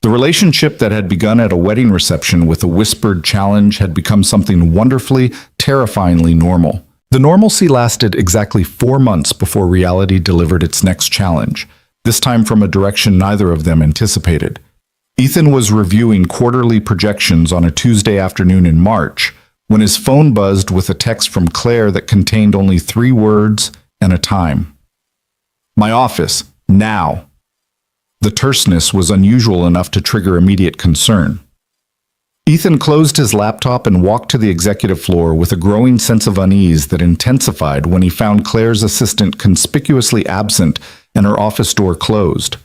The relationship that had begun at a wedding reception with a whispered challenge had become something wonderfully, terrifyingly normal. The normalcy lasted exactly 4 months before reality delivered its next challenge, this time from a direction neither of them anticipated. Ethan was reviewing quarterly projections on a Tuesday afternoon in March when his phone buzzed with a text from Claire that contained only 3 words and a time. "My office, now." The terseness was unusual enough to trigger immediate concern. Ethan closed his laptop and walked to the executive floor with a growing sense of unease that intensified when he found Claire's assistant conspicuously absent and her office door closed.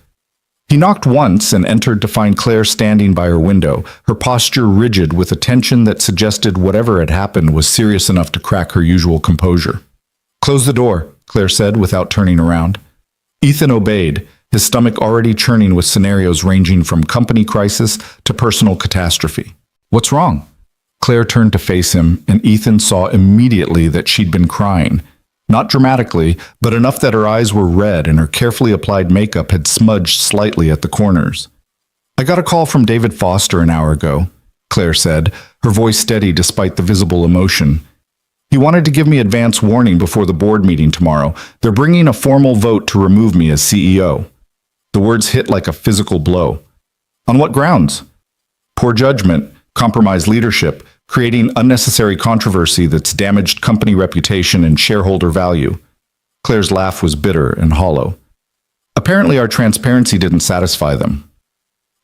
He knocked once and entered to find Claire standing by her window, her posture rigid with a tension that suggested whatever had happened was serious enough to crack her usual composure. "Close the door," Claire said without turning around. Ethan obeyed, his stomach already churning with scenarios ranging from company crisis to personal catastrophe. "What's wrong?" Claire turned to face him, and Ethan saw immediately that she'd been crying. Not dramatically, but enough that her eyes were red and her carefully applied makeup had smudged slightly at the corners. "I got a call from David Foster an hour ago," Claire said, her voice steady despite the visible emotion. "He wanted to give me advance warning before the board meeting tomorrow. They're bringing a formal vote to remove me as CEO." The words hit like a physical blow. "On what grounds?" "Poor judgment, compromised leadership, creating unnecessary controversy that's damaged company reputation and shareholder value." Claire's laugh was bitter and hollow. "Apparently our transparency didn't satisfy them.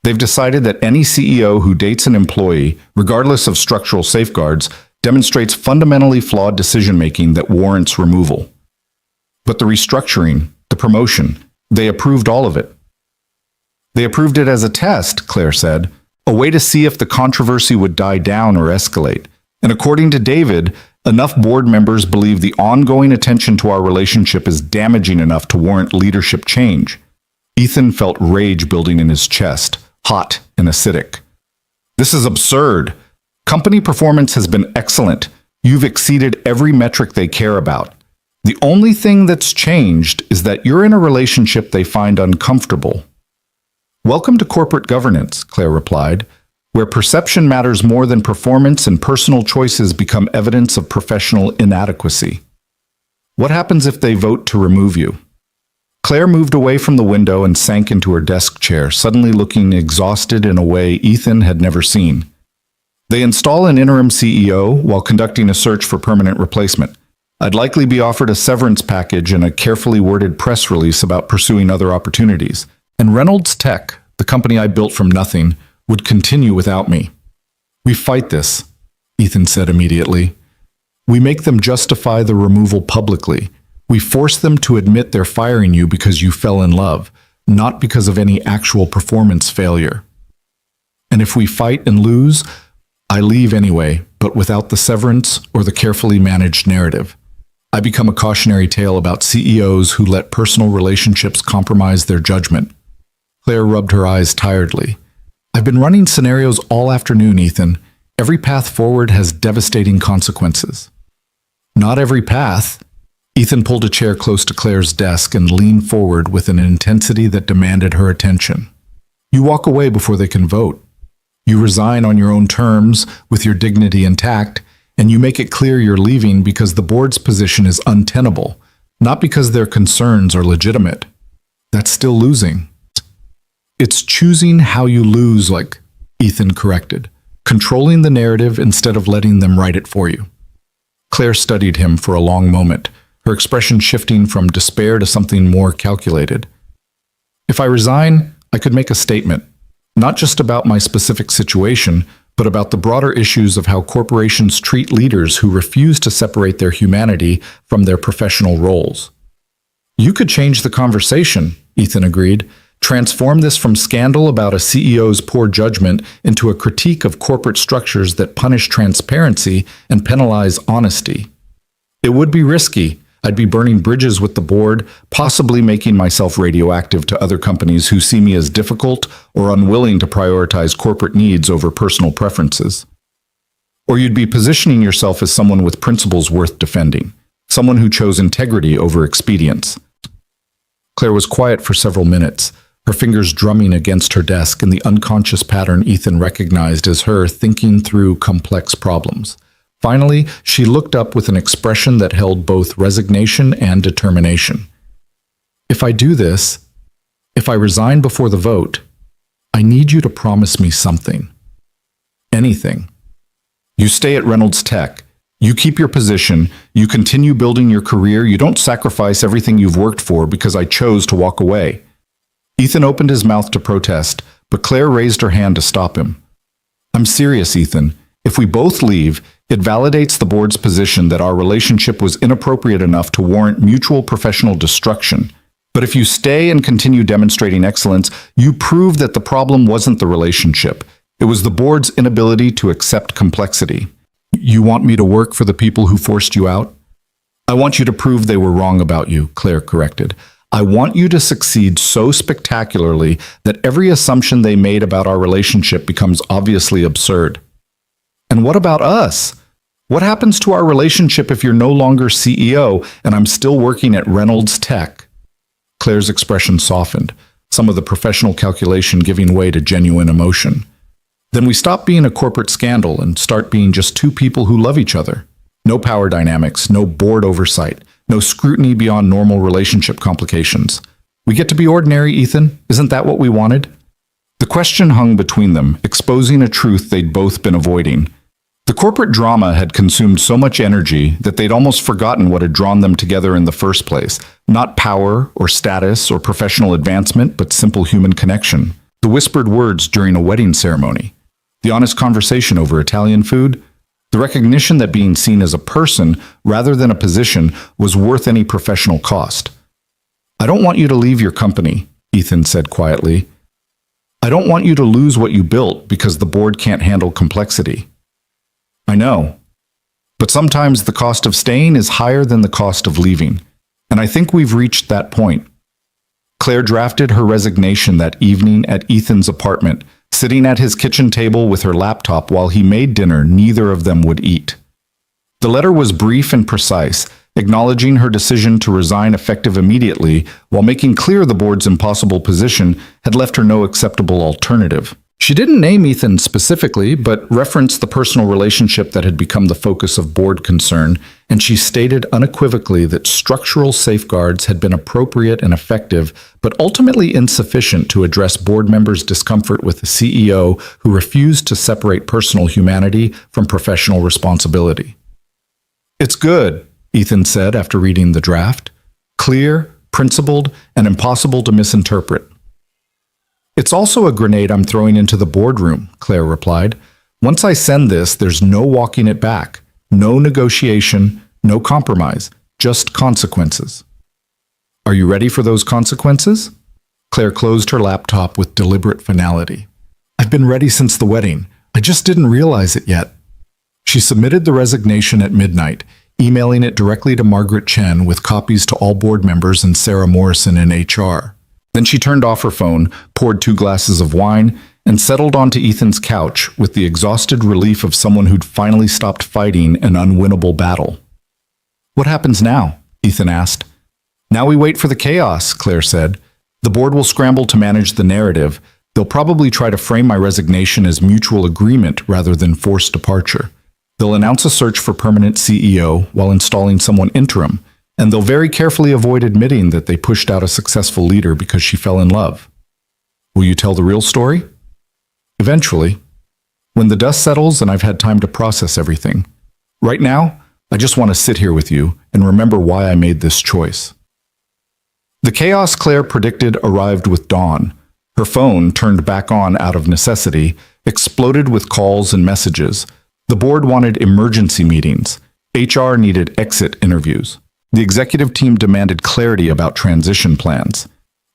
They've decided that any CEO who dates an employee, regardless of structural safeguards, demonstrates fundamentally flawed decision-making that warrants removal. But the restructuring, the promotion, they approved all of it." "They approved it as a test," Claire said, "a way to see if the controversy would die down or escalate. And according to David, enough board members believe the ongoing attention to our relationship is damaging enough to warrant leadership change." Ethan felt rage building in his chest, hot and acidic. "This is absurd. Company performance has been excellent. You've exceeded every metric they care about. The only thing that's changed is that you're in a relationship they find uncomfortable." "Welcome to corporate governance," Claire replied, "where perception matters more than performance and personal choices become evidence of professional inadequacy. What happens if they vote to remove you?" Claire moved away from the window and sank into her desk chair, suddenly looking exhausted in a way Ethan had never seen. "They install an interim CEO while conducting a search for permanent replacement. I'd likely be offered a severance package and a carefully worded press release about pursuing other opportunities. And Reynolds Tech, the company I built from nothing, would continue without me. We fight this, Ethan said immediately. We make them justify the removal publicly. We force them to admit they're firing you because you fell in love, not because of any actual performance failure. And if we fight and lose, I leave anyway, but without the severance or the carefully managed narrative. I become a cautionary tale about CEOs who let personal relationships compromise their judgment. Claire rubbed her eyes tiredly. I've been running scenarios all afternoon, Ethan. Every path forward has devastating consequences. Not every path. Ethan pulled a chair close to Claire's desk and leaned forward with an intensity that demanded her attention. You walk away before they can vote. You resign on your own terms, with your dignity intact, and you make it clear you're leaving because the board's position is untenable, not because their concerns are legitimate. That's still losing. It's choosing how you lose, like Ethan corrected, controlling the narrative instead of letting them write it for you. Claire studied him for a long moment, her expression shifting from despair to something more calculated. If I resign, I could make a statement, not just about my specific situation, but about the broader issues of how corporations treat leaders who refuse to separate their humanity from their professional roles. You could change the conversation, Ethan agreed. Transform this from scandal about a CEO's poor judgment into a critique of corporate structures that punish transparency and penalize honesty. It would be risky. I'd be burning bridges with the board, possibly making myself radioactive to other companies who see me as difficult or unwilling to prioritize corporate needs over personal preferences. Or you'd be positioning yourself as someone with principles worth defending, someone who chose integrity over expedience. Claire was quiet for several minutes, her fingers drumming against her desk in the unconscious pattern Ethan recognized as her thinking through complex problems. Finally, she looked up with an expression that held both resignation and determination. If I do this, if I resign before the vote, I need you to promise me something. Anything. You stay at Reynolds Tech. You keep your position. You continue building your career. You don't sacrifice everything you've worked for because I chose to walk away. Ethan opened his mouth to protest, but Claire raised her hand to stop him. I'm serious, Ethan. If we both leave, it validates the board's position that our relationship was inappropriate enough to warrant mutual professional destruction. But if you stay and continue demonstrating excellence, you prove that the problem wasn't the relationship. It was the board's inability to accept complexity. You want me to work for the people who forced you out? I want you to prove they were wrong about you, Claire corrected. I want you to succeed so spectacularly that every assumption they made about our relationship becomes obviously absurd. And what about us? What happens to our relationship if you're no longer CEO and I'm still working at Reynolds Tech? Claire's expression softened, some of the professional calculation giving way to genuine emotion. Then we stop being a corporate scandal and start being just two people who love each other. No power dynamics, no board oversight, no scrutiny beyond normal relationship complications. We get to be ordinary, Ethan. Isn't that what we wanted? The question hung between them, exposing a truth they'd both been avoiding. The corporate drama had consumed so much energy that they'd almost forgotten what had drawn them together in the first place. Not power or status or professional advancement, but simple human connection. The whispered words during a wedding ceremony. The honest conversation over Italian food. The recognition that being seen as a person rather than a position was worth any professional cost. I don't want you to leave your company, Ethan said quietly. I don't want you to lose what you built because the board can't handle complexity. I know. But sometimes the cost of staying is higher than the cost of leaving. And I think we've reached that point. Claire drafted her resignation that evening at Ethan's apartment, sitting at his kitchen table with her laptop while he made dinner neither of them would eat. The letter was brief and precise, acknowledging her decision to resign effective immediately while making clear the board's impossible position had left her no acceptable alternative. She didn't name Ethan specifically, but referenced the personal relationship that had become the focus of board concern, and she stated unequivocally that structural safeguards had been appropriate and effective, but ultimately insufficient to address board members' discomfort with the CEO who refused to separate personal humanity from professional responsibility. It's good, Ethan said after reading the draft. Clear, principled, and impossible to misinterpret. It's also a grenade I'm throwing into the boardroom, Claire replied. Once I send this, there's no walking it back. No negotiation, no compromise, just consequences. Are you ready for those consequences? Claire closed her laptop with deliberate finality. I've been ready since the wedding. I just didn't realize it yet. She submitted the resignation at midnight, emailing it directly to Margaret Chen with copies to all board members and Sarah Morrison in HR. Then she turned off her phone, poured 2 glasses of wine, and settled onto Ethan's couch with the exhausted relief of someone who'd finally stopped fighting an unwinnable battle. What happens now? Ethan asked. Now we wait for the chaos, Claire said. The board will scramble to manage the narrative. They'll probably try to frame my resignation as mutual agreement rather than forced departure. They'll announce a search for permanent CEO while installing someone interim, and they'll very carefully avoid admitting that they pushed out a successful leader because she fell in love. Will you tell the real story? Eventually, when the dust settles and I've had time to process everything. Right now, I just want to sit here with you and remember why I made this choice. The chaos Claire predicted arrived with dawn. Her phone, turned back on out of necessity, exploded with calls and messages. The board wanted emergency meetings. HR needed exit interviews. The executive team demanded clarity about transition plans.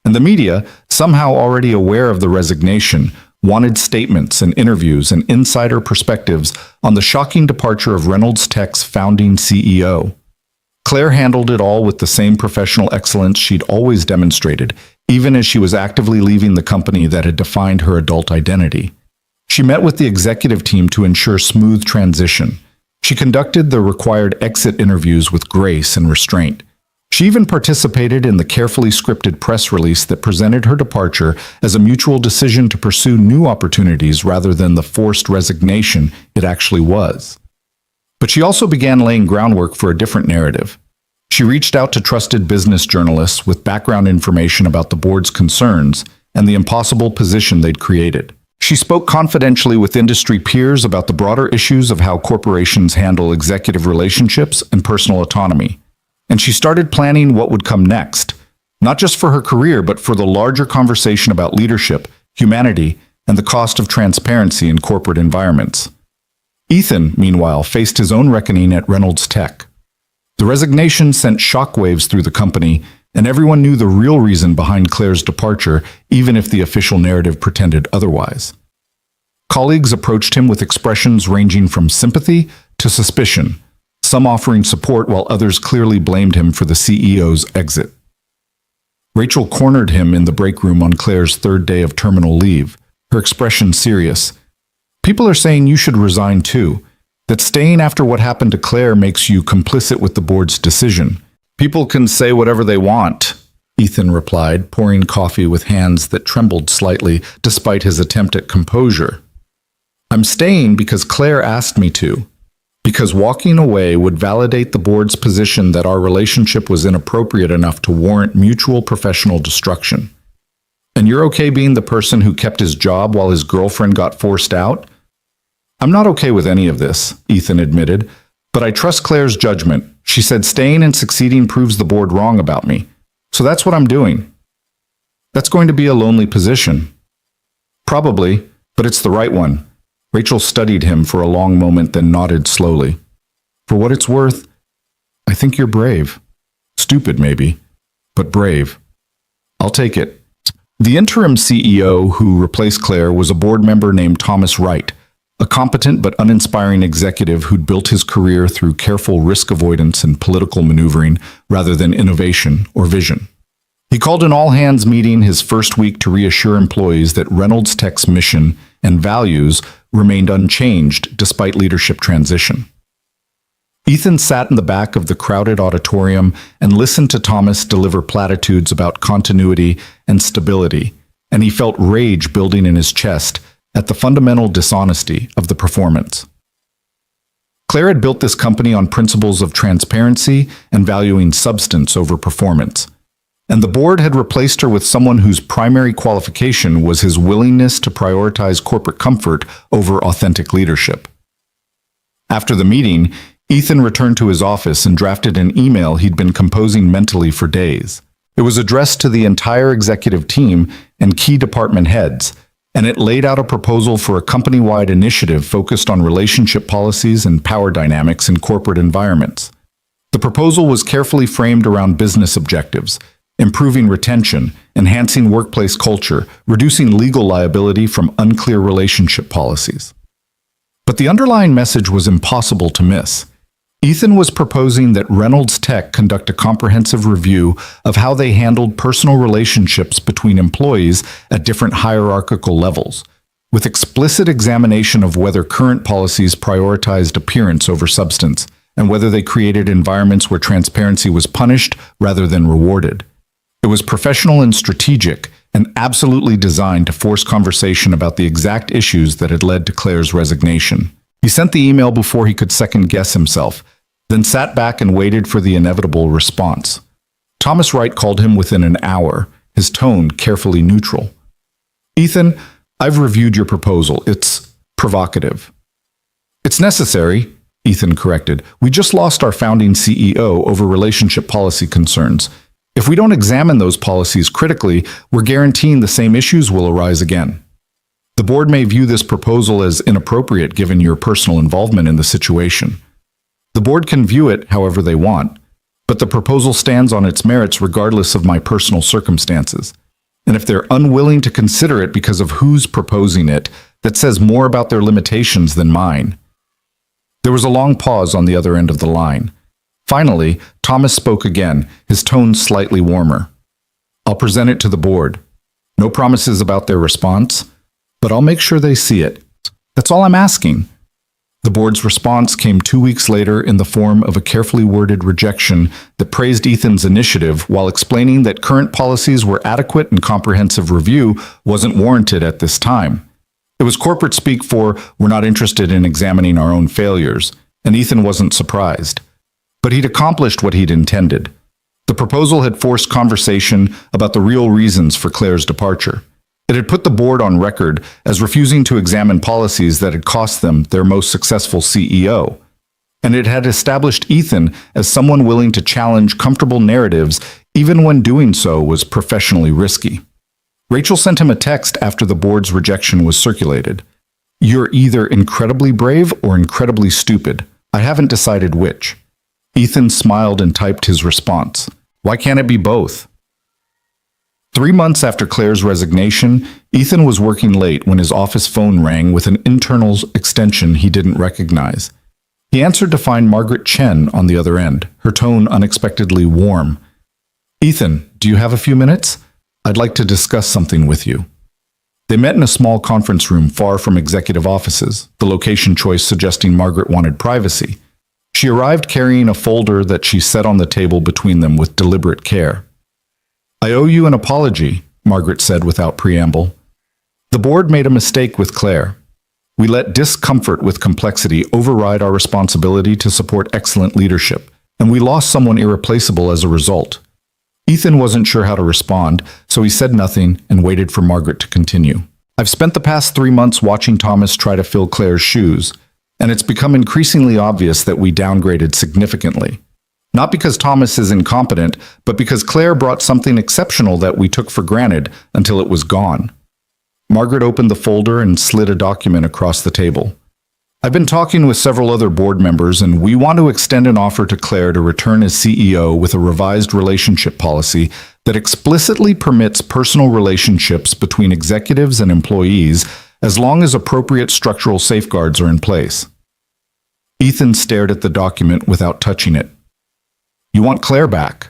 And the media, somehow already aware of the resignation, wanted statements and interviews and insider perspectives on the shocking departure of Reynolds Tech's founding CEO. Claire handled it all with the same professional excellence she'd always demonstrated, even as she was actively leaving the company that had defined her adult identity. She met with the executive team to ensure smooth transition. She conducted the required exit interviews with grace and restraint. She even participated in the carefully scripted press release that presented her departure as a mutual decision to pursue new opportunities rather than the forced resignation it actually was. But she also began laying groundwork for a different narrative. She reached out to trusted business journalists with background information about the board's concerns and the impossible position they'd created. She spoke confidentially with industry peers about the broader issues of how corporations handle executive relationships and personal autonomy. And she started planning what would come next, not just for her career, but for the larger conversation about leadership, humanity, and the cost of transparency in corporate environments. Ethan, meanwhile, faced his own reckoning at Reynolds Tech. The resignation sent shockwaves through the company, and everyone knew the real reason behind Claire's departure, even if the official narrative pretended otherwise. Colleagues approached him with expressions ranging from sympathy to suspicion, some offering support while others clearly blamed him for the CEO's exit. Rachel cornered him in the break room on Claire's 3rd day of terminal leave, her expression serious. People are saying you should resign too, that staying after what happened to Claire makes you complicit with the board's decision. People can say whatever they want, Ethan replied, pouring coffee with hands that trembled slightly despite his attempt at composure. I'm staying because Claire asked me to, because walking away would validate the board's position that our relationship was inappropriate enough to warrant mutual professional destruction. And you're okay being the person who kept his job while his girlfriend got forced out? I'm not okay with any of this, Ethan admitted, but I trust Claire's judgment. She said staying and succeeding proves the board wrong about me. So that's what I'm doing. That's going to be a lonely position. Probably, but it's the right one. Rachel studied him for a long moment, then nodded slowly. For what it's worth, I think you're brave. Stupid, maybe, but brave. I'll take it. The interim CEO who replaced Claire was a board member named Thomas Wright, a competent but uninspiring executive who'd built his career through careful risk avoidance and political maneuvering rather than innovation or vision. He called an all-hands meeting his first week to reassure employees that Reynolds Tech's mission and values remained unchanged despite leadership transition. Ethan sat in the back of the crowded auditorium and listened to Thomas deliver platitudes about continuity and stability, and he felt rage building in his chest at the fundamental dishonesty of the performance. Claire had built this company on principles of transparency and valuing substance over performance, and the board had replaced her with someone whose primary qualification was his willingness to prioritize corporate comfort over authentic leadership. After the meeting, Ethan returned to his office and drafted an email he'd been composing mentally for days. It was addressed to the entire executive team and key department heads, and it laid out a proposal for a company-wide initiative focused on relationship policies and power dynamics in corporate environments. The proposal was carefully framed around business objectives, improving retention, enhancing workplace culture, reducing legal liability from unclear relationship policies. But the underlying message was impossible to miss. Ethan was proposing that Reynolds Tech conduct a comprehensive review of how they handled personal relationships between employees at different hierarchical levels, with explicit examination of whether current policies prioritized appearance over substance, and whether they created environments where transparency was punished rather than rewarded. It was professional and strategic, and absolutely designed to force conversation about the exact issues that had led to Claire's resignation. He sent the email before he could second-guess himself, then sat back and waited for the inevitable response. Thomas Wright called him within an hour, his tone carefully neutral. "Ethan, I've reviewed your proposal. It's provocative." "It's necessary," Ethan corrected. "We just lost our founding CEO over relationship policy concerns. If we don't examine those policies critically, we're guaranteeing the same issues will arise again. The board may view this proposal as inappropriate given your personal involvement in the situation. The board can view it however they want, but the proposal stands on its merits regardless of my personal circumstances. And if they're unwilling to consider it because of who's proposing it, that says more about their limitations than mine." There was a long pause on the other end of the line. Finally, Thomas spoke again, his tone slightly warmer. "I'll present it to the board. No promises about their response, but I'll make sure they see it. That's all I'm asking." The board's response came 2 weeks later in the form of a carefully worded rejection that praised Ethan's initiative while explaining that current policies were adequate and comprehensive review wasn't warranted at this time. It was corporate speak for, "We're not interested in examining our own failures," and Ethan wasn't surprised. But he'd accomplished what he'd intended. The proposal had forced conversation about the real reasons for Claire's departure. It had put the board on record as refusing to examine policies that had cost them their most successful CEO. And it had established Ethan as someone willing to challenge comfortable narratives even when doing so was professionally risky. Rachel sent him a text after the board's rejection was circulated. "You're either incredibly brave or incredibly stupid. I haven't decided which." Ethan smiled and typed his response. "Why can't it be both?" 3 months after Claire's resignation, Ethan was working late when his office phone rang with an internal extension he didn't recognize. He answered to find Margaret Chen on the other end, her tone unexpectedly warm. "Ethan, do you have a few minutes? I'd like to discuss something with you." They met in a small conference room far from executive offices, the location choice suggesting Margaret wanted privacy. She arrived carrying a folder that she set on the table between them with deliberate care. "I owe you an apology," Margaret said without preamble. "The board made a mistake with Claire. We let discomfort with complexity override our responsibility to support excellent leadership, and we lost someone irreplaceable as a result." Ethan wasn't sure how to respond, so he said nothing and waited for Margaret to continue. "I've spent the past 3 months watching Thomas try to fill Claire's shoes, and it's become increasingly obvious that we downgraded significantly. Not because Thomas is incompetent, but because Claire brought something exceptional that we took for granted until it was gone." Margaret opened the folder and slid a document across the table. "I've been talking with several other board members, and we want to extend an offer to Claire to return as CEO with a revised relationship policy that explicitly permits personal relationships between executives and employees as long as appropriate structural safeguards are in place." Ethan stared at the document without touching it. "You want Claire back?"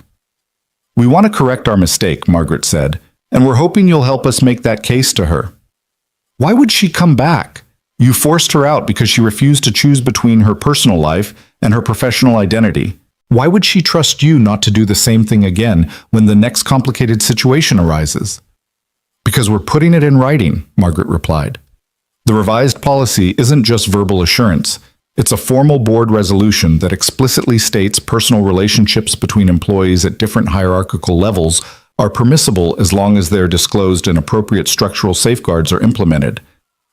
"We want to correct our mistake," Margaret said, "and we're hoping you'll help us make that case to her." "Why would she come back? You forced her out because she refused to choose between her personal life and her professional identity. Why would she trust you not to do the same thing again when the next complicated situation arises?" "Because we're putting it in writing," Margaret replied. "The revised policy isn't just verbal assurance. It's a formal board resolution that explicitly states personal relationships between employees at different hierarchical levels are permissible as long as they're disclosed and appropriate structural safeguards are implemented.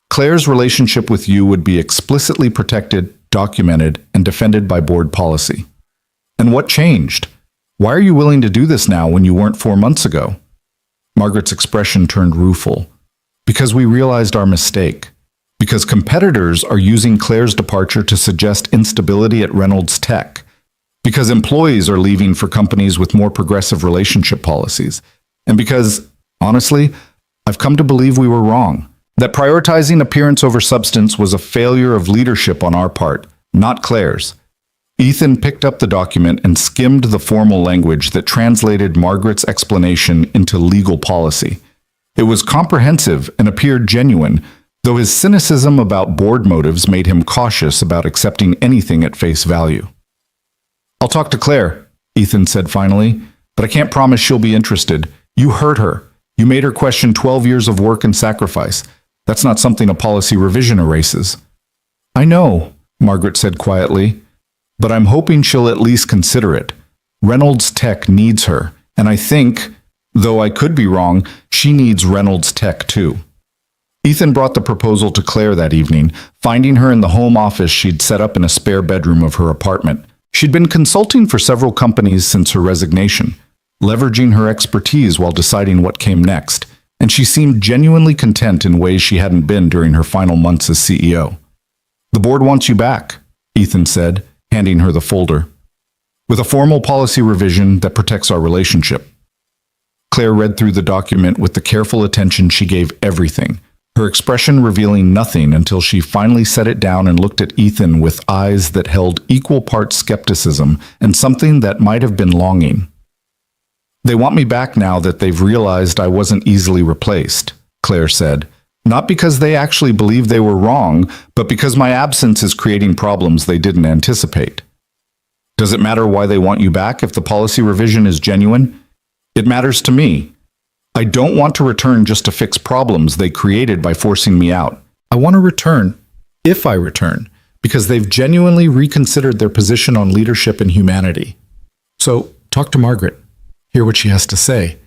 Claire's relationship with you would be explicitly protected documented, and defended by board policy. And what changed? Why are you willing to do this now when you weren't 4 months ago? Margaret's expression turned rueful. Because we realized our mistake. Because competitors are using Claire's departure to suggest instability at Reynolds Tech. Because employees are leaving for companies with more progressive relationship policies. And because, honestly, I've come to believe we were wrong. That prioritizing appearance over substance was a failure of leadership on our part, not Claire's. Ethan picked up the document and skimmed the formal language that translated Margaret's explanation into legal policy. It was comprehensive and appeared genuine, though his cynicism about board motives made him cautious about accepting anything at face value. "I'll talk to Claire," Ethan said finally, "but I can't promise she'll be interested. You hurt her. You made her question 12 years of work and sacrifice. That's not something a policy revision erases." "I know," Margaret said quietly, "but I'm hoping she'll at least consider it. Reynolds Tech needs her, and I think, though I could be wrong, she needs Reynolds Tech too." Ethan brought the proposal to Claire that evening, finding her in the home office she'd set up in a spare bedroom of her apartment. She'd been consulting for several companies since her resignation, leveraging her expertise while deciding what came next, and she seemed genuinely content in ways she hadn't been during her final months as CEO. "The board wants you back," Ethan said, handing her the folder, "with a formal policy revision that protects our relationship." Claire read through the document with the careful attention she gave everything, her expression revealing nothing until she finally set it down and looked at Ethan with eyes that held equal parts skepticism and something that might have been longing. "They want me back now that they've realized I wasn't easily replaced," Claire said, "not because they actually believe they were wrong, but because my absence is creating problems they didn't anticipate." "Does it matter why they want you back if the policy revision is genuine?" "It matters to me. I don't want to return just to fix problems they created by forcing me out. I want to return, if I return, because they've genuinely reconsidered their position on leadership and humanity. So, talk to Margaret. Hear what she has to say,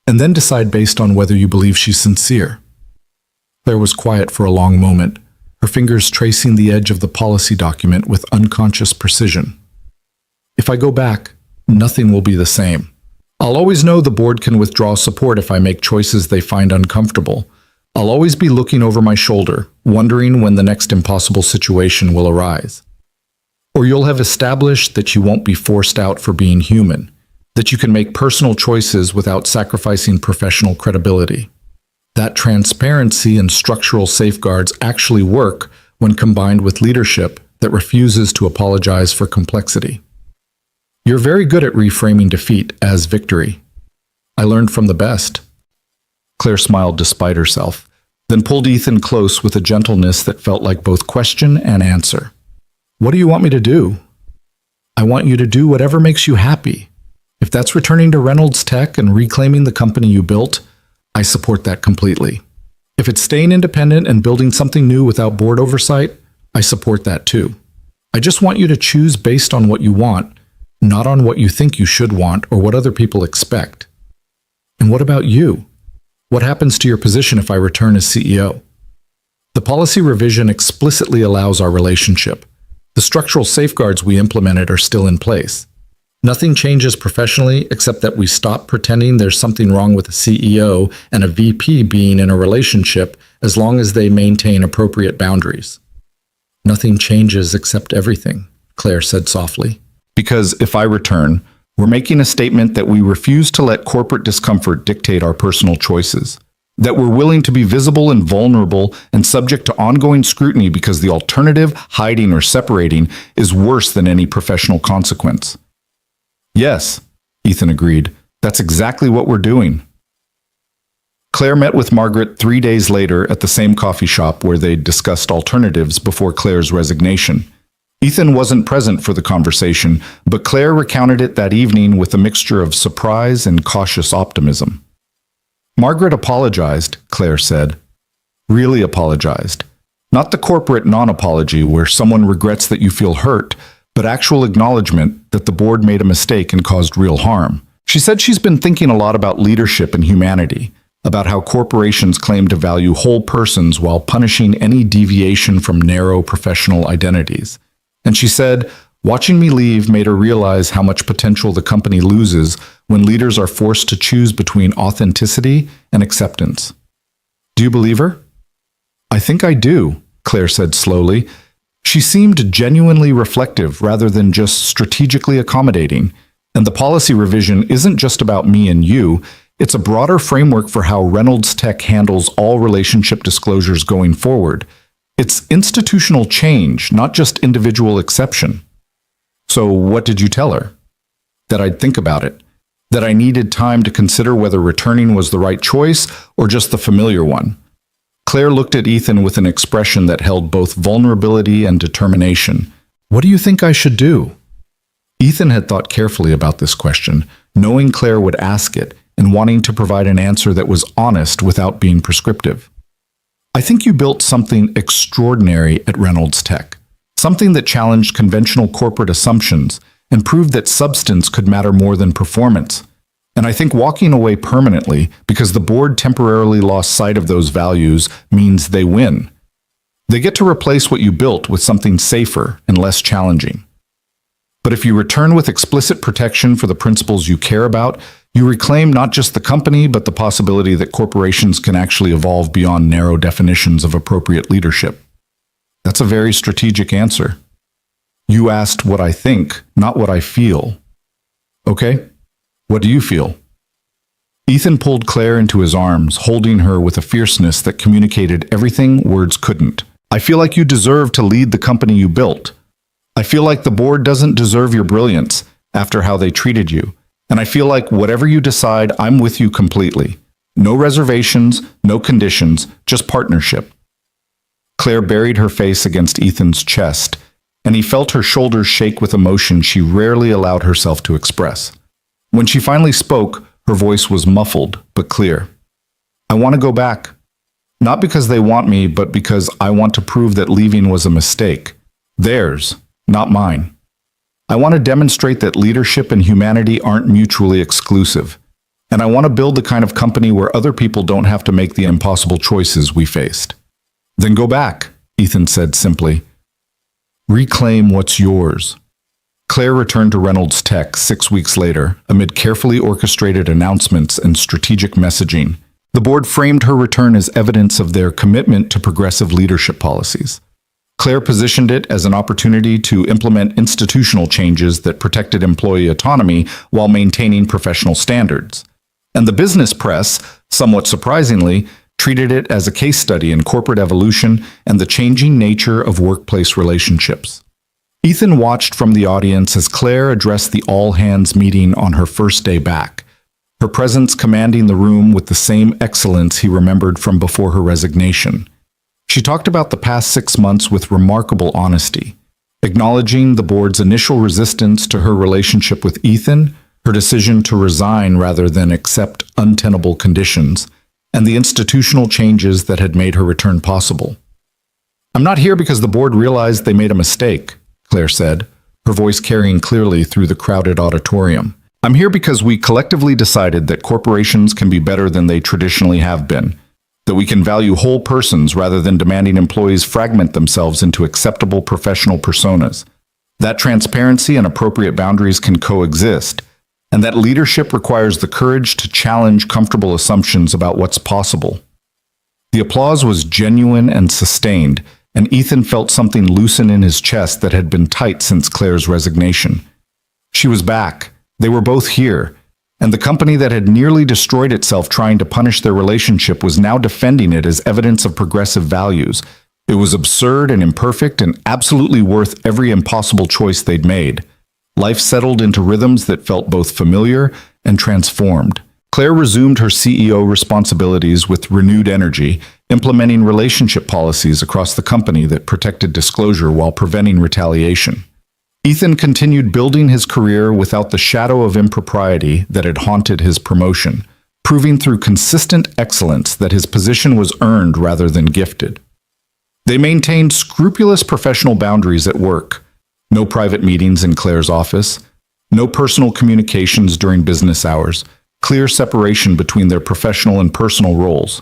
and then decide based on whether you believe she's sincere." Claire was quiet for a long moment, her fingers tracing the edge of the policy document with unconscious precision. "If I go back, nothing will be the same. I'll always know the board can withdraw support if I make choices they find uncomfortable. I'll always be looking over my shoulder, wondering when the next impossible situation will arise. Or you'll have established that you won't be forced out for being human, that you can make personal choices without sacrificing professional credibility. That transparency and structural safeguards actually work when combined with leadership that refuses to apologize for complexity. You're very good at reframing defeat as victory. I learned from the best." Claire smiled despite herself, then pulled Ethan close with a gentleness that felt like both question and answer. "What do you want me to do?" "I want you to do whatever makes you happy. If that's returning to Reynolds Tech and reclaiming the company you built, I support that completely. If it's staying independent and building something new without board oversight, I support that too. I just want you to choose based on what you want, not on what you think you should want or what other people expect. And what about you? What happens to your position if I return as CEO? The policy revision explicitly allows our relationship. The structural safeguards we implemented are still in place. Nothing changes professionally except that we stop pretending there's something wrong with a CEO and a VP being in a relationship as long as they maintain appropriate boundaries. Nothing changes except everything, Claire said softly. Because if I return, we're making a statement that we refuse to let corporate discomfort dictate our personal choices. That we're willing to be visible and vulnerable and subject to ongoing scrutiny because the alternative, hiding or separating, is worse than any professional consequence. Yes, Ethan agreed. That's exactly what we're doing. Claire met with Margaret 3 days later at the same coffee shop where they discussed alternatives before Claire's resignation. Ethan wasn't present for the conversation, but Claire recounted it that evening with a mixture of surprise and cautious optimism. Margaret apologized, Claire said. Really apologized. Not the corporate non-apology where someone regrets that you feel hurt, but actual acknowledgement that the board made a mistake and caused real harm. She said she's been thinking a lot about leadership and humanity, about how corporations claim to value whole persons while punishing any deviation from narrow professional identities. And she said, "Watching me leave made her realize how much potential the company loses when leaders are forced to choose between authenticity and acceptance." Do you believe her? "I think I do," Claire said slowly. She seemed genuinely reflective rather than just strategically accommodating. And the policy revision isn't just about me and you, it's a broader framework for how Reynolds Tech handles all relationship disclosures going forward. It's institutional change, not just individual exception. So what did you tell her? That I'd think about it. That I needed time to consider whether returning was the right choice or just the familiar one. Claire looked at Ethan with an expression that held both vulnerability and determination. "What do you think I should do?" Ethan had thought carefully about this question, knowing Claire would ask it and wanting to provide an answer that was honest without being prescriptive. "I think you built something extraordinary at Reynolds Tech, something that challenged conventional corporate assumptions and proved that substance could matter more than performance. And I think walking away permanently because the board temporarily lost sight of those values means they win. They get to replace what you built with something safer and less challenging. But if you return with explicit protection for the principles you care about, you reclaim not just the company, but the possibility that corporations can actually evolve beyond narrow definitions of appropriate leadership." That's a very strategic answer. You asked what I think, not what I feel. Okay, what do you feel? Ethan pulled Claire into his arms, holding her with a fierceness that communicated everything words couldn't. "I feel like you deserve to lead the company you built. I feel like the board doesn't deserve your brilliance after how they treated you. And I feel like whatever you decide, I'm with you completely. No reservations, no conditions, just partnership." Claire buried her face against Ethan's chest, and he felt her shoulders shake with emotion she rarely allowed herself to express. When she finally spoke, her voice was muffled but clear. "I want to go back. Not because they want me, but because I want to prove that leaving was a mistake. Theirs, not mine. I want to demonstrate that leadership and humanity aren't mutually exclusive. And I want to build the kind of company where other people don't have to make the impossible choices we faced." "Then go back," Ethan said simply. "Reclaim what's yours." Claire returned to Reynolds Tech 6 weeks later, amid carefully orchestrated announcements and strategic messaging. The board framed her return as evidence of their commitment to progressive leadership policies. Claire positioned it as an opportunity to implement institutional changes that protected employee autonomy while maintaining professional standards. And the business press, somewhat surprisingly, treated it as a case study in corporate evolution and the changing nature of workplace relationships. Ethan watched from the audience as Claire addressed the all-hands meeting on her first day back, her presence commanding the room with the same excellence he remembered from before her resignation. She talked about the past 6 months with remarkable honesty, acknowledging the board's initial resistance to her relationship with Ethan, her decision to resign rather than accept untenable conditions, and the institutional changes that had made her return possible. "I'm not here because the board realized they made a mistake," Claire said, her voice carrying clearly through the crowded auditorium. "I'm here because we collectively decided that corporations can be better than they traditionally have been, that we can value whole persons rather than demanding employees fragment themselves into acceptable professional personas, that transparency and appropriate boundaries can coexist, and that leadership requires the courage to challenge comfortable assumptions about what's possible." The applause was genuine and sustained, and Ethan felt something loosen in his chest that had been tight since Claire's resignation. She was back. They were both here, and the company that had nearly destroyed itself trying to punish their relationship was now defending it as evidence of progressive values. It was absurd and imperfect and absolutely worth every impossible choice they'd made. Life settled into rhythms that felt both familiar and transformed. Claire resumed her CEO responsibilities with renewed energy, implementing relationship policies across the company that protected disclosure while preventing retaliation. Ethan continued building his career without the shadow of impropriety that had haunted his promotion, proving through consistent excellence that his position was earned rather than gifted. They maintained scrupulous professional boundaries at work. No private meetings in Claire's office, no personal communications during business hours, clear separation between their professional and personal roles.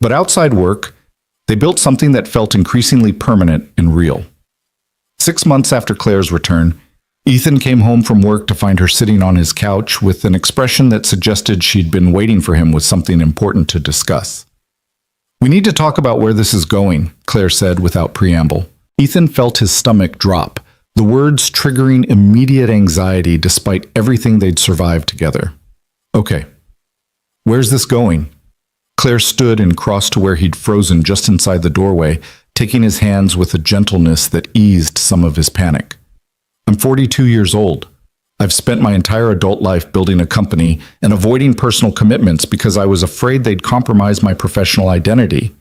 But outside work, they built something that felt increasingly permanent and real. 6 months after Claire's return, Ethan came home from work to find her sitting on his couch with an expression that suggested she'd been waiting for him with something important to discuss. "We need to talk about where this is going," Claire said without preamble. Ethan felt his stomach drop, the words triggering immediate anxiety despite everything they'd survived together. "Okay, where's this going?" Claire stood and crossed to where he'd frozen just inside the doorway, taking his hands with a gentleness that eased some of his panic. "I'm 42 years old. I've spent my entire adult life building a company and avoiding personal commitments because I was afraid they'd compromise my professional identity.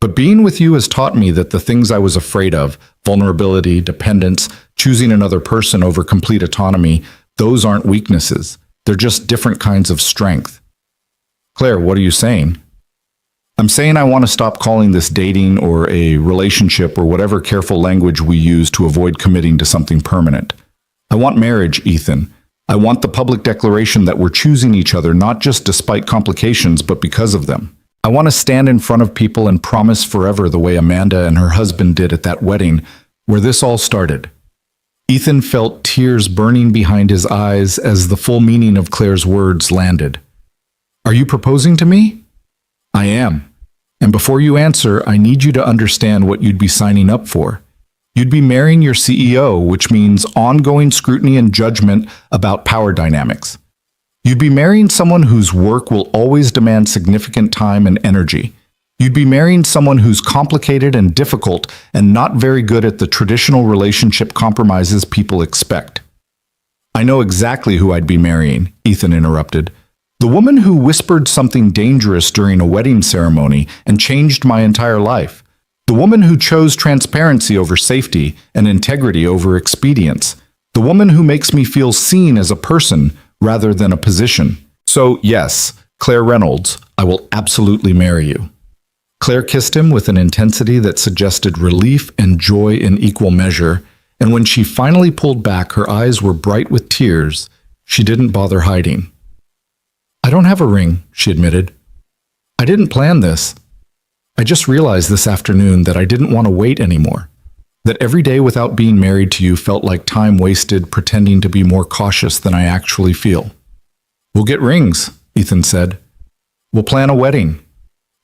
But being with you has taught me that the things I was afraid of, vulnerability, dependence, choosing another person over complete autonomy, those aren't weaknesses. They're just different kinds of strength." "Claire, what are you saying?" "I'm saying I want to stop calling this dating or a relationship or whatever careful language we use to avoid committing to something permanent. I want marriage, Ethan. I want the public declaration that we're choosing each other not just despite complications, but because of them. I want to stand in front of people and promise forever the way Amanda and her husband did at that wedding where this all started." Ethan felt tears burning behind his eyes as the full meaning of Claire's words landed. "Are you proposing to me?" "I am. And before you answer, I need you to understand what you'd be signing up for. You'd be marrying your CEO, which means ongoing scrutiny and judgment about power dynamics. You'd be marrying someone whose work will always demand significant time and energy. You'd be marrying someone who's complicated and difficult and not very good at the traditional relationship compromises people expect." "I know exactly who I'd be marrying," Ethan interrupted. "The woman who whispered something dangerous during a wedding ceremony and changed my entire life. The woman who chose transparency over safety and integrity over expedience. The woman who makes me feel seen as a person rather than a position. So, yes, Claire Reynolds, I will absolutely marry you." Claire kissed him with an intensity that suggested relief and joy in equal measure, and when she finally pulled back, her eyes were bright with tears. She didn't bother hiding. "I don't have a ring," she admitted. "I didn't plan this. I just realized this afternoon that I didn't want to wait anymore. That every day without being married to you felt like time wasted pretending to be more cautious than I actually feel." "We'll get rings," Ethan said. "We'll plan a wedding.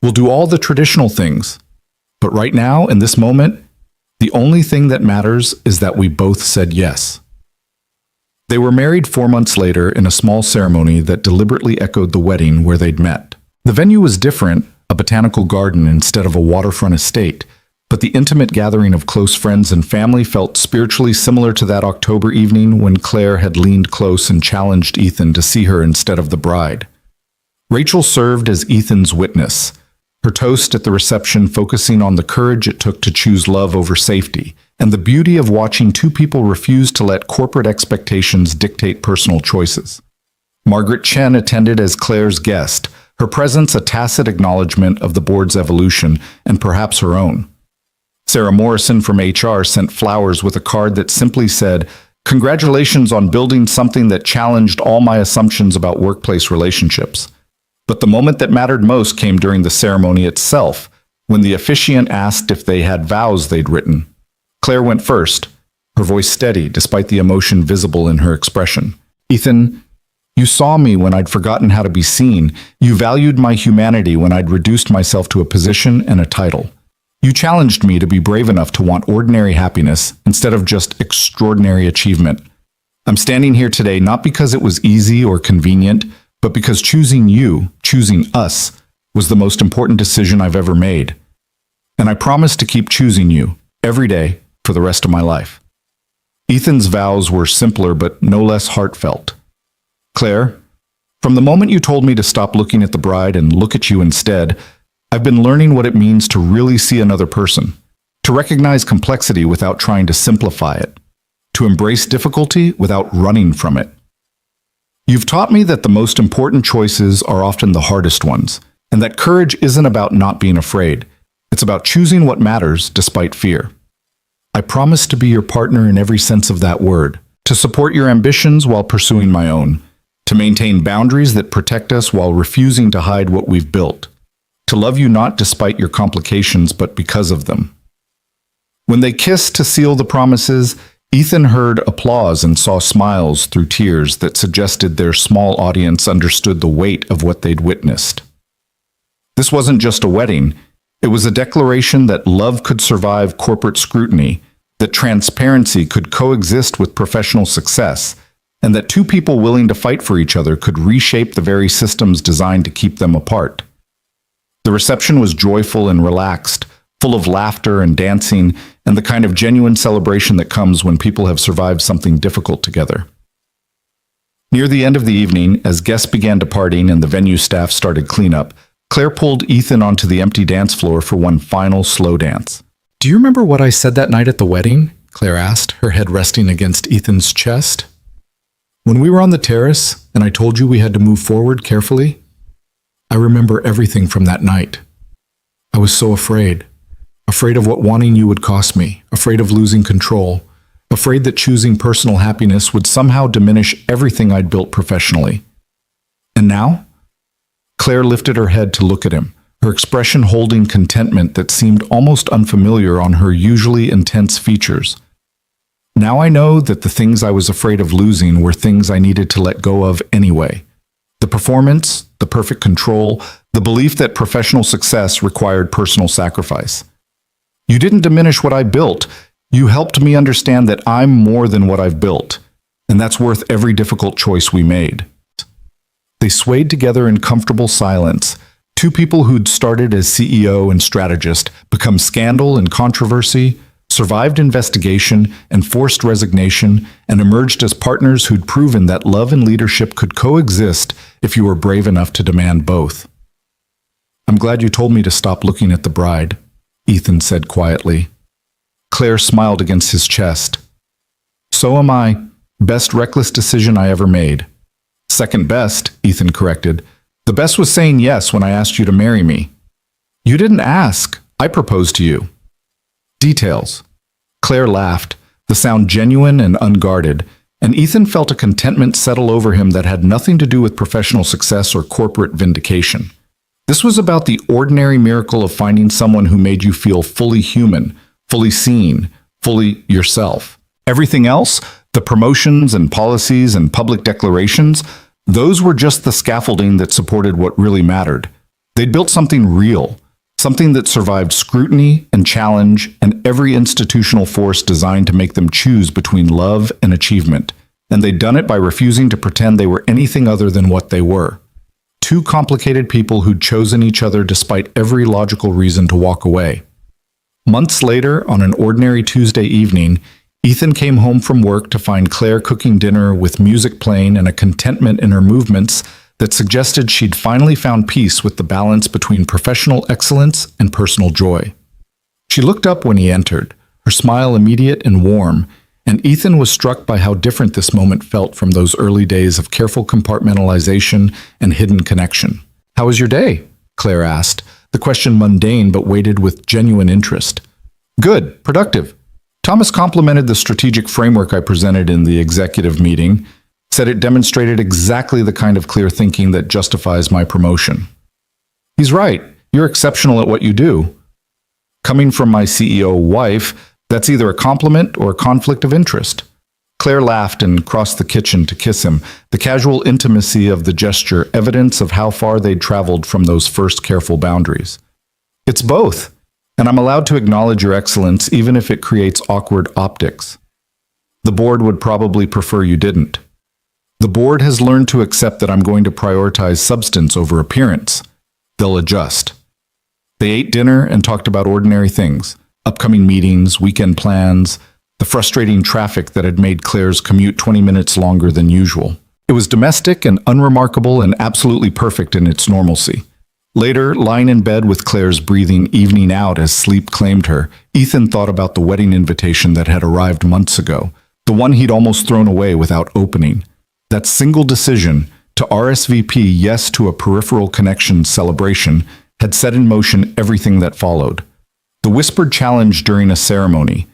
We'll do all the traditional things. But right now, in this moment, the only thing that matters is that we both said yes." They were married 4 months later in a small ceremony that deliberately echoed the wedding where they'd met. The venue was different, a botanical garden instead of a waterfront estate, but the intimate gathering of close friends and family felt spiritually similar to that October evening when Claire had leaned close and challenged Ethan to see her instead of the bride. Rachel served as Ethan's witness, her toast at the reception focusing on the courage it took to choose love over safety, and the beauty of watching two people refuse to let corporate expectations dictate personal choices. Margaret Chen attended as Claire's guest, her presence a tacit acknowledgement of the board's evolution and perhaps her own. Sarah Morrison from HR sent flowers with a card that simply said, "Congratulations on building something that challenged all my assumptions about workplace relationships." But the moment that mattered most came during the ceremony itself, when the officiant asked if they had vows they'd written. Claire went first, her voice steady despite the emotion visible in her expression. "Ethan, you saw me when I'd forgotten how to be seen. You valued my humanity when I'd reduced myself to a position and a title. You challenged me to be brave enough to want ordinary happiness instead of just extraordinary achievement. I'm standing here today not because it was easy or convenient, but because choosing you, choosing us, was the most important decision I've ever made. And I promise to keep choosing you every day for the rest of my life." Ethan's vows were simpler but no less heartfelt. "Claire, from the moment you told me to stop looking at the bride and look at you instead, I've been learning what it means to really see another person, to recognize complexity without trying to simplify it, to embrace difficulty without running from it. You've taught me that the most important choices are often the hardest ones, and that courage isn't about not being afraid. It's about choosing what matters despite fear. I promise to be your partner in every sense of that word, to support your ambitions while pursuing my own, to maintain boundaries that protect us while refusing to hide what we've built, to love you not despite your complications but because of them." When they kissed to seal the promises, Ethan heard applause and saw smiles through tears that suggested their small audience understood the weight of what they'd witnessed. This wasn't just a wedding. It was a declaration that love could survive corporate scrutiny, that transparency could coexist with professional success, and that two people willing to fight for each other could reshape the very systems designed to keep them apart. The reception was joyful and relaxed, full of laughter and dancing, and the kind of genuine celebration that comes when people have survived something difficult together. Near the end of the evening, as guests began departing and the venue staff started cleanup, Claire pulled Ethan onto the empty dance floor for one final slow dance. "Do you remember what I said that night at the wedding?" Claire asked, her head resting against Ethan's chest. "When we were on the terrace and I told you we had to move forward carefully? I remember everything from that night. I was so afraid. Afraid of what wanting you would cost me, afraid of losing control, afraid that choosing personal happiness would somehow diminish everything I'd built professionally. And now?" Claire lifted her head to look at him, her expression holding contentment that seemed almost unfamiliar on her usually intense features. "Now I know that the things I was afraid of losing were things I needed to let go of anyway. The performance, the perfect control, the belief that professional success required personal sacrifice. You didn't diminish what I built. You helped me understand that I'm more than what I've built, and that's worth every difficult choice we made." They swayed together in comfortable silence, two people who'd started as CEO and strategist, become scandal and controversy, survived investigation and forced resignation, and emerged as partners who'd proven that love and leadership could coexist if you were brave enough to demand both. "I'm glad you told me to stop looking at the bride," Ethan said quietly. Claire smiled against his chest. "So am I. Best reckless decision I ever made." "Second best," Ethan corrected. "The best was saying yes when I asked you to marry me." "You didn't ask. I proposed to you." "Details." Claire laughed, the sound genuine and unguarded, and Ethan felt a contentment settle over him that had nothing to do with professional success or corporate vindication. This was about the ordinary miracle of finding someone who made you feel fully human, fully seen, fully yourself. Everything else, the promotions and policies and public declarations, those were just the scaffolding that supported what really mattered. They'd built something real, something that survived scrutiny and challenge and every institutional force designed to make them choose between love and achievement. And they'd done it by refusing to pretend they were anything other than what they were. Two complicated people who'd chosen each other despite every logical reason to walk away. Months later, on an ordinary Tuesday evening, Ethan came home from work to find Claire cooking dinner with music playing and a contentment in her movements that suggested she'd finally found peace with the balance between professional excellence and personal joy. She looked up when he entered, her smile immediate and warm, and Ethan was struck by how different this moment felt from those early days of careful compartmentalization and hidden connection. "How was your day?" Claire asked, the question mundane but weighted with genuine interest. "Good, productive." Thomas complimented the strategic framework I presented in the executive meeting, said it demonstrated exactly the kind of clear thinking that justifies my promotion. "He's right. You're exceptional at what you do." Coming from my CEO wife, that's either a compliment or a conflict of interest. Claire laughed and crossed the kitchen to kiss him, the casual intimacy of the gesture evidence of how far they'd traveled from those first careful boundaries. "It's both. And I'm allowed to acknowledge your excellence even if it creates awkward optics. The board would probably prefer you didn't. The board has learned to accept that I'm going to prioritize substance over appearance. They'll adjust." They ate dinner and talked about ordinary things, upcoming meetings, weekend plans, the frustrating traffic that had made Claire's commute 20 minutes longer than usual. It was domestic and unremarkable and absolutely perfect in its normalcy. Later, lying in bed with Claire's breathing evening out as sleep claimed her, Ethan thought about the wedding invitation that had arrived months ago, the one he'd almost thrown away without opening. That single decision to RSVP yes to a peripheral connection celebration had set in motion everything that followed. The whispered challenge during a ceremony,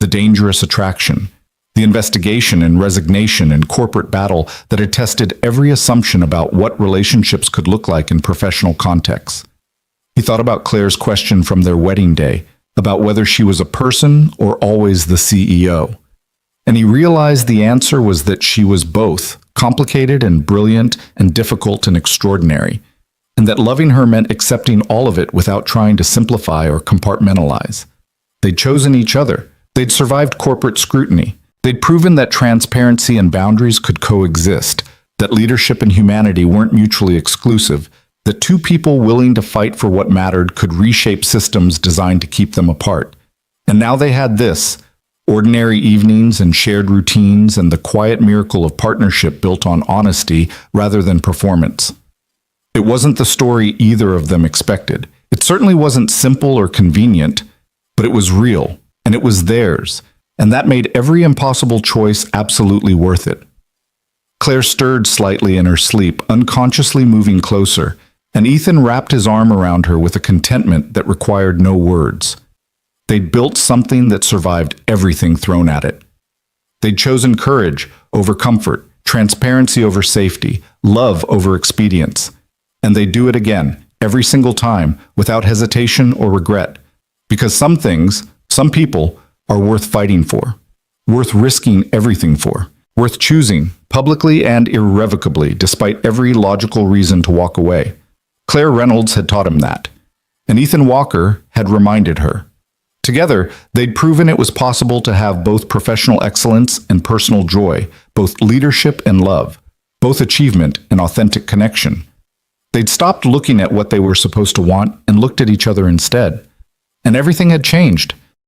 the dangerous attraction, the investigation and resignation and corporate battle that had tested every assumption about what relationships could look like in professional contexts. He thought about Claire's question from their wedding day, about whether she was a person or always the CEO. And he realized the answer was that she was both, complicated and brilliant and difficult and extraordinary, and that loving her meant accepting all of it without trying to simplify or compartmentalize. They'd chosen each other. They'd survived corporate scrutiny. They'd proven that transparency and boundaries could coexist, that leadership and humanity weren't mutually exclusive, that two people willing to fight for what mattered could reshape systems designed to keep them apart. And now they had this: ordinary evenings and shared routines and the quiet miracle of partnership built on honesty rather than performance. It wasn't the story either of them expected. It certainly wasn't simple or convenient, but it was real, and it was theirs, and that made every impossible choice absolutely worth it. Claire stirred slightly in her sleep, unconsciously moving closer, and Ethan wrapped his arm around her with a contentment that required no words. They'd built something that survived everything thrown at it. They'd chosen courage over comfort, transparency over safety, love over expedience. And they'd do it again, every single time, without hesitation or regret. Because some things, some people, are worth fighting for, worth risking everything for, worth choosing, publicly and irrevocably, despite every logical reason to walk away. Claire Reynolds had taught him that, and Ethan Walker had reminded her. Together, they'd proven it was possible to have both professional excellence and personal joy, both leadership and love, both achievement and authentic connection. They'd stopped looking at what they were supposed to want and looked at each other instead. And everything had changed.